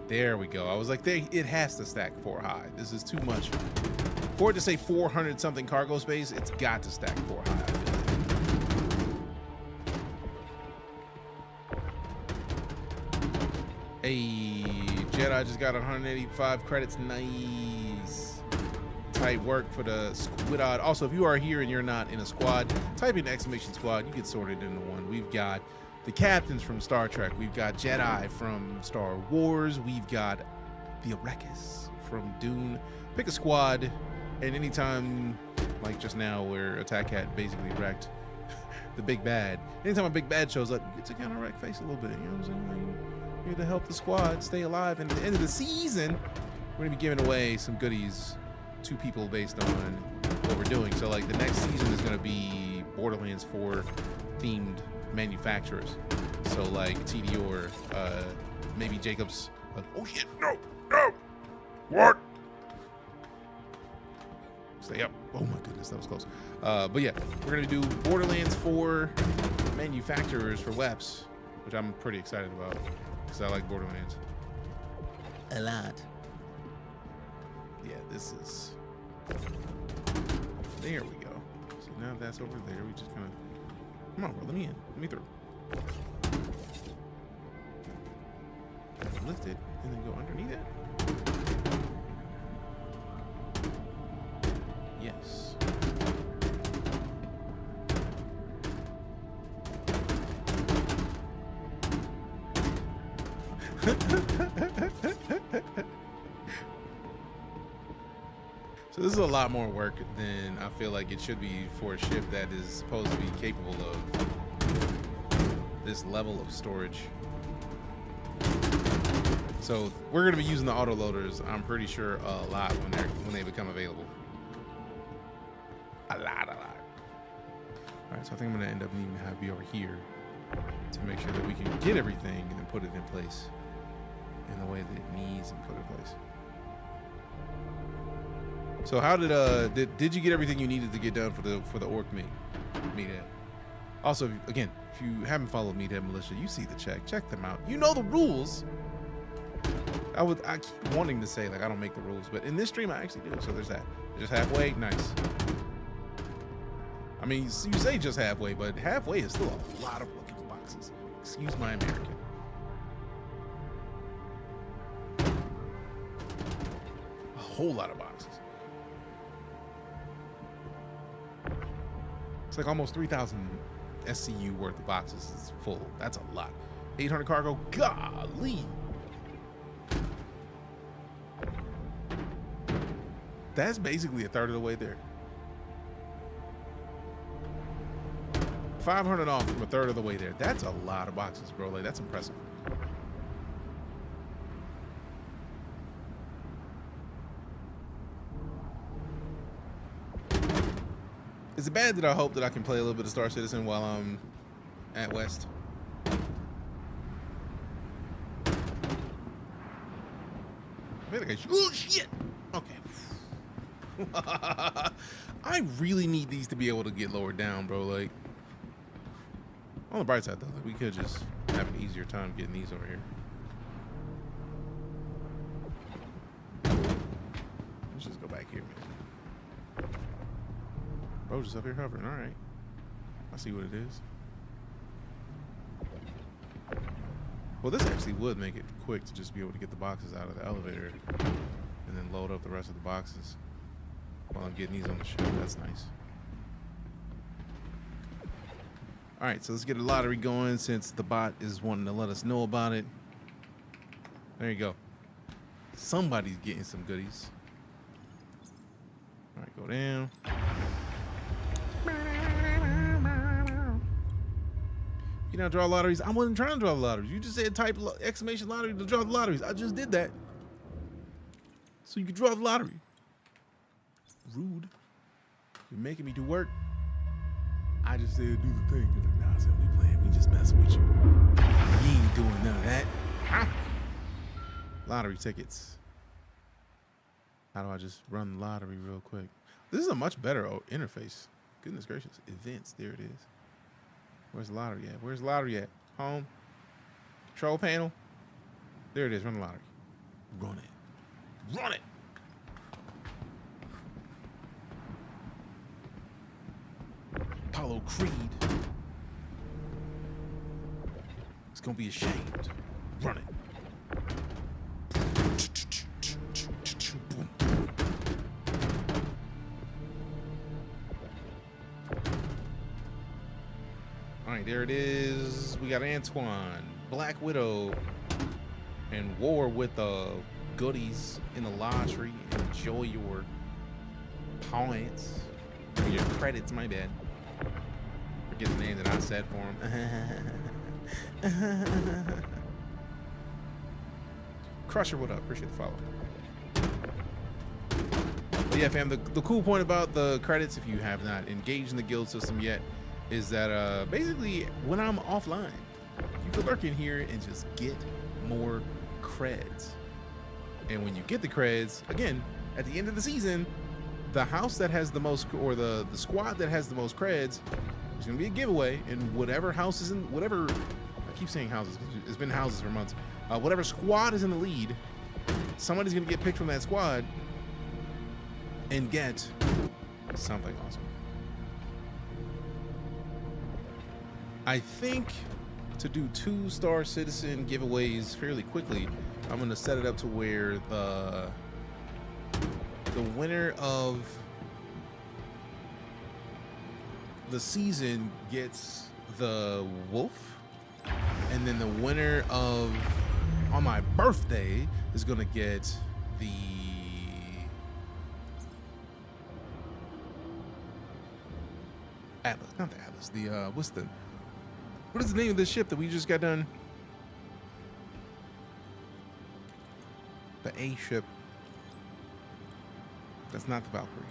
There we go. I was like, it has to stack 4 high. This is too much. For it to say 400 something cargo space, it's got to stack 4 high, I feel like. Hey, Jedi just got 185 credits. Nice. Tight work for the squad. Also, if you are here and you're not in a squad, type in exclamation squad. You get sorted into one. We've got the captains from Star Trek. We've got Jedi from Star Wars. We've got the Arrakis from Dune. Pick a squad, and anytime, like just now, where Attack Cat basically wrecked the big bad. Anytime a big bad shows up, you get to kind of wreck face a little bit. You know what I'm saying? Like, here to help the squad stay alive. And at the end of the season, we're gonna be giving away some goodies to people based on what we're doing. So like the next season is gonna be Borderlands 4 themed manufacturers. So like TD or maybe Jacob's. Oh shit! No! No! What? Stay up. Oh my goodness, that was close. But yeah, we're gonna do Borderlands 4 manufacturers for WEPs, which I'm pretty excited about because I like Borderlands a lot. Yeah, this is. There we go. So now that's over there. We just kind of. Come on, bro. Let me in. Let me through. Lift it and then go underneath it. Yes. So this is a lot more work than I feel like it should be for a ship that is supposed to be capable of this level of storage. So we're going to be using the autoloaders, I'm pretty sure, a lot when they become available. A lot. All right, so I think I'm going to end up needing to have be over here to make sure that we can get everything and then put it in place in the way that it needs and put in place. So how did you get everything you needed to get done for the orc meathead? Also, again, if you haven't followed Meathead Militia, you see the check them out. You know the rules. I keep wanting to say like I don't make the rules, but in this stream I actually do. So there's that. Just halfway, nice. I mean, you say just halfway, but halfway is still a lot of looking boxes. Excuse my American. A whole lot of boxes. It's like almost 3,000 SCU worth of boxes is full. That's a lot. 800 cargo. Golly. That's basically a third of the way there. 500 off from a third of the way there. That's a lot of boxes, bro. Like, that's impressive. Is it bad that I hope that I can play a little bit of Star Citizen while I'm at West? I feel like I should. Oh, shit! Okay. I really need these to be able to get lowered down, bro. Like, on the bright side, though, like, we could just have an easier time getting these over here. Let's just go back here, man. Bro, just up here hovering. All right. I see what it is. Well, this actually would make it quick to just be able to get the boxes out of the elevator and then load up the rest of the boxes while I'm getting these on the ship. That's nice. All right, so let's get a lottery going since the bot is wanting to let us know about it. There you go. Somebody's getting some goodies. All right, go down. You know, draw lotteries. I wasn't trying to draw the lotteries. You just said type exclamation lottery to draw the lotteries. I just did that. So you can draw the lottery. Rude. You're making me do work. I just said do the thing. You're like, nah, I said we playing. We just messing with you. You ain't doing none of that. Huh? Lottery tickets. How do I just run the lottery real quick? This is a much better interface. Goodness gracious. Events. There it is. Where's the lottery at? Where's the lottery at? Home. Control panel. There it is. Run the lottery. Run it. Run it. Apollo Creed. It's gonna be ashamed. Run it. All right, there it is. We got Antoine, Black Widow, and War with the goodies in the lottery. Enjoy your points, or your credits. My bad. Forget the name that I said for him. Crusher, what up? Appreciate the follow. But yeah, fam, the cool point about the credits, if you have not engaged in the guild system yet, is that basically when I'm offline, you can lurk in here and just get more creds. And when you get the creds, again, at the end of the season, the house that has the most, or the squad that has the most creds, there's gonna be a giveaway, and whatever house is in, whatever, I keep saying houses, it's been houses for months, whatever squad is in the lead, somebody's gonna get picked from that squad and get something awesome. I think to do 2 StarCitizen giveaways fairly quickly, I'm gonna set it up to where the winner of the season gets the wolf, and then the winner of on my birthday is gonna get the Atlas, not the Atlas, the what is the name of this ship that we just got done? The A ship. That's not the Valkyrie.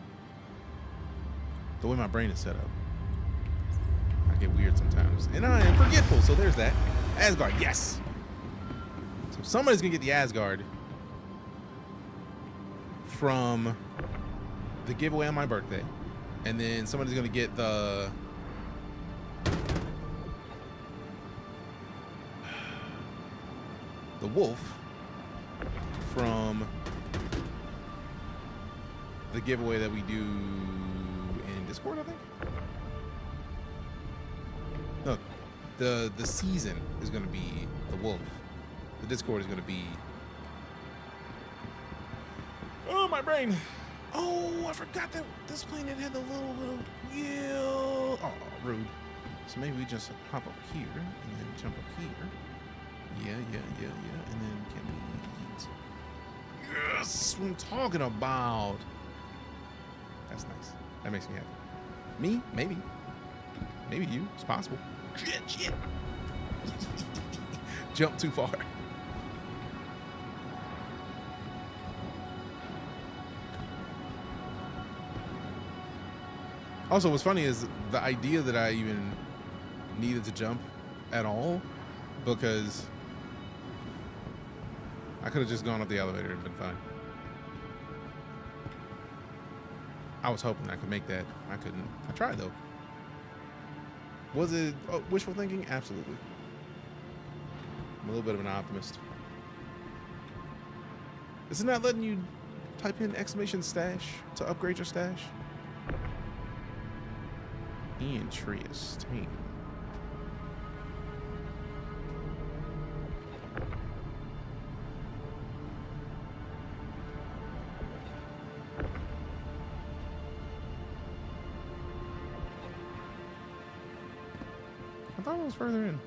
The way my brain is set up, I get weird sometimes, and I am forgetful. So there's that. Asgard, yes. So somebody's gonna get the Asgard from the giveaway on my birthday, and then somebody's gonna get the wolf from the giveaway that we do in Discord, I think. No, the season is going to be the wolf. The Discord is going to be, oh, my brain. Oh, I forgot that this planet had the little yeah. Oh, rude. So maybe we just hop up here and then jump up here. Yeah. And then can we eat? Yes, what I'm talking about. That's nice. That makes me happy. Me? Maybe. Maybe you. It's possible. Shit. Jump too far. Also, what's funny is the idea that I even needed to jump at all, because I could have just gone up the elevator and been fine. I was hoping I could make that. I couldn't. I tried though. Was it wishful thinking? Absolutely. I'm a little bit of an optimist. Is it not letting you type in exclamation stash to upgrade your stash? Interesting. I thought it was further in.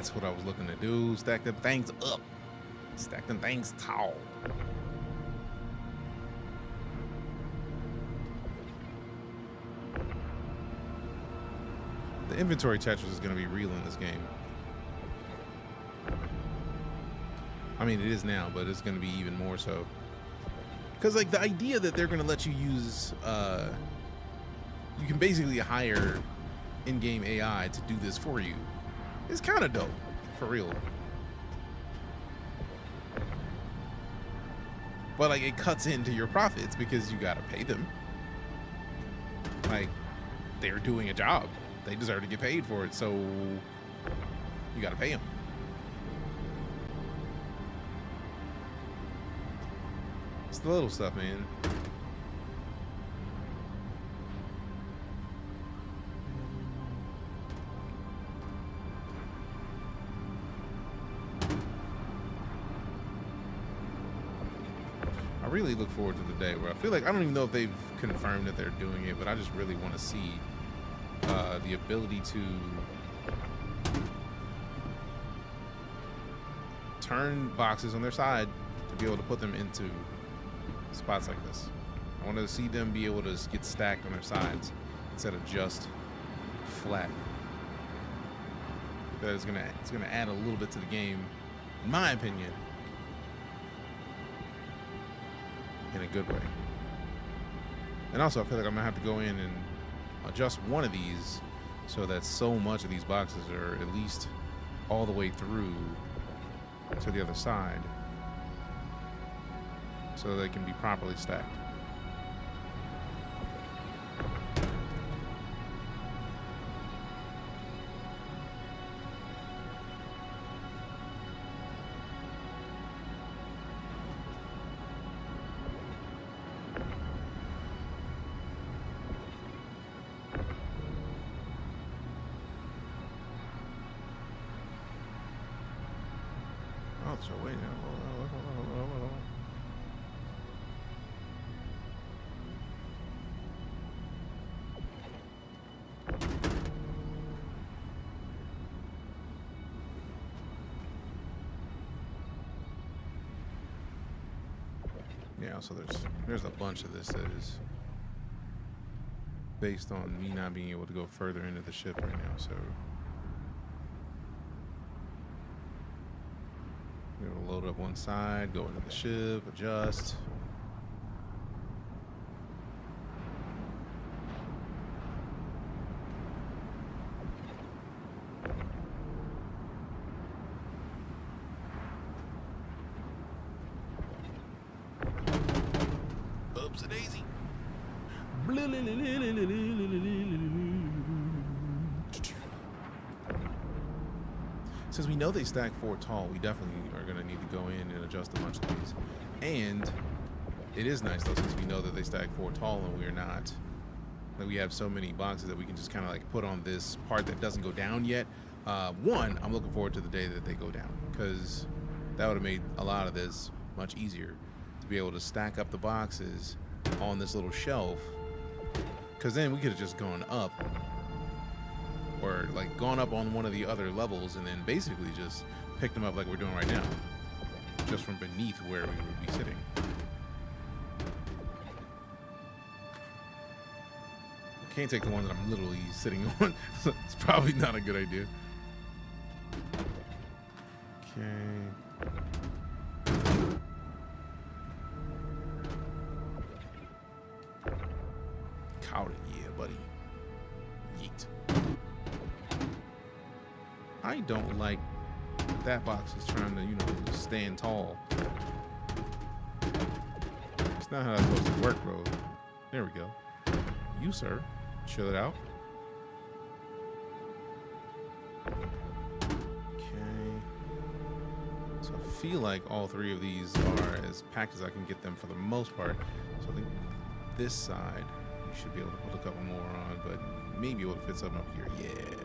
That's what I was looking to do. Stack them things up. Stack them things tall. The inventory Tetris is going to be real in this game. I mean, it is now, but it's going to be even more so. Because, like, the idea that they're going to let you use, you can basically hire in-game AI to do this for you is kind of dope, for real. But, like, it cuts into your profits because you got to pay them. Like, they're doing a job. They deserve to get paid for it, so you got to pay them. It's the little stuff, man. I really look forward to the day where I feel like, I don't even know if they've confirmed that they're doing it, but I just really want to see the ability to turn boxes on their side to be able to put them into spots like this. I want to see them be able to get stacked on their sides instead of just flat. That is it's gonna add a little bit to the game, in my opinion, in a good way. And also, I feel like I'm gonna have to go in and adjust one of these so that so much of these boxes are at least all the way through to the other side, so they can be properly stacked. Oh, so wait now. Yeah, so there's a bunch of this that is based on me not being able to go further into the ship right now, so we're gonna load up one side, go into the ship, adjust. Oops, a daisy. Since we know they stack 4 tall, we definitely are going to need to go in and adjust a bunch of these. And it is nice, though, since we know that they stack 4 tall and we're not, like, we have so many boxes that we can just kind of like put on this part that doesn't go down yet. One, I'm looking forward to the day that they go down, because that would have made a lot of this much easier to be able to stack up the boxes on this little shelf, because then we could have just gone up, or like gone up on one of the other levels and then basically just picked them up like we're doing right now, just from beneath where we would be sitting. I can't take the one that I'm literally sitting on, so it's probably not a good idea. Okay. Caught it, yeah, buddy. Yeet. I don't like that box is trying to, you know, stand tall. It's not how that's supposed to work, bro. There we go. You, sir, chill it out. Okay. So I feel like all 3 of these are as packed as I can get them for the most part. So I think this side, you should be able to put a couple more on, but maybe able to fit something up here. Yeah.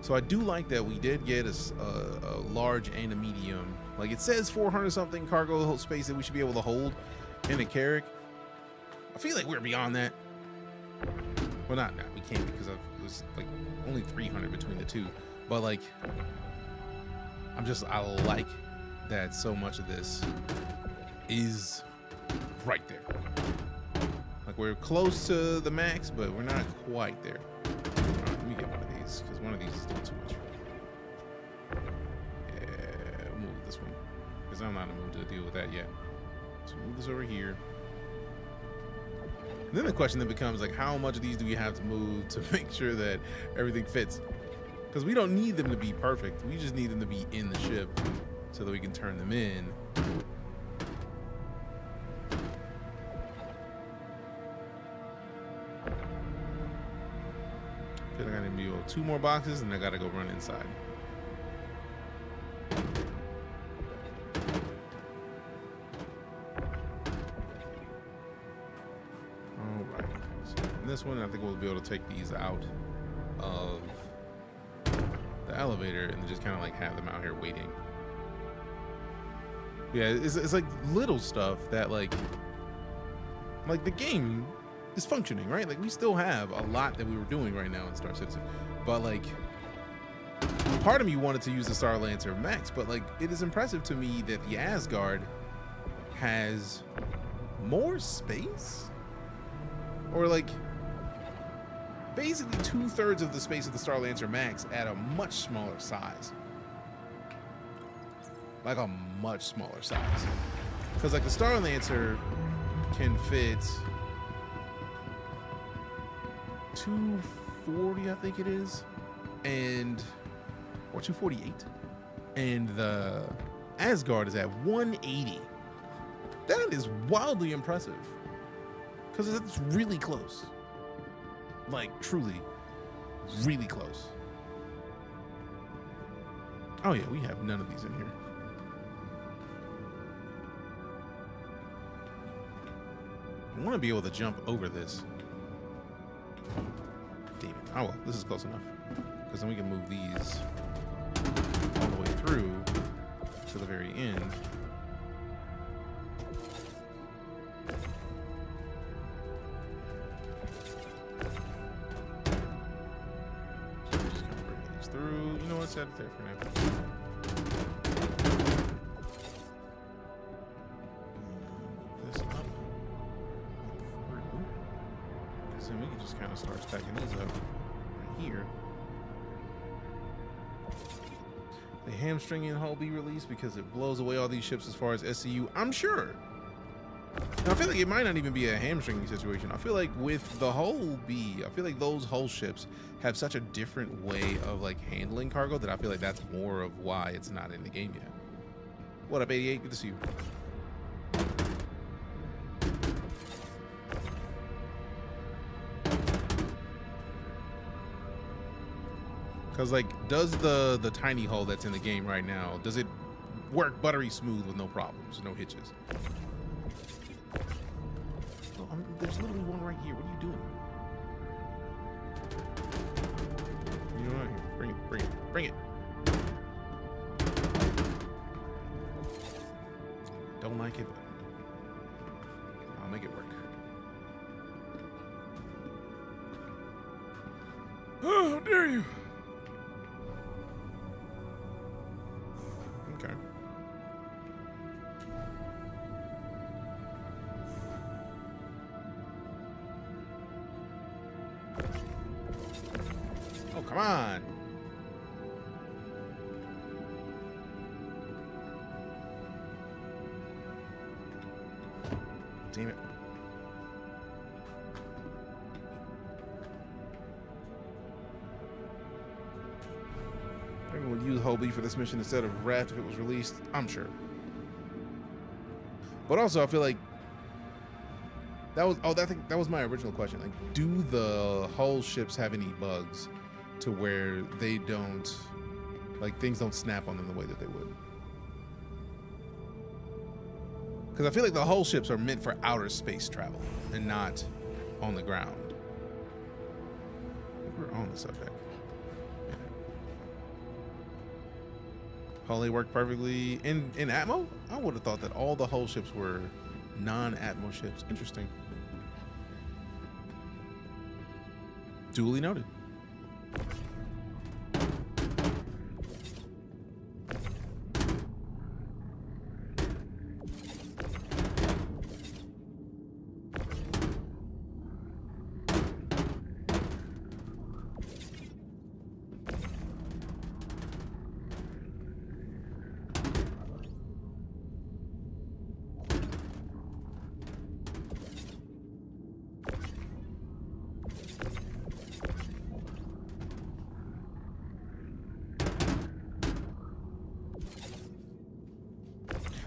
So I do like that we did get a large and a medium. Like, it says 400 something cargo space that we should be able to hold in a Carrack. I feel like we're beyond that. Well, not we can't because it was like only 300 between the two. But like, I like that so much of this is right there. Like we're close to the max, but we're not quite there. All right, let me get one of these because one of these is still too much. Yeah, we'll move this one because I'm not in the mood to deal with that yet. So move this over here. And then the question then becomes like, how much of these do we have to move to make sure that everything fits? Because we don't need them to be perfect. We just need them to be in the ship so that we can turn them in. I feel like I need to be able 2 more boxes and I gotta go run inside. Alright. So in this one, I think we'll be able to take these out of the elevator and just kind of like have them out here waiting. Yeah, it's like little stuff that like the game is functioning, right? Like we still have a lot that we were doing right now in StarCitizen, but like part of me wanted to use the Star Lancer Max, but like it is impressive to me that the Asgard has more space, or like basically 2/3 of the space of the Star Lancer Max at a much smaller size. Like a much smaller size. Because like the Star Lancer can fit 240, I think it is, or 248, and the Asgard is at 180. That is wildly impressive because it's really close, like truly really close. Oh yeah, we have none of these in here. I want to be able to jump over this. Damn it. Oh well, this is close enough. Because then we can move these all the way through to the very end. So just kind of bring these through. You know what? Set it there for now. Move this up. Then we can just kind of start stacking these up right here. The hamstringing hull be released because it blows away all these ships as far as SCU. I'm sure. Now, I feel like it might not even be a hamstringing situation. I feel like with the hull B, I feel like those hull ships have such a different way of like handling cargo that I feel like that's more of why it's not in the game yet. What up, 88? Good to see you. Because like, does the tiny hull that's in the game right now, does it work buttery smooth with no problems, no hitches? Oh, there's literally one right here. What are you doing? You know what? Here, bring it, bring it, bring it. Don't like it, but I'll make it work. Oh, how dare you! Okay. Oh, come on. Damn it. Everyone would use Hull B for this mission instead of Raft if it was released, I'm sure. But also, I feel like that was, I think that was my original question. Like, do the Hull ships have any bugs to where they don't, like, things don't snap on them the way that they would? Because I feel like the Hull ships are meant for outer space travel and not on the ground. We're on the subdeck. Yeah. Hull A worked perfectly in Atmo? I would have thought that all the Hull ships were non-Atmo ships. Interesting. Duly noted.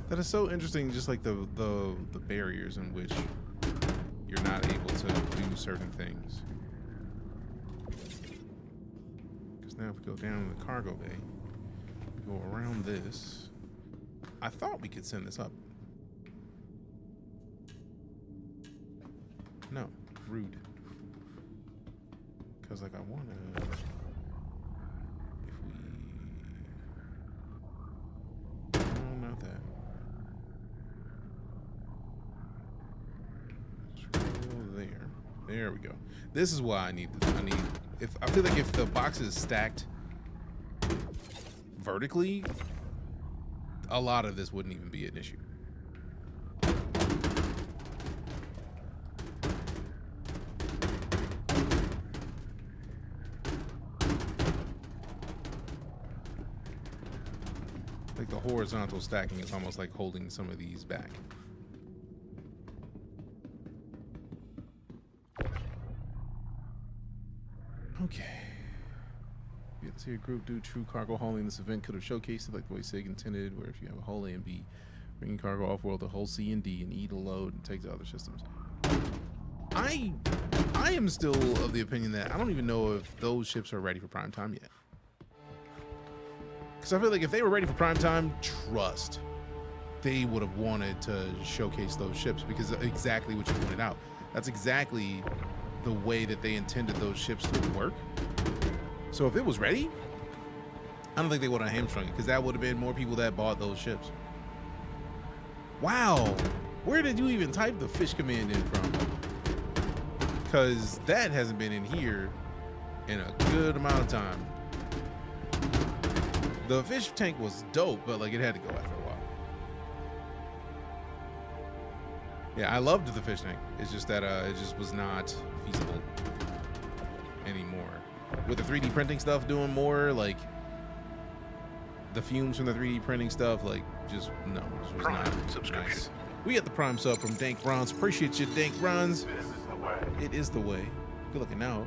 That is so interesting, just like the barriers in which you're not able to do certain things. Because now if we go down in the cargo bay, we go around this. I thought we could send this up. No, rude. Because like I want to... No, not that. There we go. This is why I need I feel like if the box is stacked vertically, a lot of this wouldn't even be an issue. Like the horizontal stacking is almost like holding some of these back. Okay. You see a group do true cargo hauling. This event could have showcased it like the way SIG intended, where if you have a whole A and B, bringing cargo off world, the whole C and D, and E to load and take to other systems. I am still of the opinion that I don't even know if those ships are ready for prime time yet. Because I feel like if they were ready for prime time, trust, they would have wanted to showcase those ships, because exactly what you pointed out. That's exactly the way that they intended those ships to work. So if it was ready, I don't think they would have hamstrung it, because that would have been more people that bought those ships. Wow, where did you even type the fish command in from? Because that hasn't been in here in a good amount of time. The fish tank was dope, but like it had to go after a while. Yeah, I loved the fish tank. It's just that it just was not feasible anymore. With the 3D printing stuff doing more, like the fumes from the 3D printing stuff, like just no, this was not nice. We got the Prime sub from Dank Bronze. Appreciate you, Dank Bronze. It is the way. Good looking out.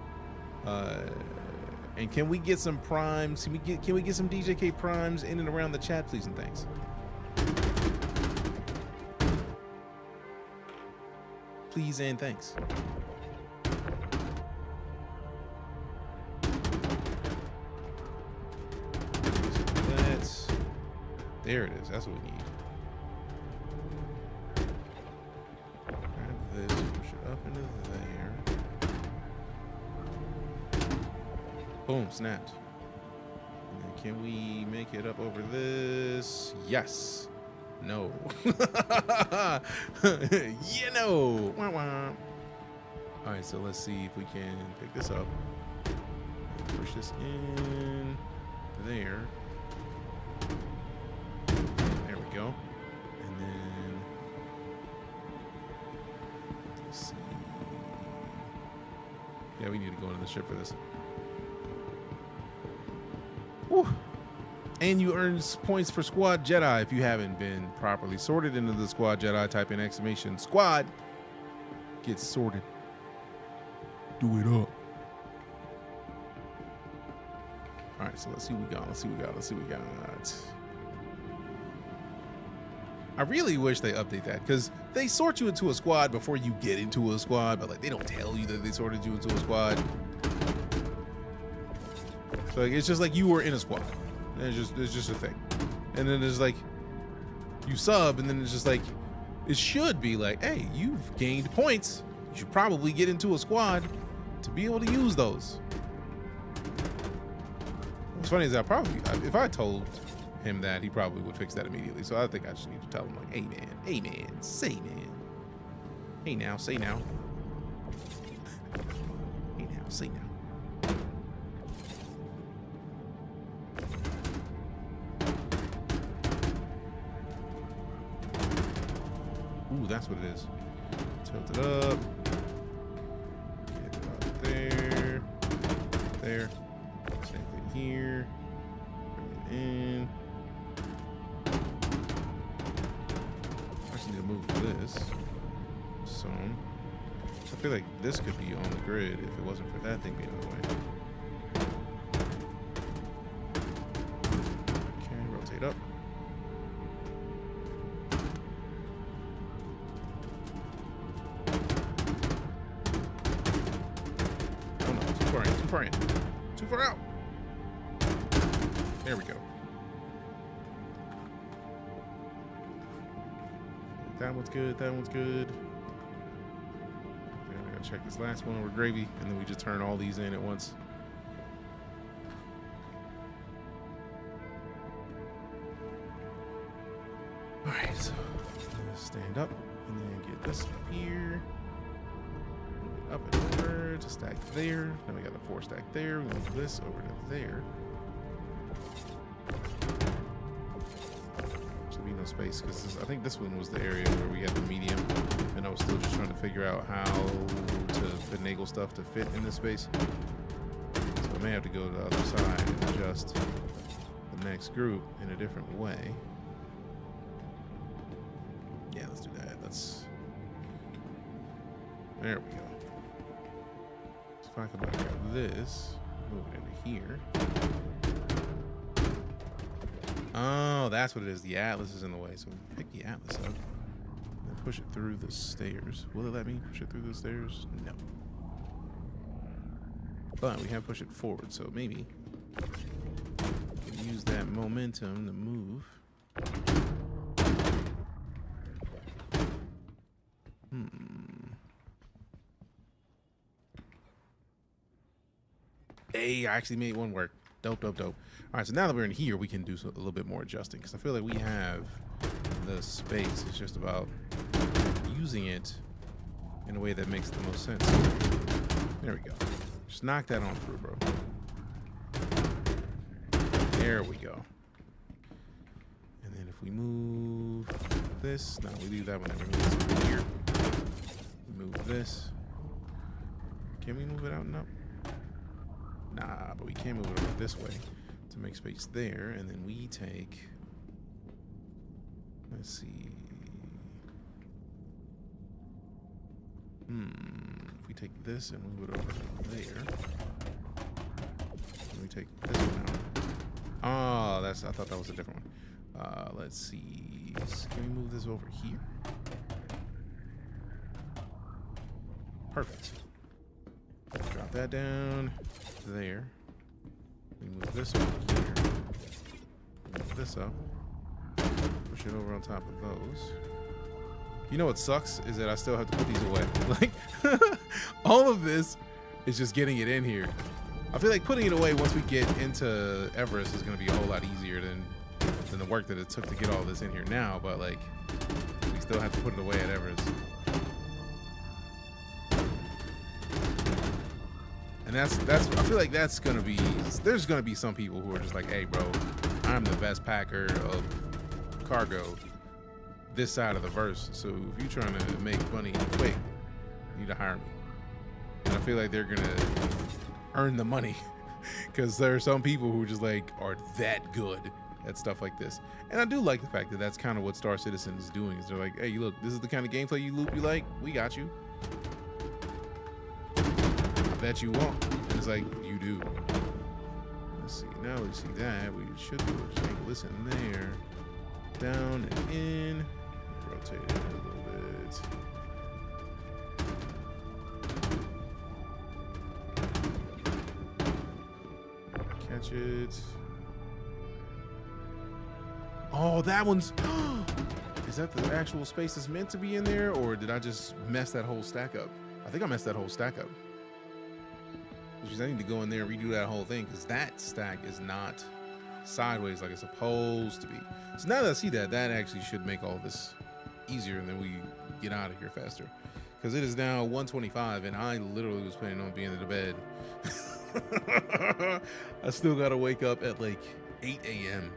And can we get some primes? Can we get some DJK primes in and around the chat, please and thanks. Please and thanks. There it is. That's what we need. Grab this, push it up into there. Boom, snapped. And then can we make it up over this? Yes. No. You know. Wah, wah. All right, so let's see if we can pick this up. Push this in there. There we go. And then let's see. Yeah, we need to go into the ship for this. Woo. And you earn points for Squad Jedi if you haven't been properly sorted into the Squad Jedi. Type in exclamation squad. Get sorted. Do it up. All right, so let's see what we got. Let's see what we got. Let's see what we got. I really wish they update that, because they sort you into a squad before you get into a squad, but like they don't tell you that they sorted you into a squad. So like, it's just like you were in a squad. It's just a thing. And then there's like you sub, and then it's just like it should be like, hey, you've gained points. You should probably get into a squad to be able to use those. What's funny is I probably, if I told him that, he probably would fix that immediately. So I think I just need to tell him like, hey man, say man. Hey now, say now. Hey now, say now. Ooh, that's what it is. Tilt it up. Get it up there. There. Same thing here. Bring it in. I just need to move this. So I feel like this could be on the grid if it wasn't for that thing being in the way. Okay, rotate up. Oh no, too far in, too far in. Too far out. There we go. That one's good, that one's good. I gotta check this last one over gravy, and then we just turn all these in at once. All right, so stand up, and then get this up here. Move it up and over to stack there. Then we got the 4 stack there. We move this over to there. Should be no space because I think this one was the area where we had the medium, and I was still just trying to figure out how to finagle stuff to fit in this space. So I may have to go to the other side and adjust the next group in a different way. Yeah, let's do that. There we go. So if I come back out this, move it into here. Oh, that's what it is. The Atlas is in the way. So we pick the Atlas up and push it through the stairs. Will it let me push it through the stairs? No. But we have pushed it forward, so maybe we can use that momentum to move. Hey, I actually made one work. Dope, dope, dope. All right, so now that we're in here, we can do a little bit more adjusting because I feel like we have the space. It's just about using it in a way that makes the most sense. There we go. Just knock that on through, bro. There we go. And then if we move this, no, we leave that one. We move this over here. We move this. Can we move it out? No. Nah, but we can move it over this way to make space there, and then we take, let's see, if we take this and move it over there, and we take this one out. Oh, I thought that was a different one. Let's see, can we move this over here? Perfect. Drop that down there. We move this over here. Move this up. Push it over on top of those. You know what sucks is that I still have to put these away. Like, all of this is just getting it in here. I feel like putting it away once we get into Everest is going to be a whole lot easier than the work that it took to get all this in here now. But like, we still have to put it away at Everest. And that's I feel like that's gonna be, there's gonna be some people who are just like, hey bro, I'm the best packer of cargo this side of the verse. So if you're trying to make money quick, you need to hire me. And I feel like they're gonna earn the money because there are some people who just like are that good at stuff like this. And I do like the fact that that's kind of what StarCitizen is doing. Is they're like, hey, look, this is the kind of gameplay you like. We got you. That you want. And it's like, you do. Let's see. Now we see that. We should be able to take this in there. Down and in. Rotate it a little bit. Catch it. Oh, that one's... Is that the actual space that's meant to be in there? Or did I just mess that whole stack up? I think I messed that whole stack up. Which is I need to go in there and redo that whole thing because that stack is not sideways like it's supposed to be. So now that I see that, that actually should make all this easier and then we get out of here faster. Because it is now 1:25 and I literally was planning on being in the bed. I still got to wake up at like 8 a.m.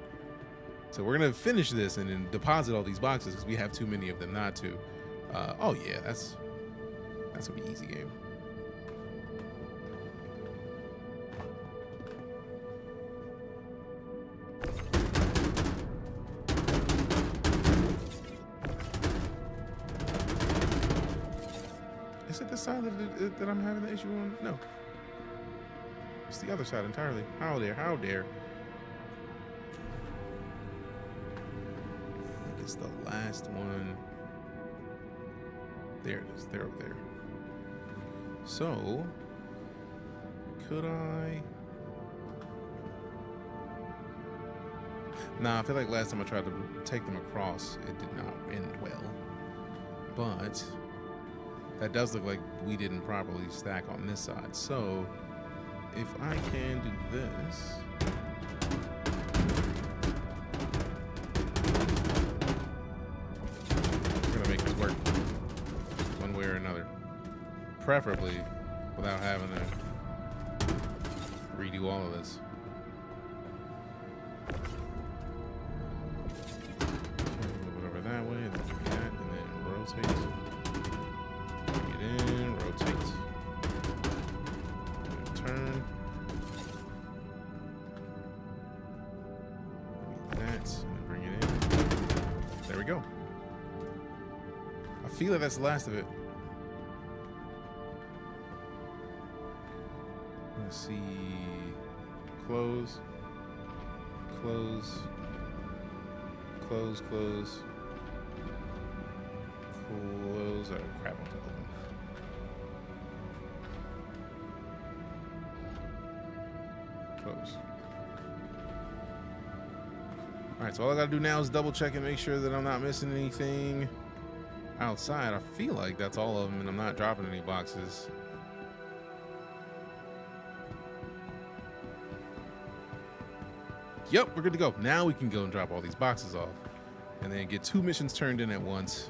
So we're going to finish this and then deposit all these boxes because we have too many of them not to. Oh yeah, that's gonna be easy game. Is it this side that I'm having the issue on? No. It's the other side entirely. How dare, how dare. I think it's the last one. There it is, they're over there. So, could I? Nah, I feel like last time I tried to take them across, it did not end well. But that does look like we didn't properly stack on this side. So, if I can do this. We're gonna make this work one way or another. Preferably without having to redo all of this. Move it over that way, and then do that, and then rotate. Bring it in, rotate. Turn. That, and then bring it in. There we go. I feel like that's the last of it. Let's see. Close. Close. Close, close. Close. Oh, crap. I'm open. Close. Alright, so all I gotta do now is double check and make sure that I'm not missing anything outside. I feel like that's all of them, and I'm not dropping any boxes. Yep, we're good to go. Now we can go and drop all these boxes off and then get 2 missions turned in at once.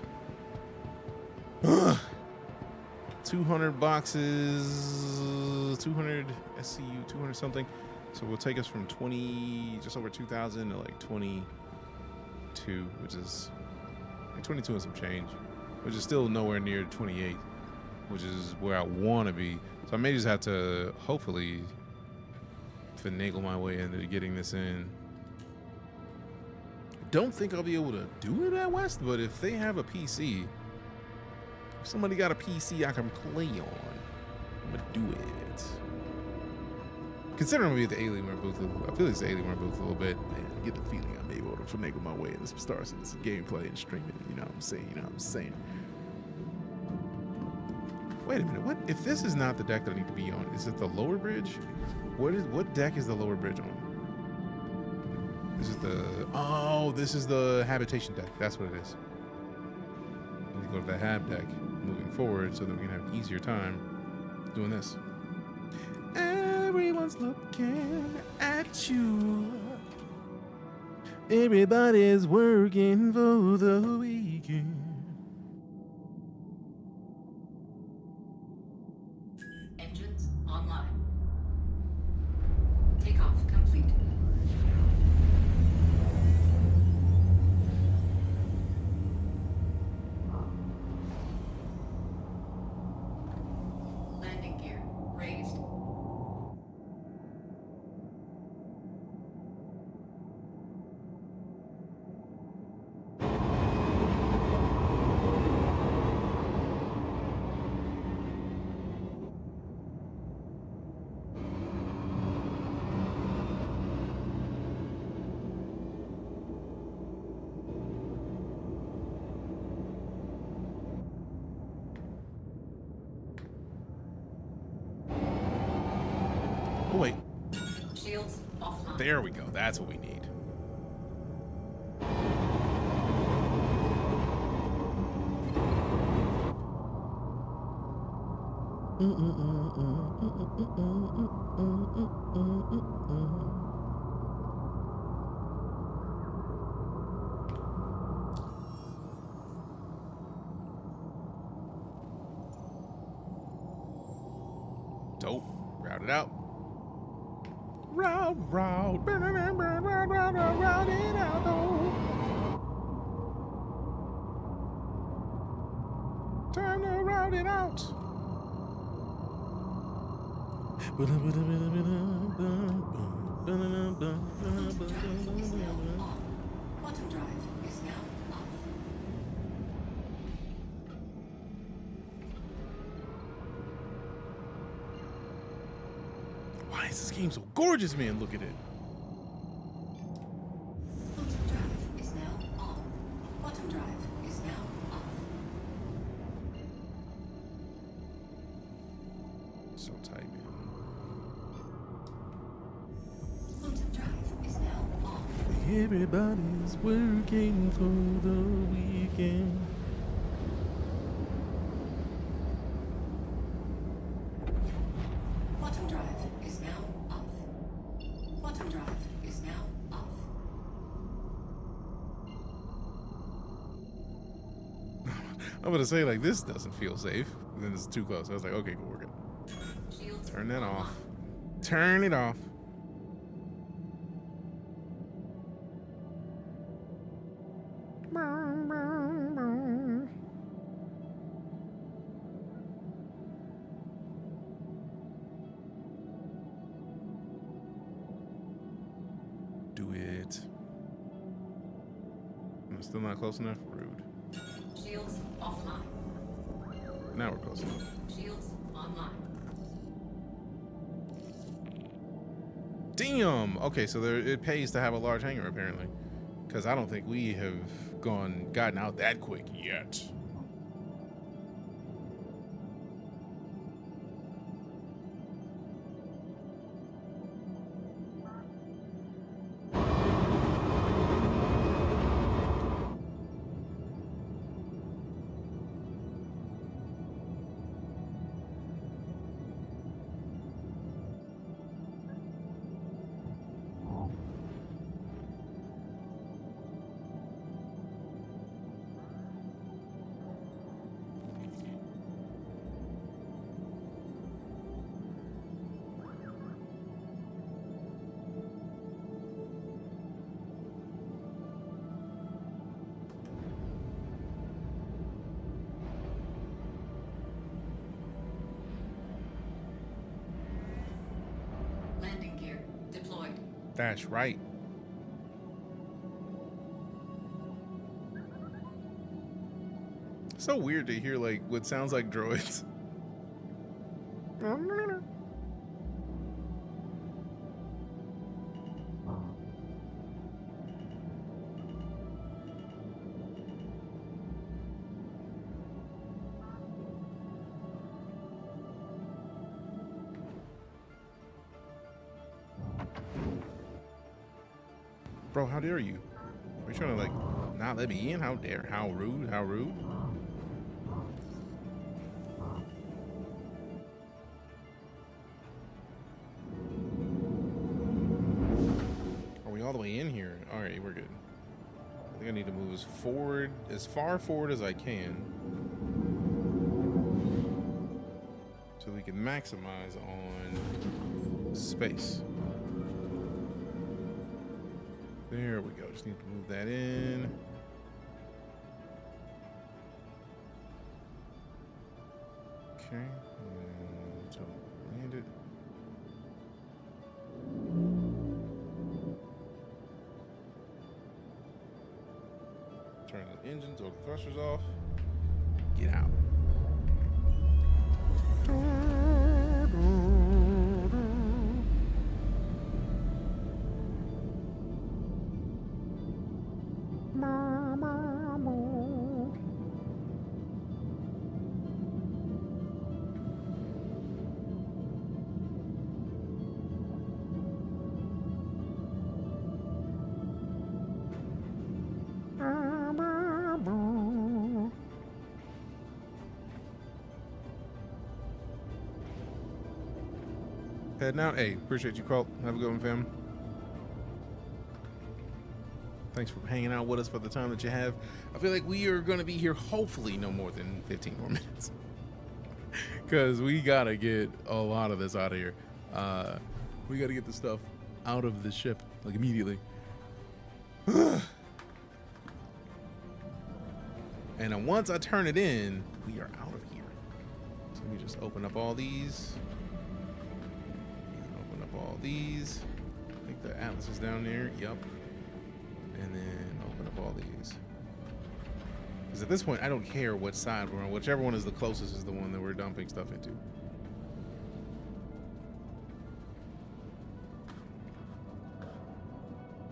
200 boxes, 200 SCU, 200 something. So we'll take us from 20, just over 2,000 to like 22, which is like 22 and some change, which is still nowhere near 28, which is where I want to be. So I may just have to hopefully finagle my way into getting this in. I don't think I'll be able to do it at West, but if they have a PC, if somebody got a PC I can play on, I'm gonna do it. Considering I'm gonna be at the Alienware booth, I feel like it's the Alienware booth a little bit. Man, I get the feeling I may be able to finagle my way into some StarCitizen gameplay and stream it. You know what I'm saying? You know what I'm saying? Wait a minute. What if this is not the deck that I need to be on? Is it the lower bridge? What deck is the lower bridge on? This is the habitation deck. That's what it is. We need to go to the hab deck moving forward so that we can have an easier time doing this. Everyone's looking at you. Everybody's working for the weekend. Engines online. Takeoff complete. Landing gear raised. Oh wait, Shields offline. there we go. That's what we need. Dope. Route it out. Route it out, though. Time to route it out. Quantum drive is now off. Why is this game so gorgeous, man? Look at it. Quantum drive is now on. Quantum drive is now off. So tight, man. Quantum drive is now on. Everybody's working for the weekend. Quantum drive is now off. Quantum drive is now off. I'm gonna say like this doesn't feel safe. And then it's too close. I was like, okay, cool, we're good. Shields Turn that off. online. Turn it off. Do it. I'm still not close enough. Rude. Shields offline. Now we're close enough. Shields online. Damn. Okay, so there, it pays to have a large hangar apparently, because I don't think we have gotten out that quick yet. Landing gear deployed. That's right. So weird to hear like what sounds like droids. Bro, how dare you? Are you trying to like not let me in? How dare? How rude? How rude? Are we all the way in here? All right, we're good. I think I need to move as far forward as I can, so we can maximize on space. There we go. Just need to move that in. Okay. And so land it. Turn the engines or the thrusters off. Get out. Heading out. Hey, appreciate you, Colt. Have a good one, fam. Thanks for hanging out with us for the time that you have. I feel like we are going to be here hopefully no more than 15 more minutes. Because we got to get a lot of this out of here. We got to get the stuff out of the ship, like, immediately. And then once I turn it in, we are out of here. So let me just open up all these. Open up all these. I think the Atlas is down there. Yup. And then open up all these. Because at this point, I don't care what side we're on. Whichever one is the closest is the one that we're dumping stuff into.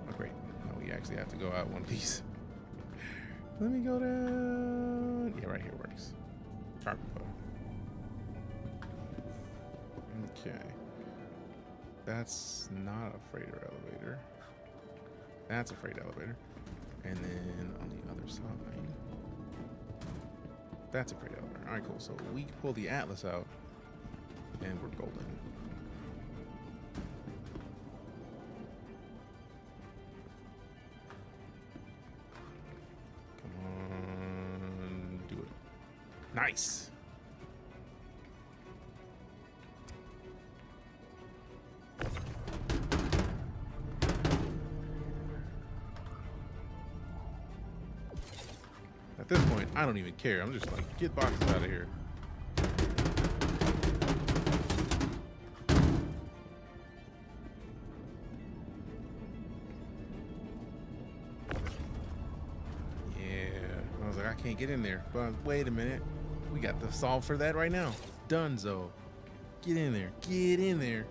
Oh, great. No, we actually have to go out one piece. Let me go down. Yeah, right here works. Cargo pod. Okay. That's not a freighter elevator. That's a freight elevator. And then on the other side, that's a freight elevator. All right, cool. So we can pull the Atlas out and we're golden. Come on, do it. Nice. At this point, I don't even care. I'm just like, get boxes out of here. Yeah, I was like, I can't get in there. But wait a minute. We got the solve for that right now. Dunzo. Get in there. Get in there.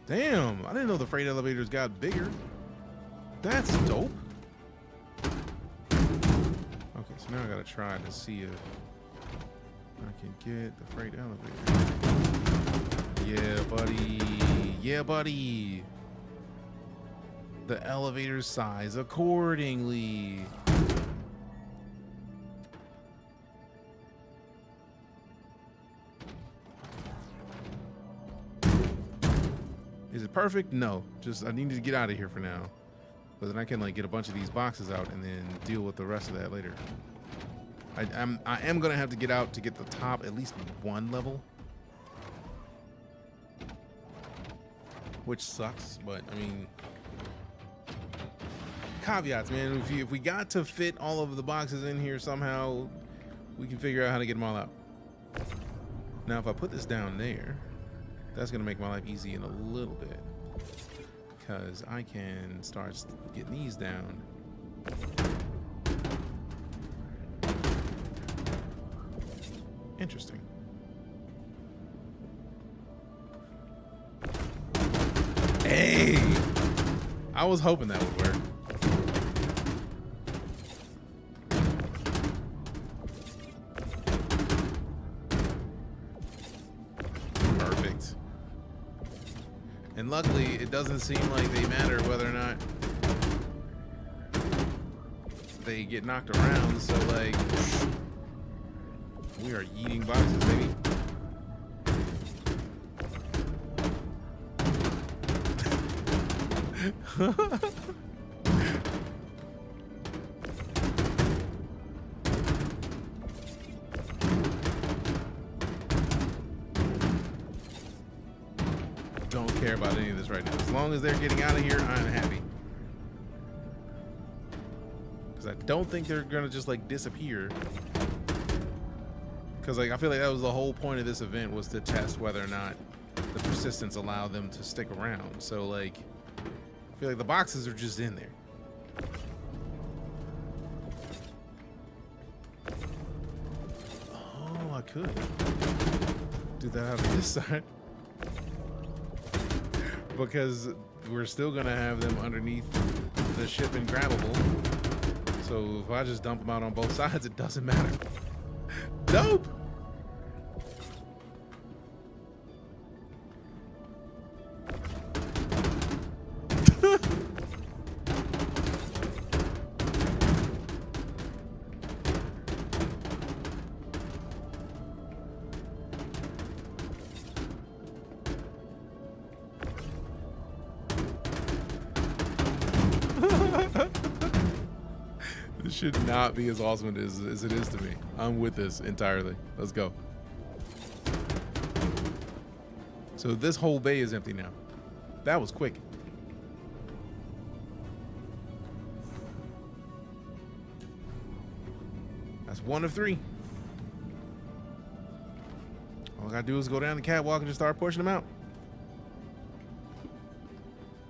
Damn, I didn't know the freight elevators got bigger. That's dope. Okay, so now I gotta try to see if I can get the freight elevator. Yeah, buddy. Yeah, buddy. The elevator's size accordingly. Is it perfect? No. Just I need to get out of here for now. But then I can like get a bunch of these boxes out and then deal with the rest of that later. I am gonna have to get out to get the top at least one level. Which sucks, but I mean, caveats, man. If we got to fit all of the boxes in here somehow, we can figure out how to get them all out. Now, if I put this down there, that's gonna make my life easy in a little bit, because I can start getting these down. Interesting. Hey, I was hoping that would work. Perfect. And luckily, it doesn't seem like they matter whether or not they get knocked around. So, like, we are eating boxes, baby. Don't care about any of this right now. As long as they're getting out of here, I'm happy. Because I don't think they're gonna just like disappear. Because like I feel like that was the whole point of this event, was to test whether or not the persistence allow them to stick around. So like, I feel like the boxes are just in there. Oh, I could do that out of this side. Because we're still gonna have them underneath the ship and grabbable. So if I just dump them out on both sides, it doesn't matter. Dope! This should not be as awesome as it is to me. I'm with this entirely. Let's go. So this whole bay is empty now. That was quick. That's 1 of 3. All I gotta do is go down the catwalk and just start pushing them out.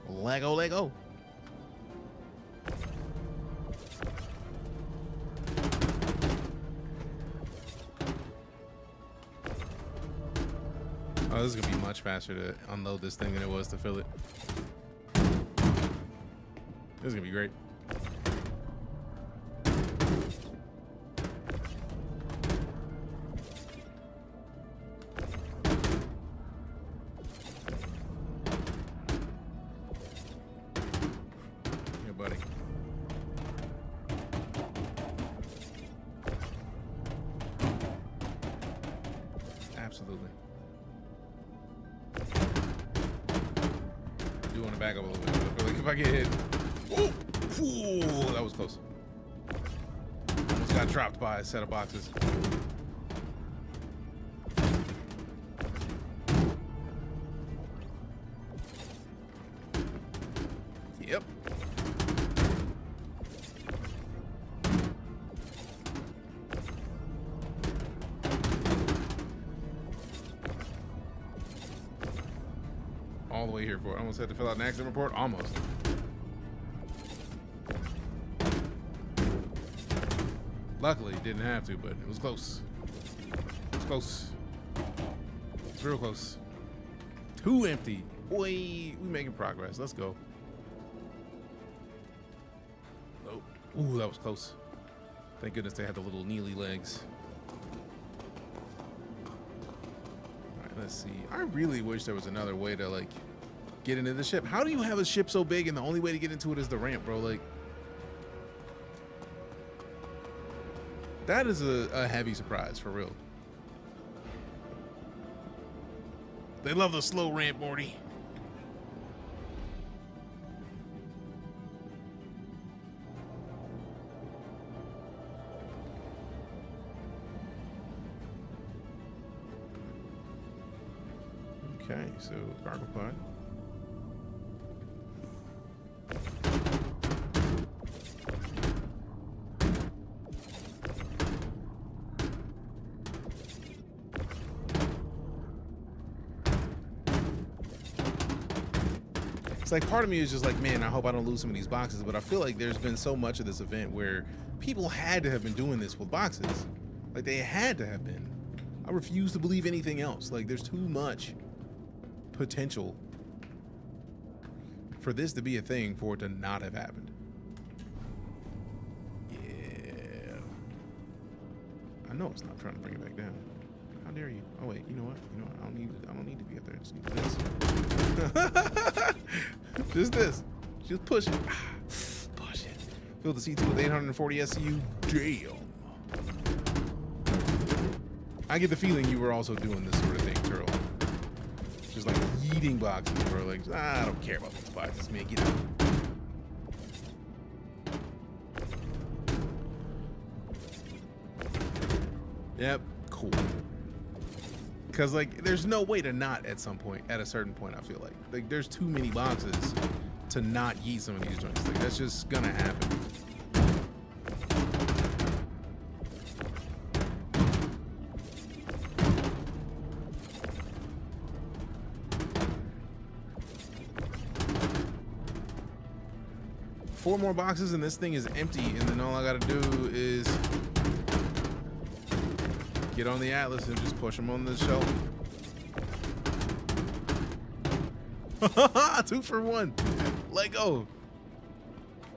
Lego, Lego. Oh, this is gonna be much faster to unload this thing than it was to fill it. This is gonna be great. Yeah, buddy. Absolutely. I do want to back up a little bit. I feel like if I get hit, ooh, that was close. Almost got dropped by a set of boxes. Yep. All the way here for it. I almost had to fill out an accident report. Almost. Luckily, didn't have to, but it was close. It was close. It's real close. 2 empty. Boy, we making progress. Let's go. Nope. Ooh, that was close. Thank goodness they had the little kneely legs. All right, let's see. I really wish there was another way to like get into the ship. How do you have a ship so big and the only way to get into it is the ramp, bro? Like, that is a heavy surprise, for real. They love the slow ramp, Morty. Okay, so cargo pod. It's like part of me is just like, man, I hope I don't lose some of these boxes, but I feel like there's been so much of this event where people had to have been doing this with boxes. Like, they had to have been. I refuse to believe anything else. Like, there's too much potential for this to be a thing for it to not have happened. Yeah. I know it's not trying to bring it back down. How dare you? Oh wait, you know what? You know what? I don't need to be up there. Just need this. Just this. Just push it. Push it. Fill the C2 with 840 SCU. Damn. I get the feeling you were also doing this sort of thing, Turtle. Just like eating boxes, bro. Like, I don't care about these boxes, man. Get out. Yep, cool. Because, like, there's no way to not at some point, at a certain point, I feel like. Like, there's too many boxes to not yeet some of these joints. Like, that's just gonna happen. Four more boxes and this thing is empty, and then all I gotta do is get on the Atlas and just push them on the shelf. 2 for 1. Let go.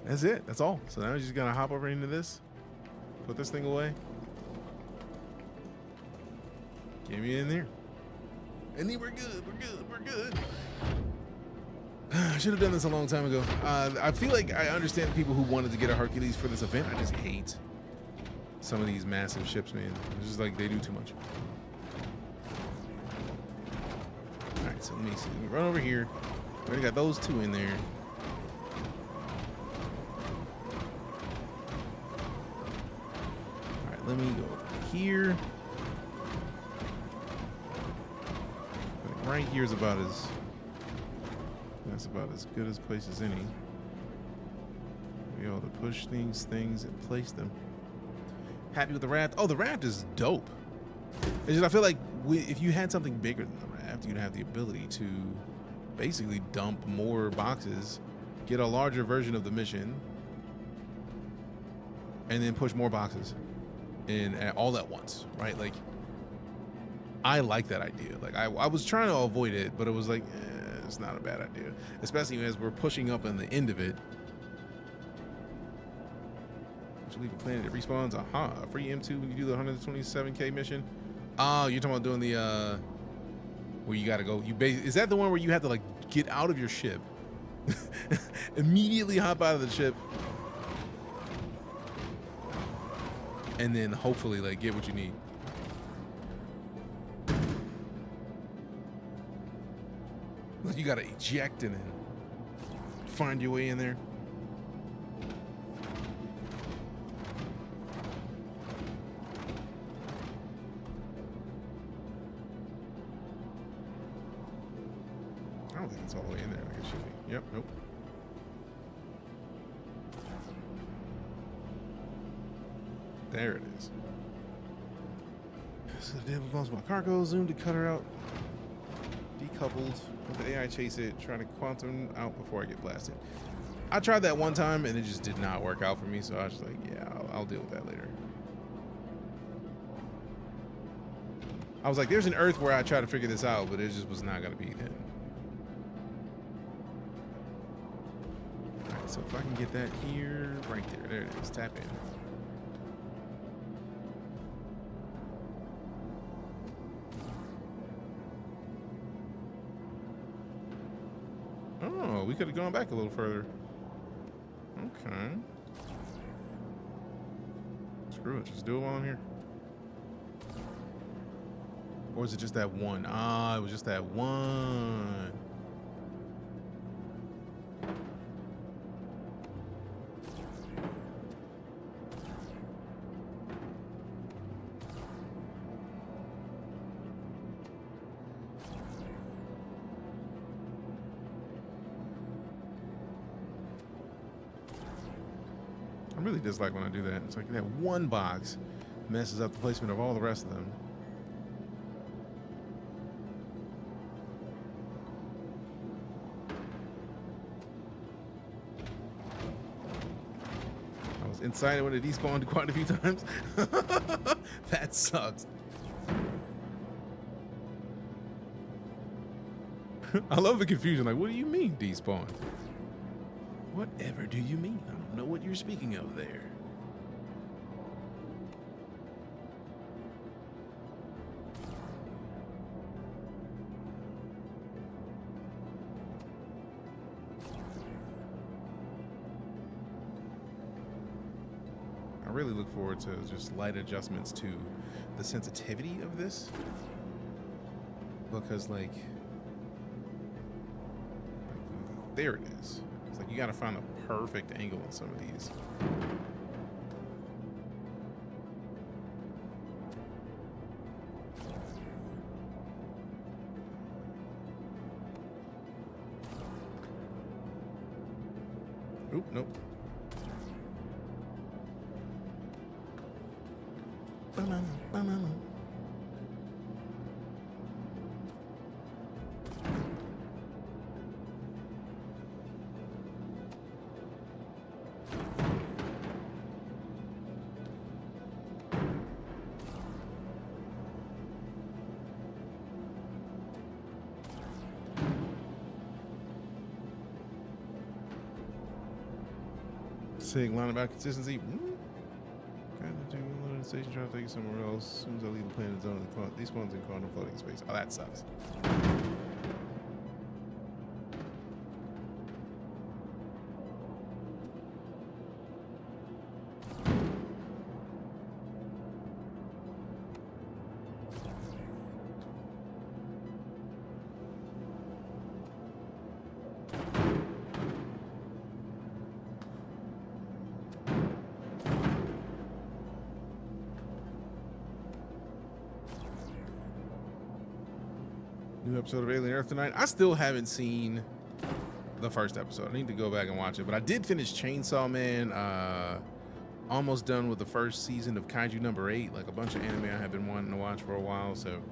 That's it. That's all. So now I'm just gonna hop over into this, put this thing away. Get me in there. And then we're good. We're good. We're good. I should have done this a long time ago. I feel like I understand people who wanted to get a Hercules for this event. I just hate some of these massive ships, man. It's just like they do too much. All right, so let me see. Let me run over here. We already got those 2 in there. All right, let me go over here. right here is about as, that's about as good as place as any. Be able to push things and place them. Happy with the raft? Oh, the raft is dope. It's just, I feel like if you had something bigger than the raft, you'd have the ability to basically dump more boxes, get a larger version of the mission, and then push more boxes in all at once, right? Like, I like that idea. Like, I was trying to avoid it, but it was like, it's not a bad idea, especially as we're pushing up on the end of it. Leave a planet, it respawns. Aha, a free M2 when you do the 127k mission. Oh, you're talking about doing the where you gotta go. Is that the one where you have to like get out of your ship, immediately hop out of the ship, and then hopefully like get what you need? Like you gotta eject and then find your way in there. I don't think it's all the way in there like it should be. Yep, nope. There it is. So the devil bumps my cargo, zoom to cut her out. Decoupled. Let the AI chase it, trying to quantum out before I get blasted. I tried that one time and it just did not work out for me, so I was just like, yeah, I'll deal with that later. I was like, there's an Earth where I try to figure this out, but it just was not going to be then. Alright, so if I can get that here, right there, there it is, tap in. Oh, we could have gone back a little further. Okay. Screw it, just do it while I'm here. Or is it just that one? Ah, it was just that one. I really dislike when I do that. It's like that one box messes up the placement of all the rest of them. I was inside when it despawned quite a few times. That sucks. I love the confusion. Like, what do you mean despawn? Whatever do you mean? I don't know what you're speaking of there. I really look forward to just light adjustments to the sensitivity of this, because like there it is. It's like you got to find the perfect angle on some of these. Oop, nope. Sick, line about consistency. Kind of do a little station trying to take it somewhere else. As soon as I leave the planet zone, these ones in quantum floating space. Oh, that sucks. New episode of Alien Earth tonight. I still haven't seen the first episode. I need to go back and watch it, but I did finish Chainsaw Man. Almost done with the first season of Kaiju number 8. Like a bunch of anime I have been wanting to watch for a while, so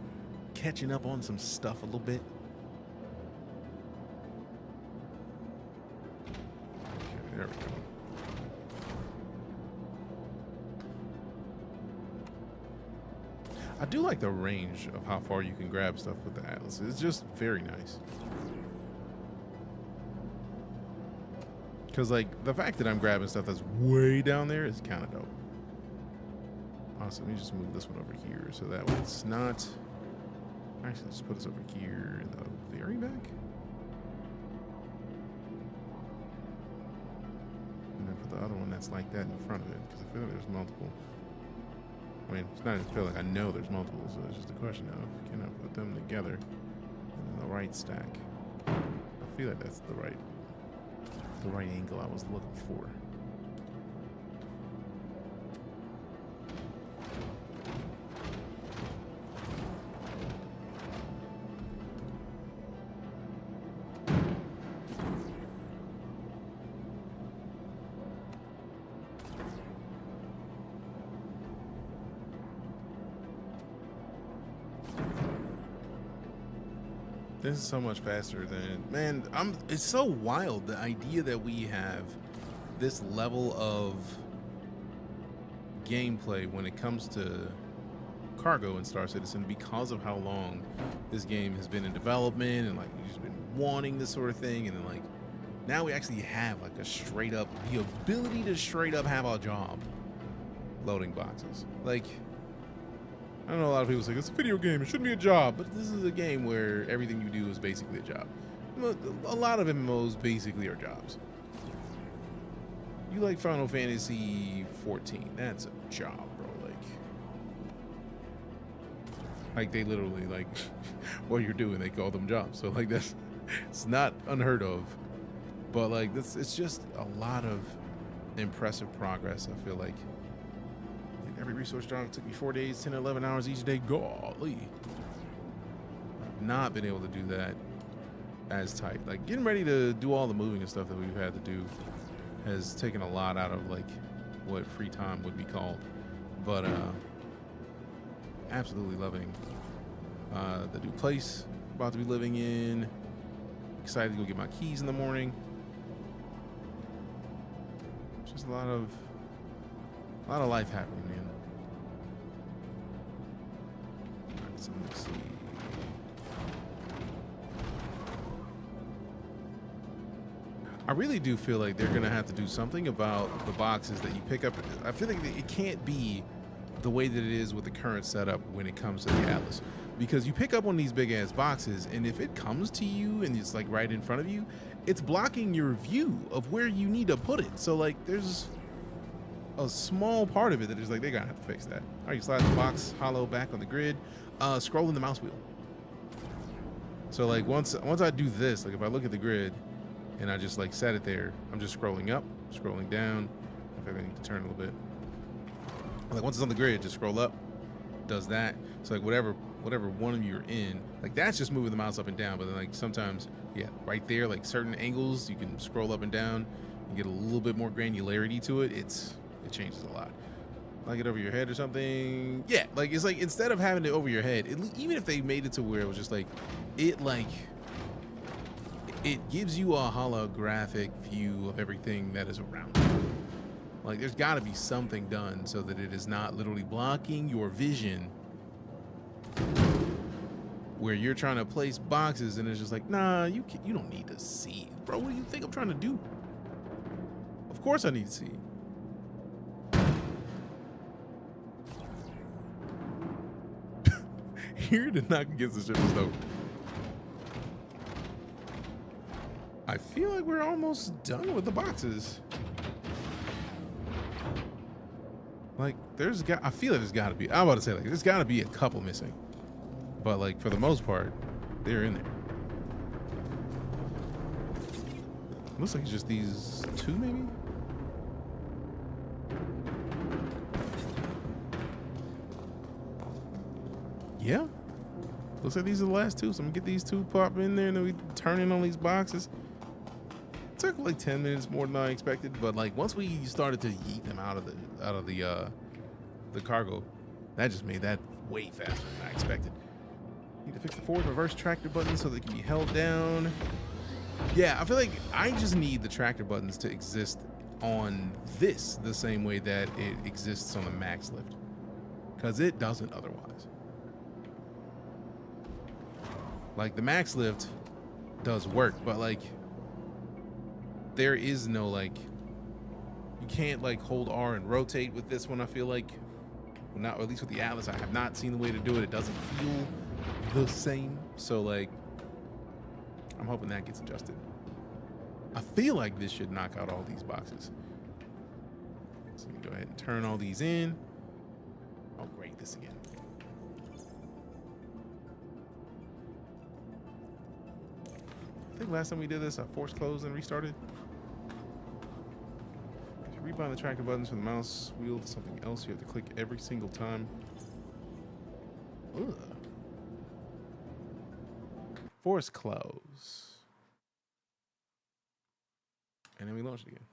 catching up on some stuff a little bit. Okay, there we go. I do like the range of how far you can grab stuff with the Atlas. It's just very nice. Because, like, the fact that I'm grabbing stuff that's way down there is kind of dope. Awesome. Let me just move this one over here so that way it's not... Actually, let's put this over here in the very back. And then put the other one that's like that in front of it, because I feel like there's multiple. I mean, it's not just feel like I know there's multiple, so it's just a question of, can I put them together in the right stack? I feel like that's the right angle I was looking for. This is so much faster than, man, it's so wild, the idea that we have this level of gameplay when it comes to cargo in StarCitizen because of how long this game has been in development, and like we've just been wanting this sort of thing, and then like now we actually have like a straight up, the ability to straight up have a job loading boxes. Like, I know a lot of people say it's a video game, it shouldn't be a job, but this is a game where everything you do is basically a job. A lot of MMOs basically are jobs. You like Final Fantasy 14, that's a job, bro. Like they literally, like, what you're doing, they call them jobs. So like that's, it's not unheard of, but like this, it's just a lot of impressive progress. I feel like every resource job took me 4 days, 10 or 11 hours each day. Golly. I've not been able to do that as tight. Like getting ready to do all the moving and stuff that we've had to do has taken a lot out of like what free time would be called. But absolutely loving the new place I'm about to be living in. Excited to go get my keys in the morning. Just a lot of life happening, man. All right, so let's see. I really do feel like they're gonna have to do something about the boxes that you pick up. I feel like it can't be the way that it is with the current setup when it comes to the Atlas, because you pick up one of these big ass boxes, and if it comes to you and it's like right in front of you, it's blocking your view of where you need to put it. So like there's a small part of it that is like, they're gonna have to fix that. All right, you slide the box hollow back on the grid, scrolling the mouse wheel. So like once I do this, like if I look at the grid and I just like set it there, I'm just scrolling up, scrolling down. I think I need to turn a little bit. Like once it's on the grid, just scroll up, does that. So like whatever one of you are in, like that's just moving the mouse up and down. But then like sometimes, yeah, right there, like certain angles, you can scroll up and down and get a little bit more granularity to it. It changes a lot. Like it over your head or something. Yeah, like it's like instead of having it over your head, even if they made it to where it was just like, it gives you a holographic view of everything that is around you. Like there's got to be something done so that it is not literally blocking your vision, where you're trying to place boxes and it's just like, nah, you don't need to see it, bro. What do you think I'm trying to do? Of course I need to see it. Here to knock against the ship is dope. I feel like we're almost done with the boxes. Like I feel like there's got to be, I'm about to say like there's got to be a couple missing, but like for the most part they're in there. Looks like it's just these two maybe. Yeah, Looks like these are the last two, so I'm gonna get these two pop in there, and then we turn in on these boxes. It took like 10 minutes more than I expected, but like once we started to yeet them out of the cargo, that just made that way faster than I expected. Need to fix the forward and reverse tractor buttons so they can be held down. Yeah, I feel like I just need the tractor buttons to exist on this the same way that it exists on the max lift, because it doesn't otherwise. Like the max lift does work, but like there is no like, you can't like hold R and rotate with this one. I feel like, well, not, or at least with the Atlas, I have not seen the way to do it. It doesn't feel the same. So like, I'm hoping that gets adjusted. I feel like this should knock out all these boxes. So let me go ahead and turn all these in. Oh, great, this again. I think last time we did this, I forced closed and restarted. To rebind the tractor buttons from the mouse wheel to something else, you have to click every single time. Ugh. Force close. And then we launch it again.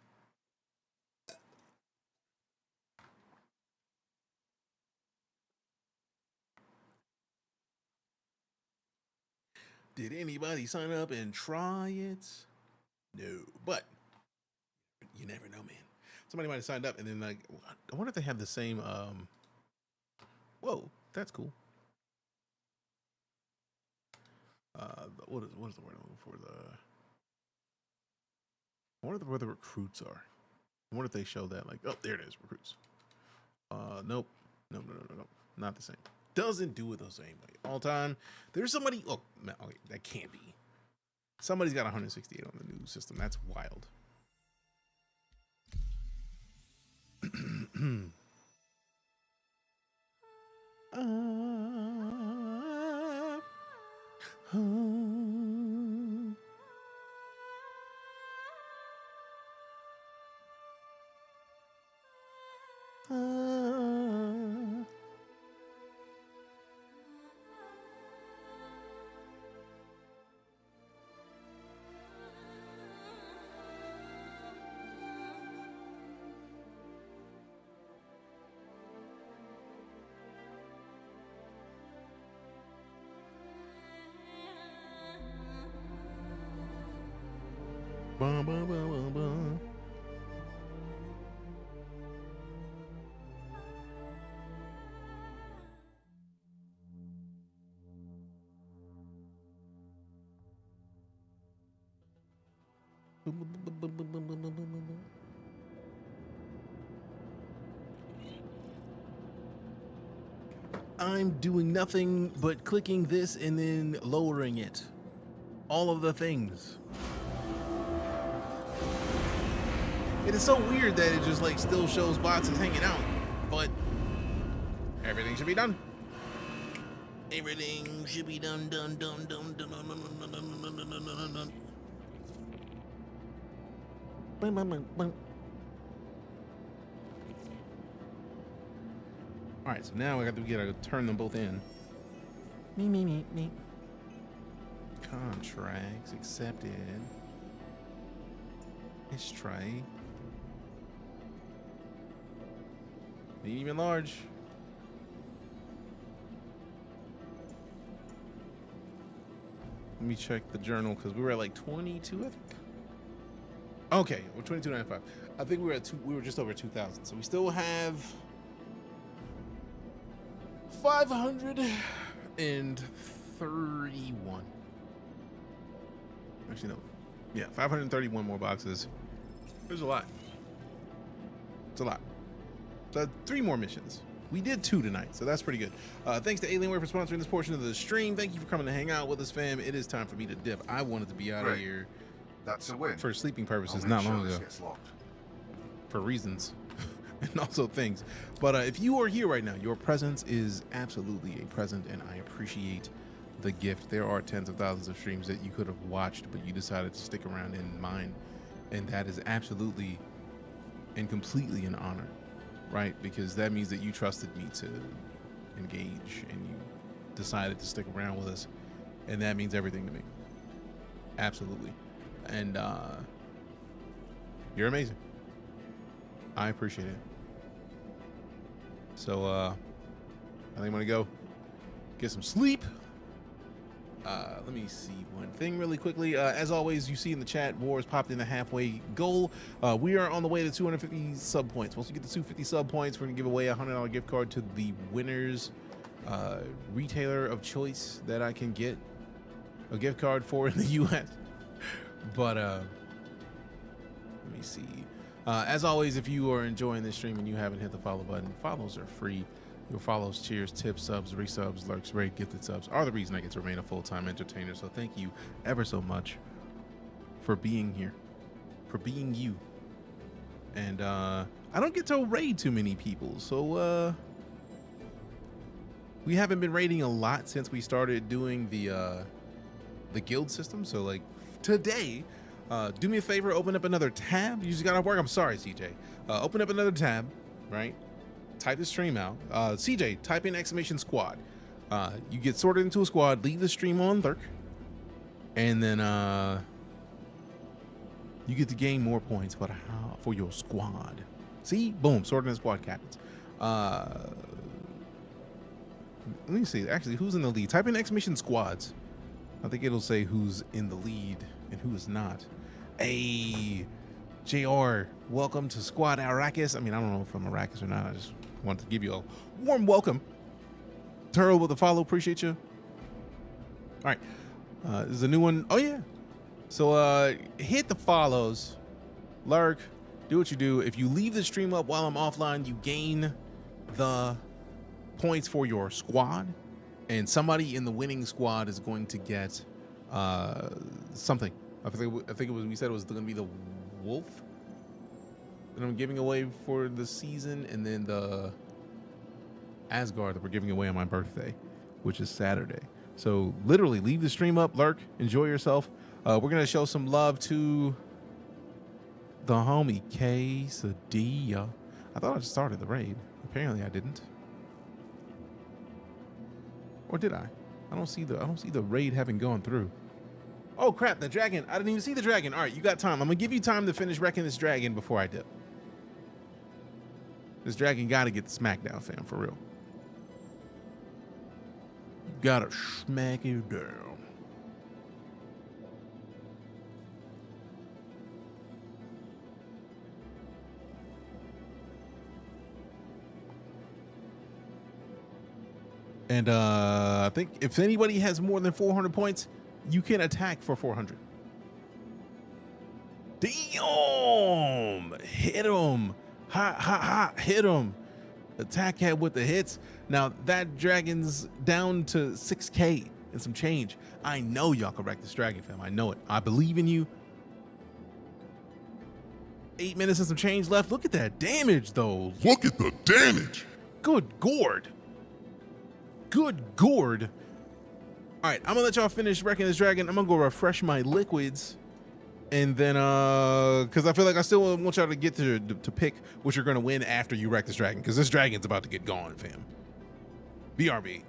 Did anybody sign up and try it? No, but you never know, man. Somebody might have signed up and then like, I wonder if they have the same, whoa, that's cool. What is the word I'm looking for? I wonder where the recruits are. I wonder if they show that, like, oh, there it is, recruits. Nope, no, not the same. Doesn't do it the same way all time. There's somebody, oh, man, okay, that can't be. Somebody's got 168 on the new system. That's wild. Bum, bum, bum, bum, bum. I'm doing nothing but clicking this and then lowering it. All of the things. It is so weird that it just like still shows boxes hanging out, but everything should be done. Everything should be done. All right, so now we gotta turn them both in. Me. Contracts accepted. It's tray. Medium and large. Let me check the journal because we were at like 22, I think. Okay, we're 22.95. I think we were just over 2,000. So we still have 531. Actually, no. Yeah, 531 more boxes. There's a lot. It's a lot. So 3 more missions. We did 2 tonight, so that's pretty good. Thanks to Alienware for sponsoring this portion of the stream. Thank you for coming to hang out with us, fam. It is time for me to dip. I wanted to be out of here. That's a win. For sleeping purposes, I'll not make long sure ago. this gets locked. For reasons and also things. But if you are here right now, your presence is absolutely a present, and I appreciate the gift. There are tens of thousands of streams that you could have watched, but you decided to stick around in mine, and that is absolutely and completely an honor, right? Because that means that you trusted me to engage, and you decided to stick around with us, and that means everything to me. Absolutely. And you're amazing. I appreciate it. So I think I'm gonna go get some sleep. Let me see one thing really quickly. As always, you see in the chat, Wars popped in the halfway goal. We are on the way to 250 sub points. Once we get to 250 sub points, we're gonna give away a $100 gift card to the winner's retailer of choice that I can get a gift card for in the US. But let me see. As always, if you are enjoying this stream and you haven't hit the follow button, follows are free. Your follows, cheers, tips, subs, resubs, lurks, rate, gifted subs are the reason I get to remain a full-time entertainer. So thank you ever so much for being here, for being you. And I don't get to raid too many people, so we haven't been raiding a lot since we started doing the guild system. So like today, do me a favor, open up another tab. You just got off work. I'm sorry, CJ. Open up another tab, right? Type the stream out. CJ, type in !squad. You get sorted into a squad, leave the stream on lurk, and then you get to gain more points for your squad. See? Boom, sorted in squad captains. Let me see. Actually, who's in the lead? Type in !squads. I think it'll say who's in the lead and who is not. Hey, JR, welcome to Squad Arrakis. I mean, I don't know if I'm Arrakis or not. I just wanted to give you a warm welcome. Turtle with the follow, appreciate you. All right, this is a new one. Oh yeah, so hit the follows, lurk, do what you do. If you leave the stream up while I'm offline, you gain the points for your squad, and somebody in the winning squad is going to get something. I think it was, we said it was going to be the wolf that I'm giving away for the season, and then the Asgard that we're giving away on my birthday, which is Saturday. So literally leave the stream up, lurk, enjoy yourself. We're gonna show some love to the homie Quesadilla. I thought I just started the raid. Apparently I didn't. Or did I? I don't see the raid having gone through. Oh crap, the dragon. I didn't even see the dragon. All right, you got time. I'm gonna give you time to finish wrecking this dragon before I dip. This dragon gotta get the smackdown, fam, for real. You gotta smack it down. And I think if anybody has more than 400 points, you can attack for 400. Damn! Hit him! Ha! Hit him! Attack head with the hits. Now that dragon's down to 6K and some change. I know y'all can wreck this dragon, fam. I know it. I believe in you. 8 minutes and some change left. Look at that damage, though. Look at the damage. Good gourd. Good gourd. All right, I'm gonna let y'all finish wrecking this dragon. I'm gonna go refresh my liquids, and then because I feel like I still want y'all to get to pick what you're gonna win after you wreck this dragon, because this dragon's about to get gone, fam. BRB.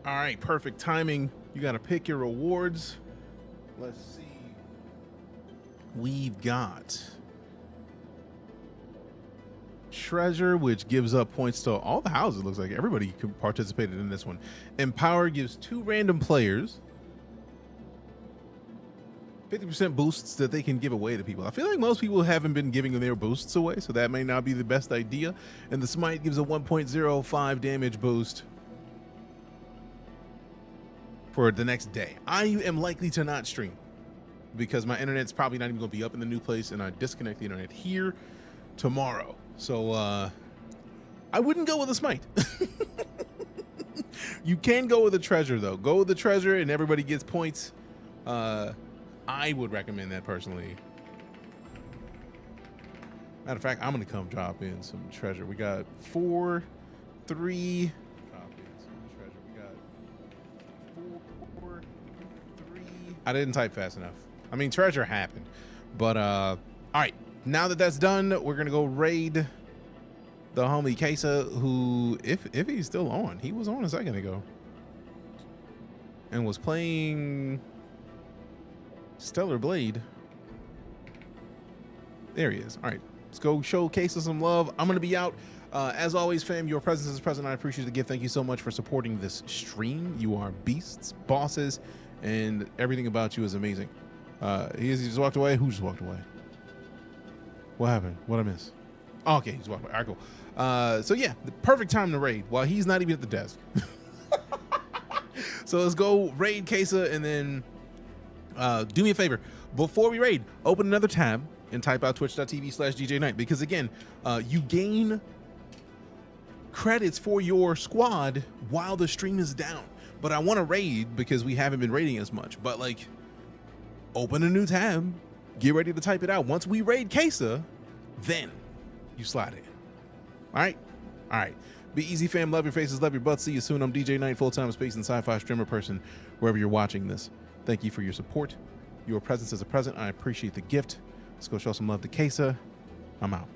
All right, perfect timing. You got to pick your rewards. Let's see. We've got treasure, which gives up points to all the houses. Looks like everybody participated in this one. Empower gives 2 random players 50% boosts that they can give away to people. I feel like most people haven't been giving their boosts away, so that may not be the best idea. And the smite gives a 1.05 damage boost for the next day. I am likely to not stream because my internet's probably not even going to be up in the new place, and I disconnect the internet here tomorrow. So I wouldn't go with a smite. You can go with a treasure though. Go with the treasure and everybody gets points. I would recommend that personally. Matter of fact, I'm gonna come drop in some treasure. We got 4, 3. Drop in some treasure. We got 4, 3. I didn't type fast enough. I mean, treasure happened, but all right. Now that that's done, we're gonna go raid the homie Kesa, who, if he's still on, he was on a second ago and was playing Stellar Blade. There he is. All right, let's go show Kesa some love. I'm gonna be out. As always, fam, your presence is present. I appreciate the gift. Thank you so much for supporting this stream. You are beasts, bosses, and everything about you is amazing. He just walked away. Who just walked away? What happened? What I miss? Oh, okay, he's walking away. All right, cool. So yeah, the perfect time to raid while he's not even at the desk. So let's go raid Kesa, and then do me a favor. Before we raid, open another tab and type out twitch.tv/DeejayKnight, because again, you gain credits for your squad while the stream is down. But I want to raid because we haven't been raiding as much. But like, open a new tab, get ready to type it out. Once we raid Kesa, then you slide in. All right? All right. Be easy, fam. Love your faces, love your butts. See you soon. I'm DeejayKnight, full-time space and sci-fi streamer person, wherever you're watching this. Thank you for your support. Your presence is a present. I appreciate the gift. Let's go show some love to Kesa. I'm out.